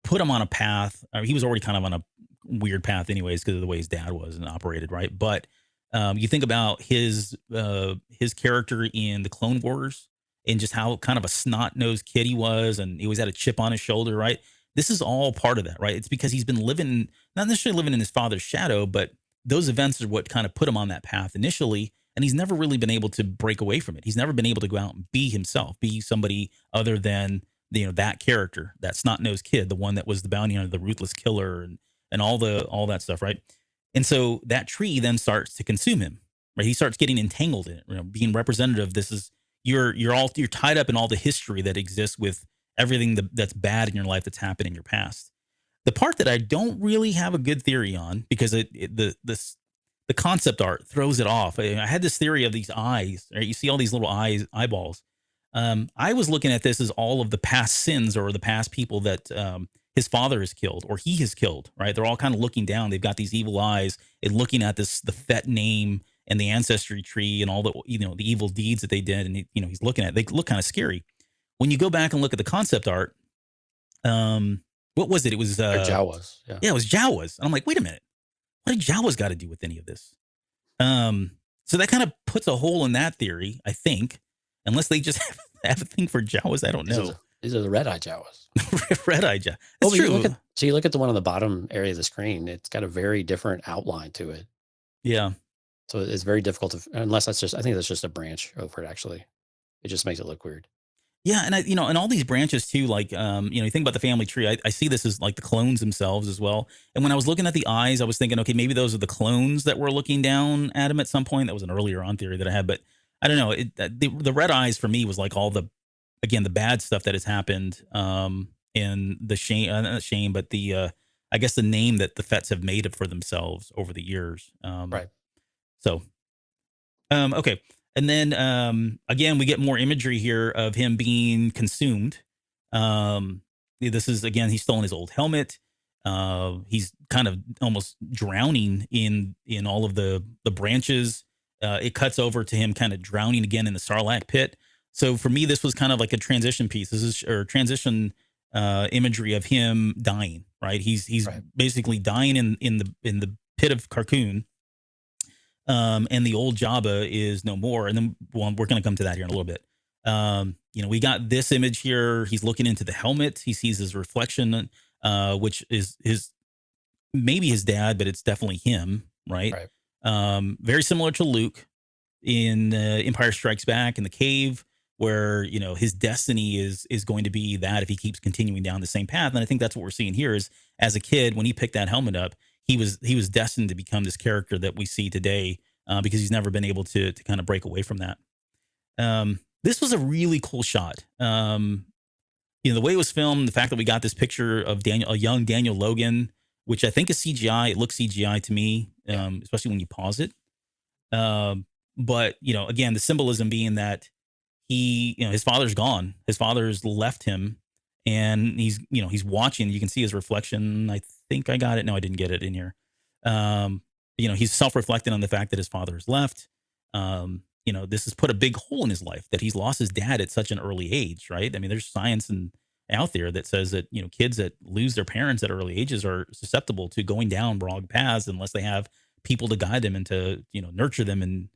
put him on a path. He was already kind of on a weird path anyways because of the way his dad was and operated, right? But you think about his character in the Clone Wars and just how kind of a snot-nosed kid he was, and he always had a chip on his shoulder, right? This is all part of that, right? It's because he's been not necessarily living in his father's shadow, but those events are what kind of put him on that path initially, and he's never really been able to break away from it. He's never been able to go out and be himself, be somebody other than that character, that snot-nosed kid, the one that was the bounty hunter, the ruthless killer, and all that stuff, right? And so that tree then starts to consume him, right? He starts getting entangled in it, being representative. This is you're tied up in all the history that exists with everything that's bad in your life that's happened in your past. The part that I don't really have a good theory on, because the concept art throws it off. I had this theory of these eyes, right? You see all these little eyeballs. I was looking at this as all of the past sins or the past people that his father is killed or he is killed, right? They're all kind of looking down. They've got these evil eyes and looking at the Fett name and the ancestry tree and all the, the evil deeds that they did. And, he's looking at, they look kind of scary. When you go back and look at the concept art, what was it? It was, Jawas. Yeah, it was Jawas. And I'm like, wait a minute. What did Jawas got to do with any of this? So that kind of puts a hole in that theory, I think, unless they just have a thing for Jawas. I don't know. These are the red eye Jawas. Red eye Jawas. That's true. You look at the one on the bottom area of the screen. It's got a very different outline to it. Yeah. So it's very difficult to, unless I think that's just a branch over it. Actually, it just makes it look weird. Yeah, and and all these branches too, like you think about the family tree. I see this as like the clones themselves as well. And when I was looking at the eyes, I was thinking, okay, maybe those are the clones that were looking down at him at some point. That was an earlier on theory that I had, but I don't know. The red eyes for me was like all the bad stuff that has happened in the shame, not shame, but the I guess the name that the Fetts have made for themselves over the years. Right. So, okay. And then, again, we get more imagery here of him being consumed. This is, again, he's stolen his old helmet. He's kind of almost drowning in all of the branches. It cuts over to him kind of drowning again in the Sarlacc pit. So for me, this was kind of like a transition piece. This is transition imagery of him dying, right? He's right. Basically dying in the pit of Carcoon. And the old Jabba is no more. And then we're going to come to that here in a little bit. We got this image here. He's looking into the helmet. He sees his reflection, which is maybe his dad, but it's definitely him, right? Very similar to Luke in Empire Strikes Back in the cave, where his destiny is going to be that if he keeps continuing down the same path. And I think that's what we're seeing here is, as a kid, when he picked that helmet up, he was destined to become this character that we see today, because he's never been able to kind of break away from that. This was a really cool shot. The way it was filmed, the fact that we got this picture of a young Daniel Logan, which I think is CGI. It looks CGI to me, especially when you pause it. But again, the symbolism being that his father's gone. His father's left him, and he's watching. You can see his reflection. I think I got it. No, I didn't get it in here. He's self-reflecting on the fact that his father has left. This has put a big hole in his life, that he's lost his dad at such an early age, right? I mean, there's science out there that says that, kids that lose their parents at early ages are susceptible to going down wrong paths unless they have people to guide them and to, nurture them and,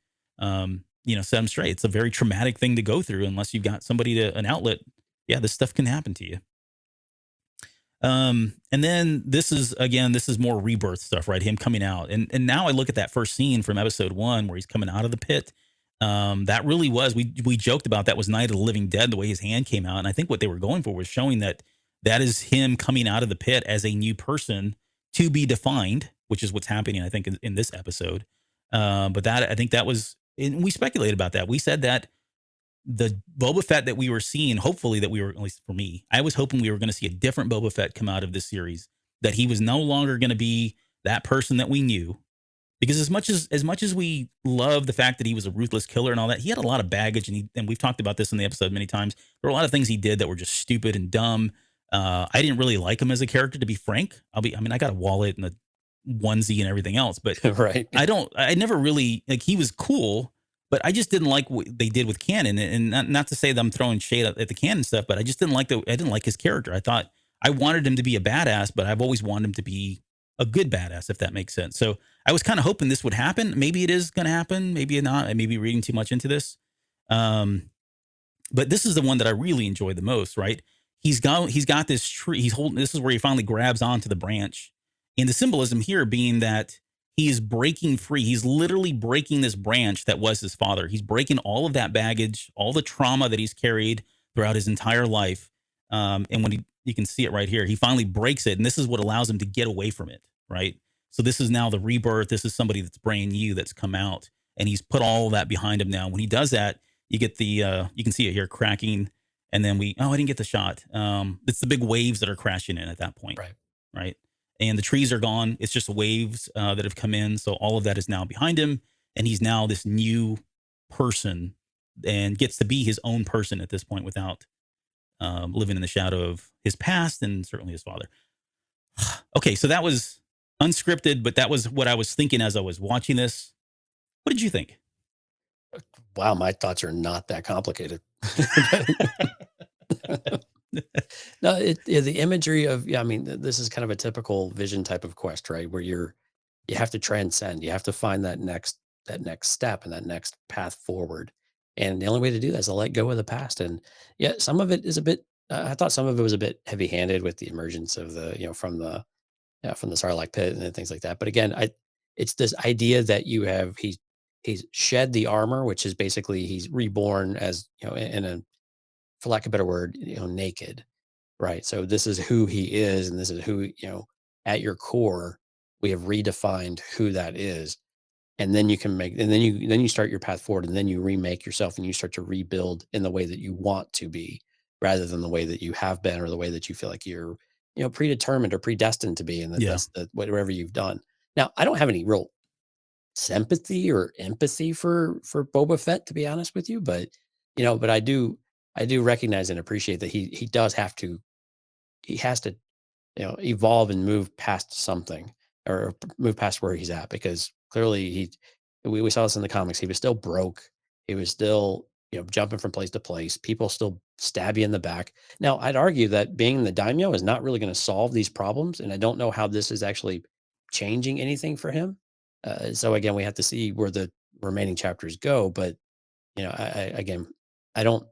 set them straight. It's a very traumatic thing to go through unless you've got an outlet. Yeah, this stuff can happen to you. And then this is more rebirth stuff, right? Him coming out. And now I look at that first scene from episode 1 where he's coming out of the pit. That really was, we joked about that was Night of the Living Dead, the way his hand came out. And I think what they were going for was showing that is him coming out of the pit as a new person to be defined, which is what's happening, I think, in this episode. But I think that was, and we speculated about that. We said that the Boba Fett that we were seeing, hopefully that we were, at least for me, I was hoping we were going to see a different Boba Fett come out of this series, that he was no longer going to be that person that we knew. Because as much as we love the fact that he was a ruthless killer and all that, he had a lot of baggage, and we've talked about this in the episode many times. There were a lot of things he did that were just stupid and dumb. I didn't really like him as a character, to be frank. I got a wallet and a onesie and everything else, but right. I never really, like, he was cool, but I just didn't like what they did with canon. And not to say that I'm throwing shade at the canon stuff, but I just didn't like his character. I thought I wanted him to be a badass, but I've always wanted him to be a good badass, if that makes sense. So I was kind of hoping this would happen. Maybe it is going to happen. Maybe not. I may be reading too much into this. But this is the one that I really enjoy the most, right? He's got this tree. He's holding, this is where he finally grabs onto the branch. And the symbolism here being that he is breaking free. He's literally breaking this branch that was his father. He's breaking all of that baggage, all the trauma that he's carried throughout his entire life. And when you can see it right here, he finally breaks it. And this is what allows him to get away from it, right? So this is now the rebirth. This is somebody that's brand new, that's come out, and he's put all of that behind him now. When he does that, you get the, you can see it here cracking. And then I didn't get the shot. It's the big waves that are crashing in at that point. Right. And the trees are gone. It's just waves that have come in. So all of that is now behind him. And he's now this new person and gets to be his own person at this point without living in the shadow of his past and certainly his father. Okay, so that was unscripted, but that was what I was thinking as I was watching this. What did you think? Wow, my thoughts are not that complicated. No, the imagery of, I mean, this is kind of a typical vision type of quest, right? Where you have to transcend, you have to find that next step and that next path forward. And the only way to do that is to let go of the past. And yeah, some of it is a bit. I thought some of it was a bit heavy-handed with the emergence of the, from the Sarlacc pit and things like that. But again, it's this idea that you have he's shed the armor, which is basically he's reborn as, in a, for lack of a better word, naked. Right. So this is who he is, and this is who, at your core, we have redefined who that is. And then you can then you start your path forward, and then you remake yourself, and you start to rebuild in the way that you want to be, rather than the way that you have been, or the way that you feel like you're, predetermined or predestined to be. And Yeah. that's whatever you've done. Now, I don't have any real sympathy or empathy for Boba Fett, to be honest with you, but but I do recognize and appreciate that he has to, evolve and move past something, or move past where he's at, because clearly we saw this in the comics. He was still broke. He was still, jumping from place to place. People still stab you in the back. Now, I'd argue that being the daimyo is not really going to solve these problems. And I don't know how this is actually changing anything for him. So again, we have to see where the remaining chapters go. But, again, I don't,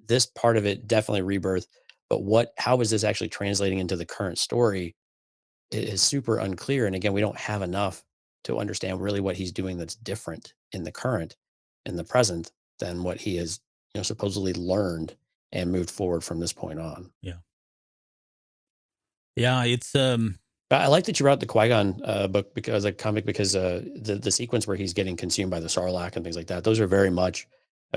this part of it, definitely rebirth, but how is this actually translating into the current story is super unclear. And again, we don't have enough to understand really what he's doing that's different in the present, than what he has, supposedly learned and moved forward from this point on. Yeah. Yeah, it's But I like that you brought the Qui-Gon book, because a comic, because the sequence where he's getting consumed by the Sarlacc and things like that, those are very much,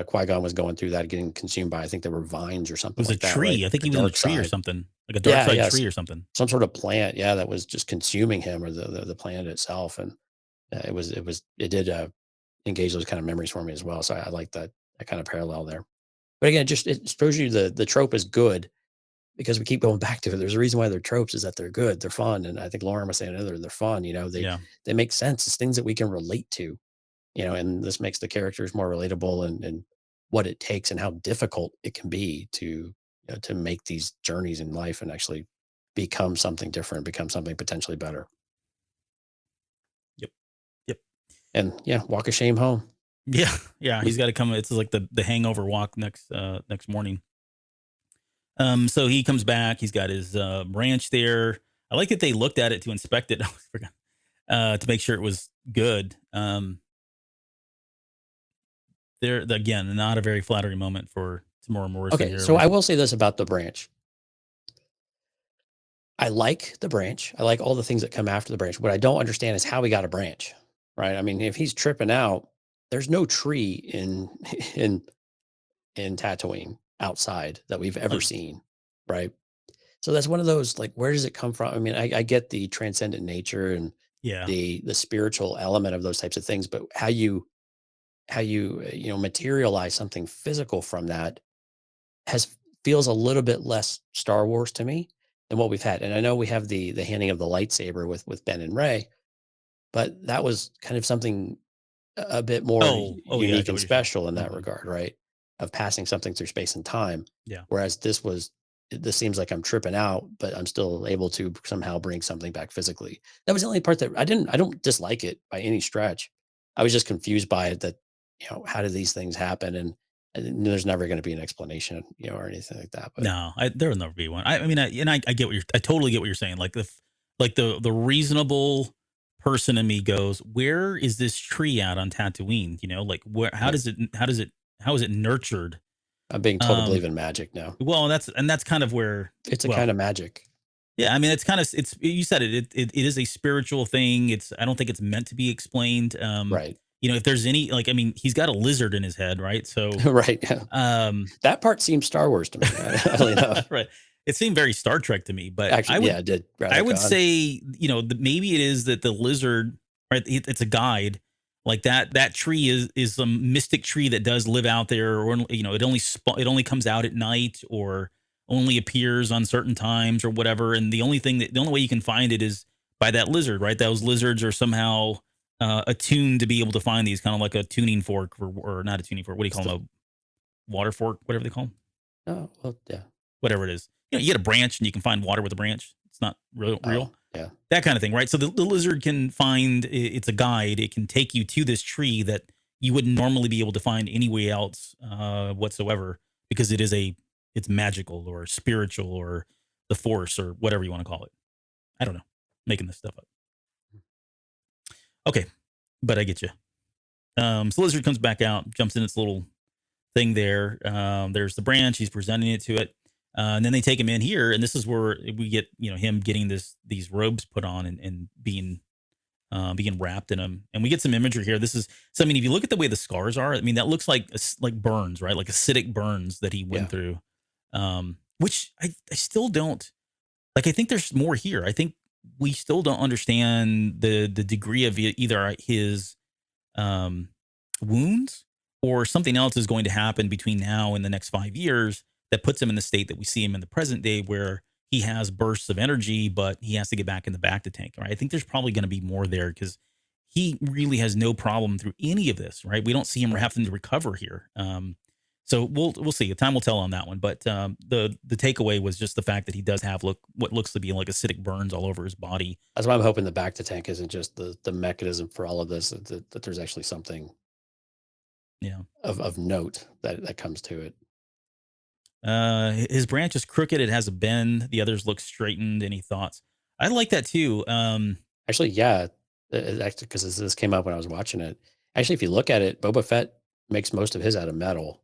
Qui-Gon was going through that, getting consumed by, I think there were vines or it something was a like that, tree. right? I think The he was in a dark tree or side. something. Like a dark Yeah, side yes. tree or something. Some sort of plant, yeah, that was just consuming him, or the planet itself. And it did engage those kind of memories for me as well. So I like that kind of parallel there. But again, just it shows you the trope is good, because we keep going back to it. There's a reason why they're tropes, is that they're good, they're fun. And I think Lauren was saying earlier, they're fun. Yeah. They make sense. It's things that we can relate to, and this makes the characters more relatable, and what it takes and how difficult it can be to make these journeys in life and actually become something different, become something potentially better. Yep. Yep. And yeah, walk of shame home. Yeah. Yeah. He's got to come. It's like the hangover walk next morning. So he comes back. He's got his ranch there. I like that they looked at it to inspect it. I forgot, to make sure it was good. There again, not a very flattering moment for Tamora Morrison. Okay, here. so I will say this about the branch. I like the branch. I like all the things that come after the branch. What I don't understand is how he got a branch, right? I mean, if he's tripping out, there's no tree in in Tatooine outside that we've ever seen, right? So that's one of those, like, where does it come from? I mean, I get the transcendent nature and Yeah. the spiritual element of those types of things, but how you materialize something physical from that feels a little bit less Star Wars to me than what we've had. And I know we have the handing of the lightsaber with Ben and Ray, but that was kind of something a bit more Yeah, I get unique what and you're saying. special in that Mhm. regard, right? Of passing something through space and time. Yeah. Whereas this seems like I'm tripping out, but I'm still able to somehow bring something back physically. That was the only part that I don't dislike it by any stretch. I was just confused by it, that, how do these things happen? And there's never going to be an explanation, or anything like that. But No, there will never be one. I mean, I get I totally get what you're saying. Like the reasonable person in me goes, where is this tree at on Tatooine? Like how is it nurtured? I'm being told to believe in magic now. Well, that's kind of where It's a kind of magic. Yeah, I mean, it's you said it is a spiritual thing. I don't think it's meant to be explained. Right. If there's any, like, I mean, he's got a lizard in his head, right? So, Right. Yeah. That part seems Star Wars to me. Oddly enough. Right. It seemed very Star Trek to me, but Actually, it did. I would say, maybe it is that the lizard, right? It's a guide, like that tree is a mystic tree that does live out there, or it only comes out at night, or only appears on certain times or whatever. And the only way you can find it is by that lizard, right? Those lizards are somehow attuned to be able to find these, kind of like a tuning fork, or not a tuning fork. What do you call them? A water fork, whatever they call them. Oh, well, yeah. Whatever it is. You get a branch and you can find water with a branch. It's not real. Oh, yeah. That kind of thing, right? So the lizard can find, it's a guide. It can take you to this tree that you wouldn't normally be able to find anywhere else whatsoever, because it's magical or spiritual or the force or whatever you want to call it. I don't know. Making this stuff up. Okay. But I get you. So the lizard comes back out, jumps in its little thing there. There's the branch. He's presenting it to it. And then they take him in here, and this is where we get, him getting these robes put on and being wrapped in them. And we get some imagery here. If you look at the way the scars are, I mean, that looks like burns, right? Like acidic burns that he went through. Which I still don't like. I think there's more here. I think we still don't understand the degree of either his wounds or something else is going to happen between now and the next 5 years that puts him in the state that we see him in the present day, where he has bursts of energy, but he has to get back in the bacta tank. Right? I think there's probably going to be more there, because he really has no problem through any of this. Right? We don't see him having to recover here. So we'll see. Time will tell on that one. But the takeaway was just the fact that he does have what looks to be like acidic burns all over his body. That's why I'm hoping the bacta tank isn't just the mechanism for all of this. That there's actually something, of note that comes to it. His branch is crooked. It has a bend. The others look straightened. Any thoughts? I like that too. Actually, yeah. Actually, because this came up when I was watching it. Actually, if you look at it, Boba Fett makes most of his out of metal.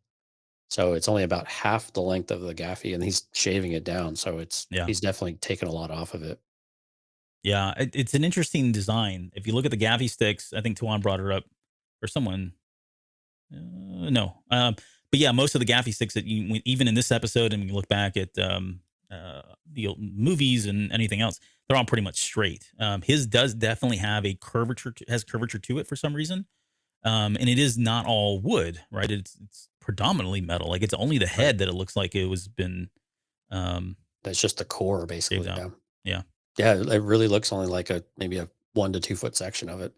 So it's only about half the length of the gaffy, and he's shaving it down. So he's definitely taken a lot off of it. Yeah, it's an interesting design. If you look at the gaffy sticks, I think Tawan brought her up, or someone. No. But yeah, most of the gaffy sticks that even in this episode, and you look back at the old movies and anything else, they're all pretty much straight. His does definitely have a curvature, has curvature to it for some reason. And it is not all wood, right? It's predominantly metal. Like, it's only the head that it looks like it was been. That's just the core, basically. Yeah. Yeah. It really looks only like maybe a 1 to 2 foot section of it.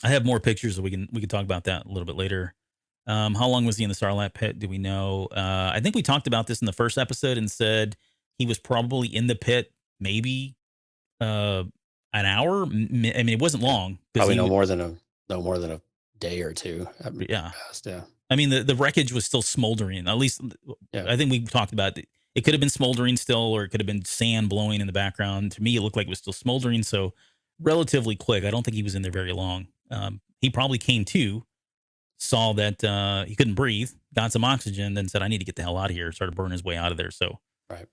I have more pictures, so we can talk about that a little bit later. How long was he in the Sarlacc pit? Do we know? I think we talked about this in the first episode and said he was probably in the pit maybe an hour. I mean, it wasn't long. Probably no more than a day or two. Yeah. Past, yeah. I mean, the wreckage was still smoldering. At least, I think we talked about it. It could have been smoldering still, or it could have been sand blowing in the background. To me, it looked like it was still smoldering. So relatively quick. I don't think he was in there very long. He probably came to, saw that he couldn't breathe, got some oxygen, then said, "I need to get the hell out of here." Started burning his way out of there. So, right.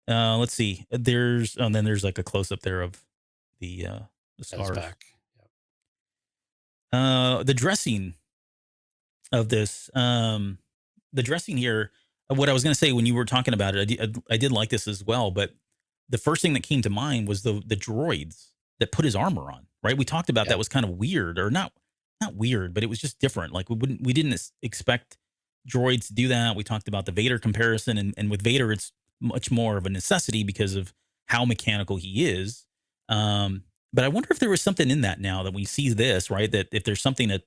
Let's see. There's like a close up there of the scars. The dressing of this, the dressing here. What I was going to say when you were talking about it, I did like this as well. But the first thing that came to mind was the droids that put his armor on. Right? We talked about that was kind of weird, or not weird, but it was just different. Like we didn't expect droids to do that. We talked about the Vader comparison, and with Vader, it's much more of a necessity because of how mechanical he is. But I wonder if there was something in that now that we see this, right? That if there's something that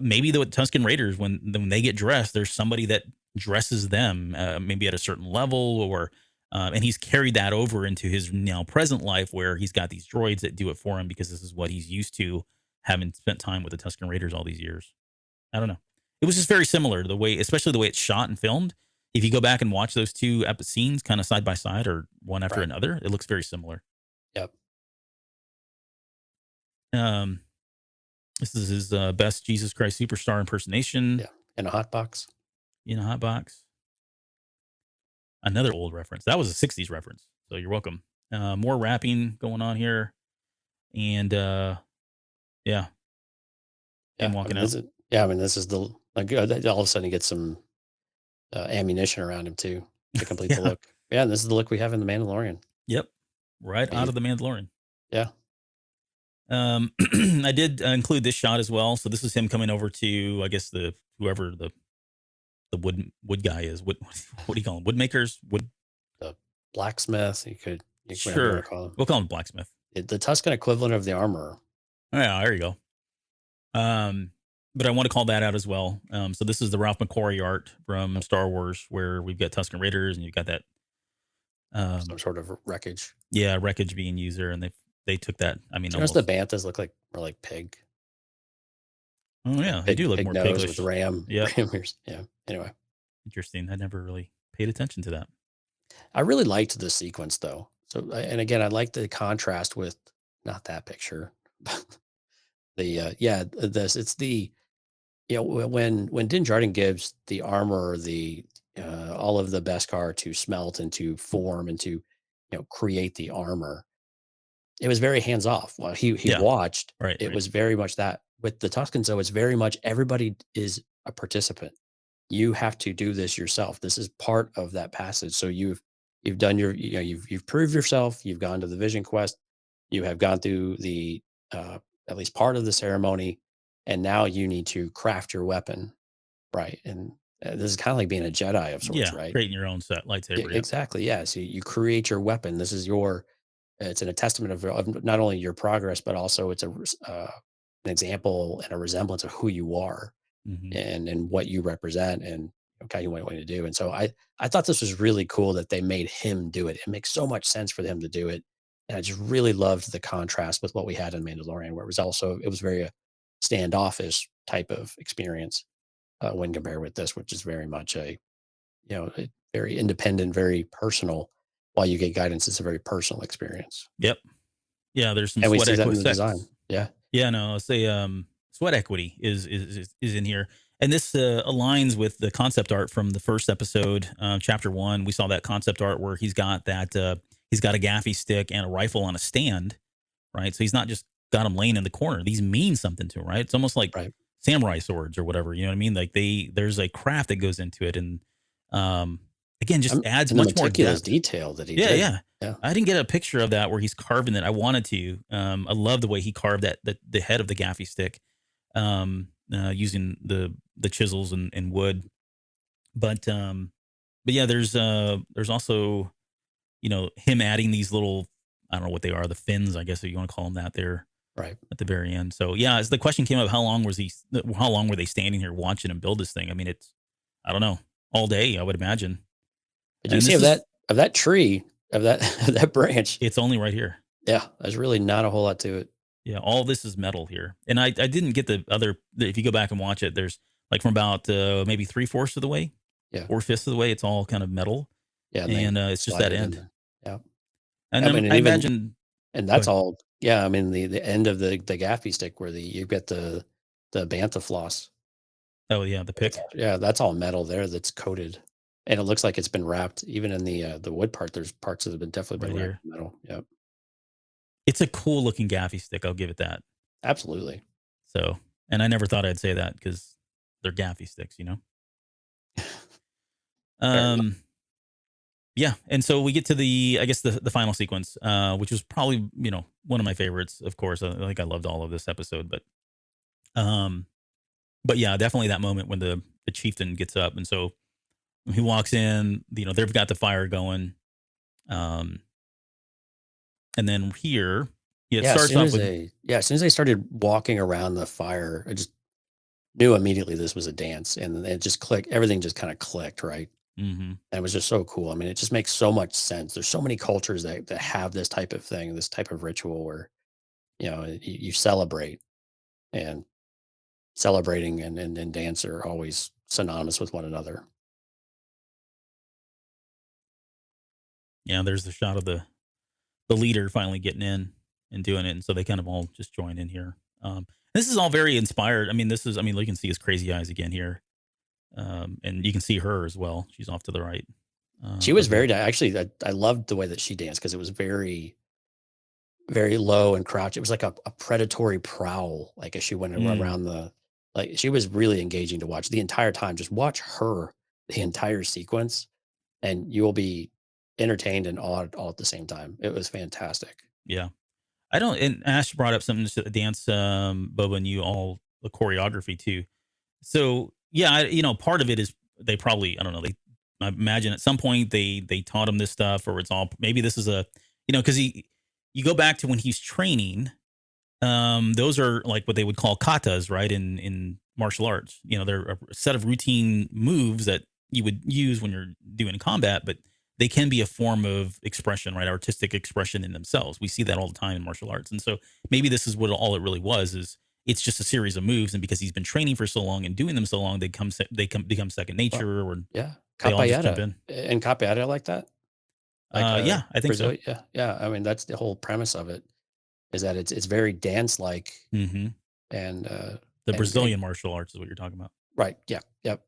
maybe the Tusken Raiders, when they get dressed, there's somebody that dresses them maybe at a certain level, or and he's carried that over into his now present life, where he's got these droids that do it for him because this is what he's used to, having spent time with the Tusken Raiders all these years. I don't know. It was just very similar to the way, especially the way it's shot and filmed. If you go back and watch those two scenes kind of side by side or one after another, it looks very similar. Yep. This is his best Jesus Christ Superstar impersonation. Yeah. In a hot box. Another old reference. That was a 60s reference. So you're welcome. More rapping going on here. And yeah. And walking out. This is all of a sudden he gets some ammunition around him too to complete the look. Yeah, and this is the look we have in The Mandalorian. Yep. Right out of The Mandalorian. Yeah. I did include this shot as well. So this is him coming over to, I guess, whoever the the wood guy is. What do you call them? Woodmakers? The blacksmith, you could whatever you Sure. want to call him. We'll call him blacksmith. The Tuscan equivalent of the armorer. Oh, yeah, there you go. But I want to call that out as well. So this is the Ralph McQuarrie art from Star Wars, where we've got Tusken Raiders, and you've got that Some sort of wreckage. wreckage being used there, and they took that. I mean, Do you notice the banthas look like more like pig? Oh yeah, they do look pig more nose piglish. with ram. Yeah. Ram ears. Yeah. Anyway, Interesting. I never really paid attention to that. I really liked the sequence though. So, and again, I like the contrast with not that picture, but it's the when Din Djarin gives the armor the all of the Beskar to smelt and to form and to create the armor. It was very hands off. While he watched, Right. It was very much that. With the Tuscans, though, it's very much everybody is a participant. You have to do this yourself. This is part of that passage. So you've done your you've proved yourself. You've gone to the Vision Quest. You have gone through the at least part of the ceremony, and now you need to craft your weapon, right? And this is kind of like being a Jedi of sorts, right? Creating your own set lightsaber. Yeah, exactly. Yeah. So you create your weapon. This is it's a testament of not only your progress, but also it's an example and a resemblance of who you are and what you represent and kind of what you want to do. And so I thought this was really cool that they made him do it. It makes so much sense for him to do it. And I just really loved the contrast with what we had in Mandalorian, where it was very a standoffish type of experience when compared with this, which is very much a very independent, very personal. While you get guidance, it's a very personal experience. Yep. Yeah, there's some and we sweat see that in equity. the design. Yeah. Yeah, no, I'll say sweat equity is in here. And this aligns with the concept art from the first episode, chapter 1. We saw that concept art where he's got a gaffy stick and a rifle on a stand, right? So he's not just got them laying in the corner. These mean something to him, right? It's almost like samurai swords or whatever, you know what I mean? Like there's a craft that goes into it. And again, just adds much more detail that he did. Yeah. I didn't get a picture of that where he's carving it. I wanted to. I love the way he carved the head of the gaffy stick, using the chisels and wood. But yeah, there's also him adding these little, I don't know what they are, the fins, I guess if you want to call them that, there right at the very end. So yeah, as the question came up, how long were they standing here watching him build this thing? I mean, I don't know, all day, I would imagine. Did you see of that tree, of that branch? It's only right here. Yeah, there's really not a whole lot to it. Yeah, all this is metal here. And I didn't get the other, if you go back and watch it, there's like from about maybe 3/4 of the way, 4/5 of the way, it's all kind of metal. Yeah. And it's just that end. Yeah. And I imagine. And that's all. Yeah. I mean, the end of the gaffy stick where you get the bantha floss. Oh, yeah. The pick. Yeah. That's all metal there that's coated. And it looks like it's been wrapped. Even in the wood part, there's parts that have been definitely been wrapped in metal. Yep. It's a cool looking gaffy stick. I'll give it that. Absolutely. So, and I never thought I'd say that because they're gaffy sticks, Yeah. And so we get to the final sequence, which was probably, one of my favorites, of course. I think I loved all of this episode, but yeah, definitely that moment when the chieftain gets up. And so he walks in, they've got the fire going. And then here, starts off with... as soon as they started walking around the fire, I just knew immediately this was a dance. And it just clicked. Everything just kind of clicked, right? Mm-hmm. And it was just so cool. I mean, it just makes so much sense. There's so many cultures that have this type of thing, this type of ritual where, you celebrate, and celebrating and dance are always synonymous with one another. Yeah, there's the shot of the leader finally getting in and doing it. And so they kind of all just join in here. This is all very inspired. I mean, you can see his crazy eyes again here. And you can see her as well. She's off to the right. She was actually, I loved the way that she danced because it was very, very low and crouch. It was like a predatory prowl. Like as she went around she was really engaging to watch the entire time. Just watch her, the entire sequence, and you will be entertained and awed all at the same time. It was fantastic. Yeah. And Ash brought up something to dance, Boba, and you all the choreography too. So yeah, part of it is they probably, I don't know, I imagine at some point they taught him this stuff, or it's all, maybe this is a, because you go back to when he's training. Those are like what they would call katas, right? In martial arts, they're a set of routine moves that you would use when you're doing combat, but they can be a form of expression, right? Artistic expression in themselves. We see that all the time in martial arts. And so maybe this is what all it really was, is it's just a series of moves. And because he's been training for so long and doing them so long, they become second nature, or Yeah. they all just jump in. And capoeira like that? Yeah, I think so. Yeah. Yeah. I mean, that's the whole premise of it, is that it's very dance-like. Mm-hmm. And the Brazilian martial arts is what you're talking about. Right. Yeah. Yep.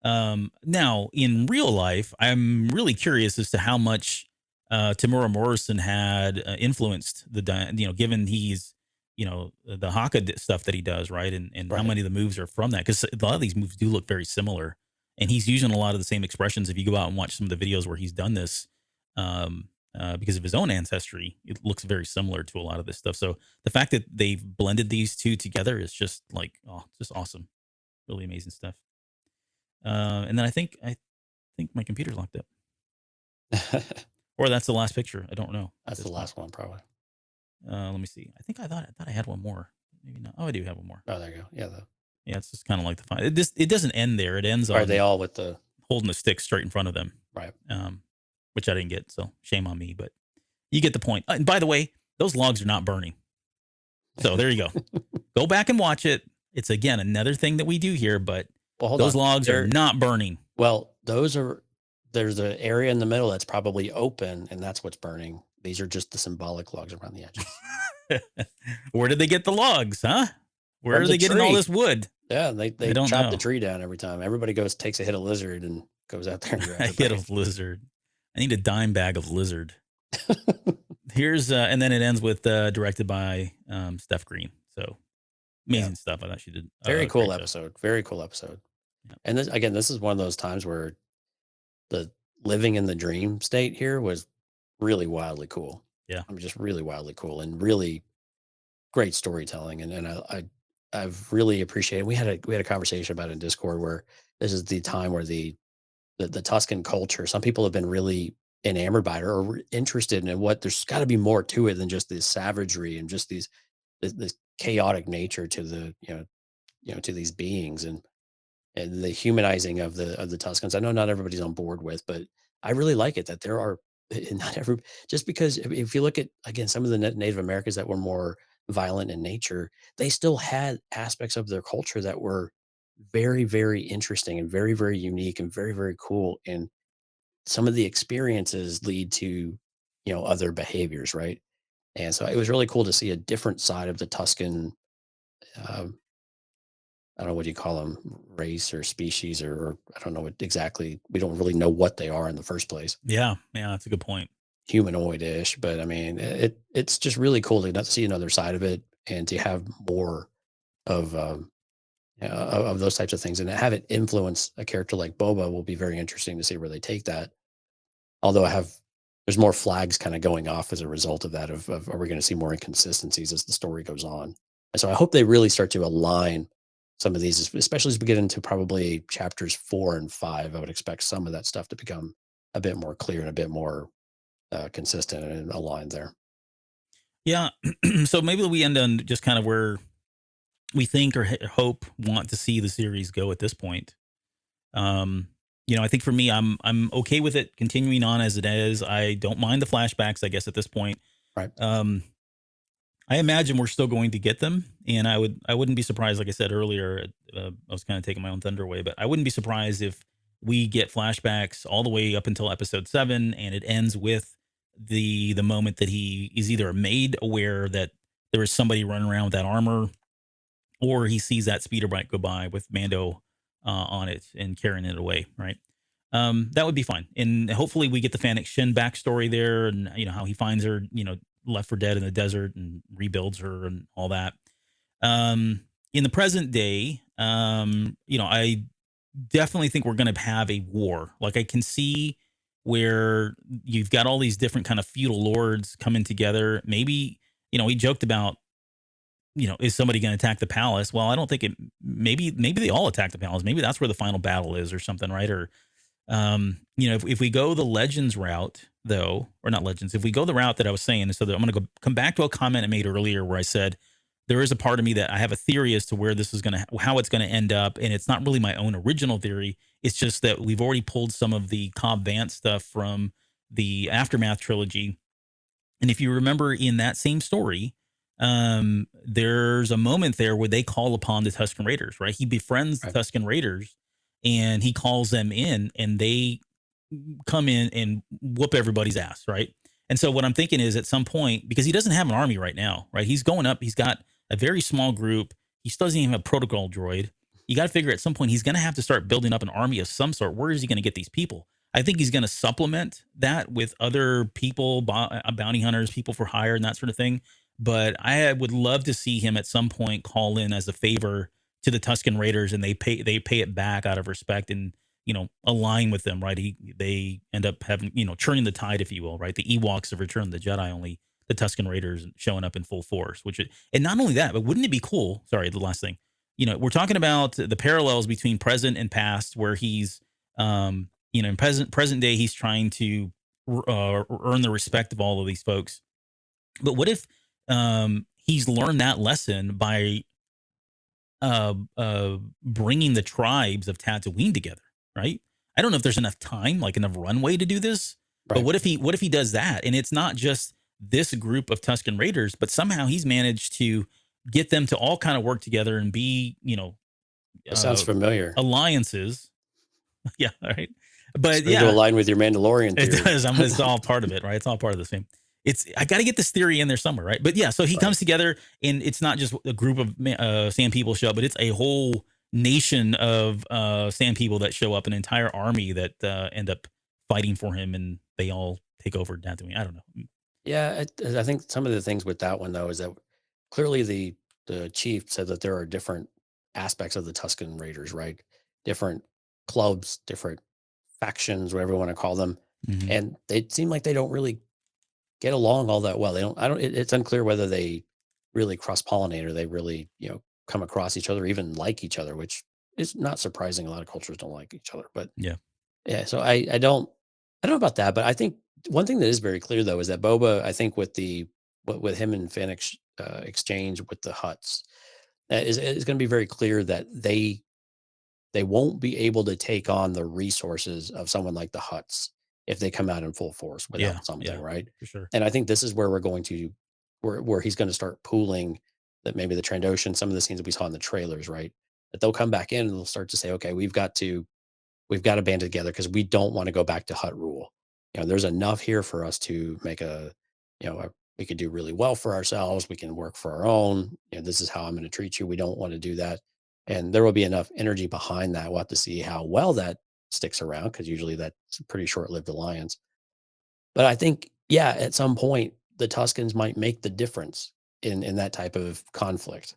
Now, in real life, I'm really curious as to how much Tamura Morrison had influenced given he's, the Haka stuff that he does, right? And Right. how many of the moves are from that? Because a lot of these moves do look very similar. And he's using a lot of the same expressions. If you go out and watch some of the videos where he's done this, because of his own ancestry, it looks very similar to a lot of this stuff. So the fact that they've blended these two together is just like, just awesome. Really amazing stuff. And then I think my computer's locked up, or that's the last picture. I don't know. That's the last one, probably. Let me see. I thought I had one more. Maybe not. Oh, I do have one more. Oh, there you go. Yeah. Yeah, it's just kind of like the fine. It doesn't end there. It ends on. Are they all with the holding the stick straight in front of them? Right. Which I didn't get, so shame on me. But you get the point. And by the way, those logs are not burning. So there you go. Go back and watch it. It's again another thing that we do here, but those logs are not burning. Well, there's an area in the middle that's probably open, and that's what's burning. These are just the symbolic logs around the edges. Where did they get the logs, huh? Where are they getting all this wood? Yeah, they chop the tree down every time. Everybody takes a hit of lizard and goes out there and grabs a hit of lizard. I need a dime bag of lizard. Here's and then it ends with directed by Steph Green. So amazing stuff. I thought she did very cool episode. Very cool episode. Yeah. And this is one of those times where the living in the dream state here was really wildly cool. Yeah, I mean, just really wildly cool and really great storytelling. And I've really appreciated. We had a conversation about it in Discord where this is the time where the Tuscan culture, some people have been really enamored by it or interested in it. What there's got to be more to it than just this savagery and just this chaotic nature to the to these beings and the humanizing of the Tuscans. I know not everybody's on board with, but I really like it that there are not every, just because if you look at again some of the Native Americans that were more violent in nature, they still had aspects of their culture that were very, very interesting and very, very unique and very, very cool. And some of the experiences lead to, other behaviors. Right. And so it was really cool to see a different side of the Tuscan, I don't know, what do you call them, race or species, or I don't know what exactly, we don't really know what they are in the first place. Yeah. That's a good point. Humanoid-ish, but I mean, it's just really cool to see another side of it and to have more of those types of things and have it influence a character like Boba will be very interesting to see where they take that. Although there's more flags kind of going off as a result of that of are we going to see more inconsistencies as the story goes on? And so I hope they really start to align some of these, especially as we get into probably chapters 4 and 5. I would expect some of that stuff to become a bit more clear and a bit more consistent and aligned there. Yeah. So maybe we end on just kind of where we think or want to see the series go at this point. I think for me, I'm okay with it continuing on as it is. I don't mind the flashbacks, I guess, at this point. Right. I imagine we're still going to get them, and I wouldn't be surprised. Like I said earlier, I was kind of taking my own thunder away, but I wouldn't be surprised if we get flashbacks all the way up until episode 7, and it ends with the moment that he is either made aware that there is somebody running around with that armor, or he sees that speeder bike go by with Mando on it and carrying it away. Right. That would be fine. And hopefully we get the Fennec Shin backstory there and, how he finds her, left for dead in the desert and rebuilds her and all that. In the present day, I definitely think we're going to have a war. Like I can see where you've got all these different kind of feudal lords coming together. Maybe, we joked about is somebody going to attack the palace? Well, I don't think it. Maybe they all attack the palace. Maybe that's where the final battle is, or something, right? Or if we go the Legends route, though, or not Legends, if we go the route that I was saying, so that I'm going to come back to a comment I made earlier where I said there is a part of me that I have a theory as to where this is how it's going to end up, and it's not really my own original theory. It's just that we've already pulled some of the Cobb Vanth stuff from the Aftermath trilogy, and if you remember in that same story, there's a moment there where they call upon the Tusken Raiders, right? He befriends the Tusken Raiders, and he calls them in, and they come in and whoop everybody's ass, right? And so what I'm thinking is at some point, because he doesn't have an army right now, right? He's going up. He's got a very small group. He still doesn't even have a protocol droid. You got to figure at some point he's going to have to start building up an army of some sort. Where is he going to get these people? I think he's going to supplement that with other people, bounty hunters, people for hire, and that sort of thing. But I would love to see him at some point call in as a favor to the Tusken Raiders, and they pay it back out of respect and align with them, right? They end up having churning the tide, if you will, right? The Ewoks have returned the Jedi, only the Tusken Raiders showing up in full force. And not only that, but wouldn't it be cool? Sorry, the last thing. We're talking about the parallels between present and past, where he's in present day he's trying to earn the respect of all of these folks. But what if he's learned that lesson by bringing the tribes of Tatooine together, right? I don't know if there's enough time, like enough runway to do this. Right. But what if he does that, and it's not just this group of Tusken Raiders, but somehow he's managed to get them to all kind of work together and be, that sounds familiar. Alliances. Yeah, all right. But to align with your Mandalorian theory. It does. It's all part of it, right? It's all part of the same. I got to get this theory in there somewhere, right? But yeah, so he comes together, and it's not just a group of Sand people show up, but it's a whole nation of Sand people that show up, an entire army that end up fighting for him, and they all take over Tatooine. I don't know. Yeah, I think some of the things with that one though is that clearly the chief said that there are different aspects of the Tusken Raiders, right? Different clubs, different factions, whatever you want to call them, and they seem like they don't really get along all that well. It's unclear whether they really cross-pollinate or they really, come across each other, even like each other, which is not surprising. A lot of cultures don't like each other, but yeah. So I don't know about that, but I think one thing that is very clear though is that Boba, I think with him and Finn exchange with the Hutts, is going to be very clear that they won't be able to take on the resources of someone like the Hutts if they come out in full force without something, right? For sure. And I think this is where we're going to, where he's going to start pooling that maybe the Trandoshan, some of the scenes that we saw in the trailers, right? That they'll come back in and they'll start to say, okay, we've got to band together because we don't want to go back to Hutt rule. There's enough here for us to make we could do really well for ourselves. We can work for our own. This is how I'm going to treat you. We don't want to do that. And there will be enough energy behind that. We'll have to see how well that sticks around, because usually that's a pretty short-lived alliance. But I think, at some point, the Tuskens might make the difference in that type of conflict.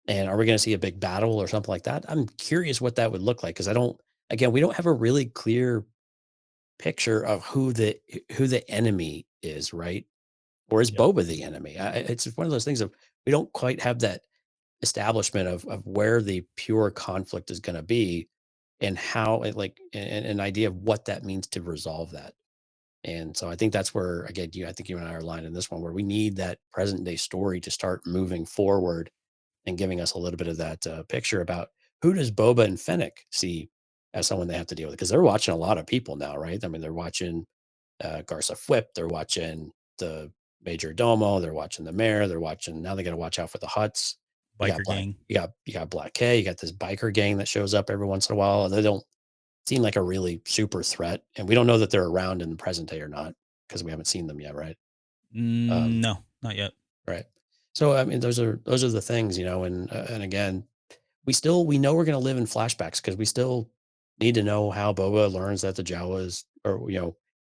And are we going to see a big battle or something like that? I'm curious what that would look like, because we don't have a really clear picture of who the enemy is, right? Or is Boba the enemy? It's one of those things of we don't quite have that establishment of where the pure conflict is going to be, and how an idea of what that means to resolve that. And so I think that's where, again, I think you and I are aligned in this one, where we need that present day story to start moving forward and giving us a little bit of that picture about who does Boba and Fennec see as someone they have to deal with, because they're watching a lot of people now, right? I mean, they're watching Garsa Fwip, they're watching the Major Domo, they're watching the mayor, now they got to watch out for the Hutts. Biker gang. You got Black K, you got this biker gang that shows up every once in a while. They don't seem like a really super threat, and we don't know that they're around in the present day or not, because we haven't seen them yet, right? No, not yet. Right. So I mean, those are the things, and again, we know we're going to live in flashbacks, because we still need to know how Boba learns that the Jawas, or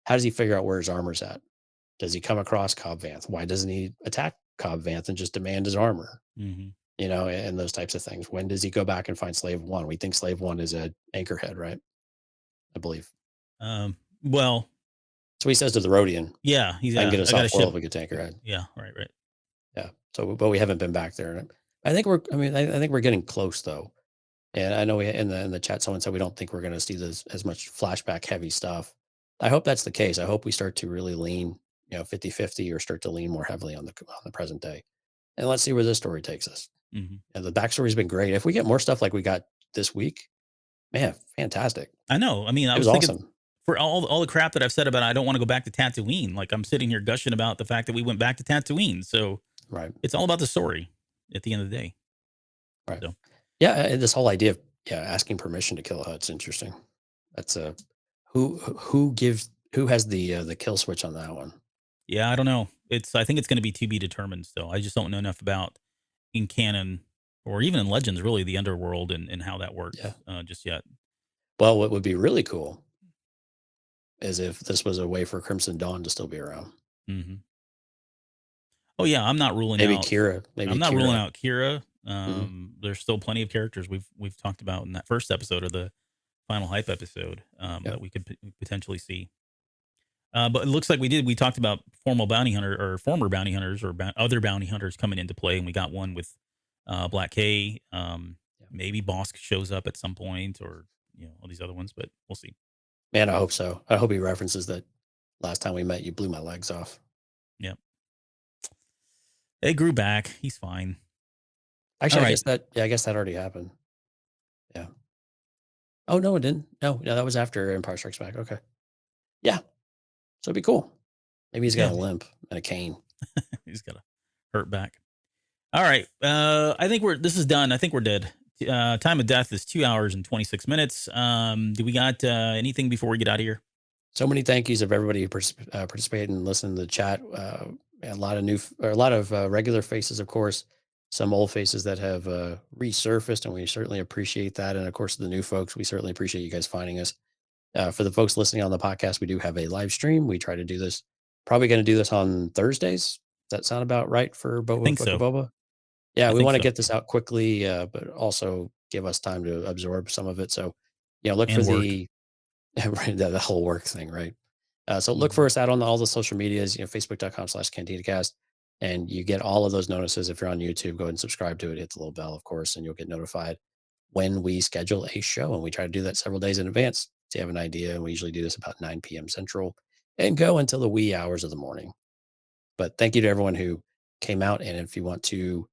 how does he figure out where his armor's at? Does he come across Cobb Vanth? Why doesn't he attack Cobb Vanth and just demand his armor? And those types of things. When does he go back and find Slave One? We think Slave One is a Anchorhead, right? I believe. Well, so he says to the Rhodian, I can get us off world if we get to Anchorhead. Yeah, right. Yeah. So, but we haven't been back there. I think we're. I mean, I think we're getting close though. And I know we in the chat someone said we don't think we're going to see this as much flashback heavy stuff. I hope that's the case. I hope we start to really lean, 50-50 or start to lean more heavily on the present day. And let's see where this story takes us. Mm-hmm. And the backstory's been great. If we get more stuff like we got this week, man, fantastic. I know. I mean, I It was was thinking awesome. for all the crap that I've said about I don't want to go back to Tatooine. Like I'm sitting here gushing about the fact that we went back to Tatooine. So Right. it's all about the story at the end of the day. Right. So. Yeah. And this whole idea of asking permission to kill a Hutt's interesting. That's who has the kill switch on that one? Yeah, I don't know. I think it's going to be to be determined still. I just don't know enough about in canon or even in Legends, really, the underworld and how that works just yet. Well, what would be really cool is if this was a way for Crimson Dawn to still be around. Mm-hmm. Oh yeah, I'm not ruling maybe out Kira. Maybe I'm not Kira. ruling out Kira. There's still plenty of characters we've talked about in that first episode of the Final Hype episode that we could potentially see. But it looks like we talked about former bounty hunters or other bounty hunters coming into play, and we got one with Black K. Maybe Bosk shows up at some point, or all these other ones, but we'll see. Man, I hope so. I hope he references that last time we met, you blew my legs off. Yep. They grew back. He's fine. Actually, I guess that already happened. Yeah. Oh no, it didn't. No, that was after Empire Strikes Back. Okay. Yeah. So it'd be cool. Maybe he's got a limp and a cane. He's got a hurt back. All right. I think this is done. I think we're dead. Time of death is 2 hours and 26 minutes. Do we got anything before we get out of here? So many thank yous of everybody who participated and listened to the chat. A lot of regular faces, of course, some old faces that have resurfaced, and we certainly appreciate that. And of course, the new folks, we certainly appreciate you guys finding us. For the folks listening on the podcast, we do have a live stream. We try to do this. Probably going to do this on Thursdays. Does that sound about right for Boba? I think so. Boba? Yeah, we want to get this out quickly, but also give us time to absorb some of it. So, look for the whole work thing, right? So look for us out on all the social medias, Facebook.com/CantinaCast, and you get all of those notices. If you're on YouTube, go ahead and subscribe to it. Hit the little bell, of course, and you'll get notified when we schedule a show. And we try to do that several days in advance. So you have an idea. And we usually do this about 9 p.m. Central and go until the wee hours of the morning. But thank you to everyone who came out. And if you want to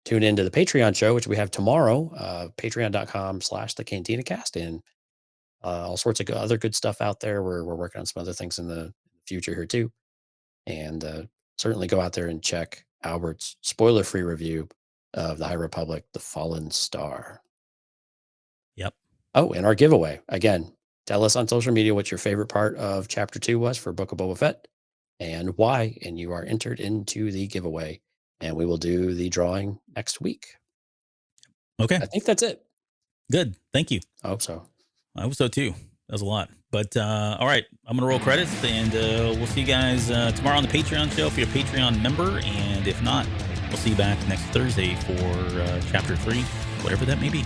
tune into the Patreon show, which we have tomorrow, patreon.com/thecantinacast, and all sorts of other good stuff out there. We're working on some other things in the future here too. And certainly go out there and check Albert's spoiler-free review of The High Republic, The Fallen Star. Yep. Oh, and our giveaway. Again, tell us on social media what your favorite part of Chapter 2 was for Book of Boba Fett and why, and you are entered into the giveaway. And we will do the drawing next week. Okay. I think that's it. Good. Thank you. I hope so. I hope so too. That was a lot. But all right, I'm going to roll credits, and we'll see you guys tomorrow on the Patreon show if you're a Patreon member. And if not, we'll see you back next Thursday for Chapter 3, whatever that may be.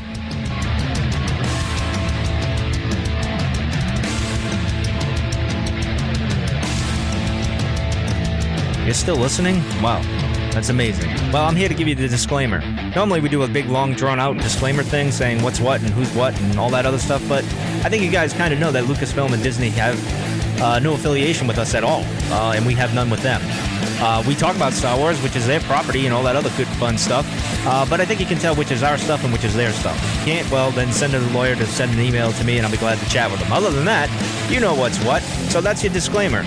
You're still listening? Wow, that's amazing. Well, I'm here to give you the disclaimer. Normally we do a big, long, drawn-out disclaimer thing saying what's what and who's what and all that other stuff, but I think you guys kind of know that Lucasfilm and Disney have no affiliation with us at all, and we have none with them. We talk about Star Wars, which is their property, and all that other good, fun stuff, but I think you can tell which is our stuff and which is their stuff. If you can't, well, then send a lawyer to send an email to me, and I'll be glad to chat with them. Other than that, you know what's what, so that's your disclaimer.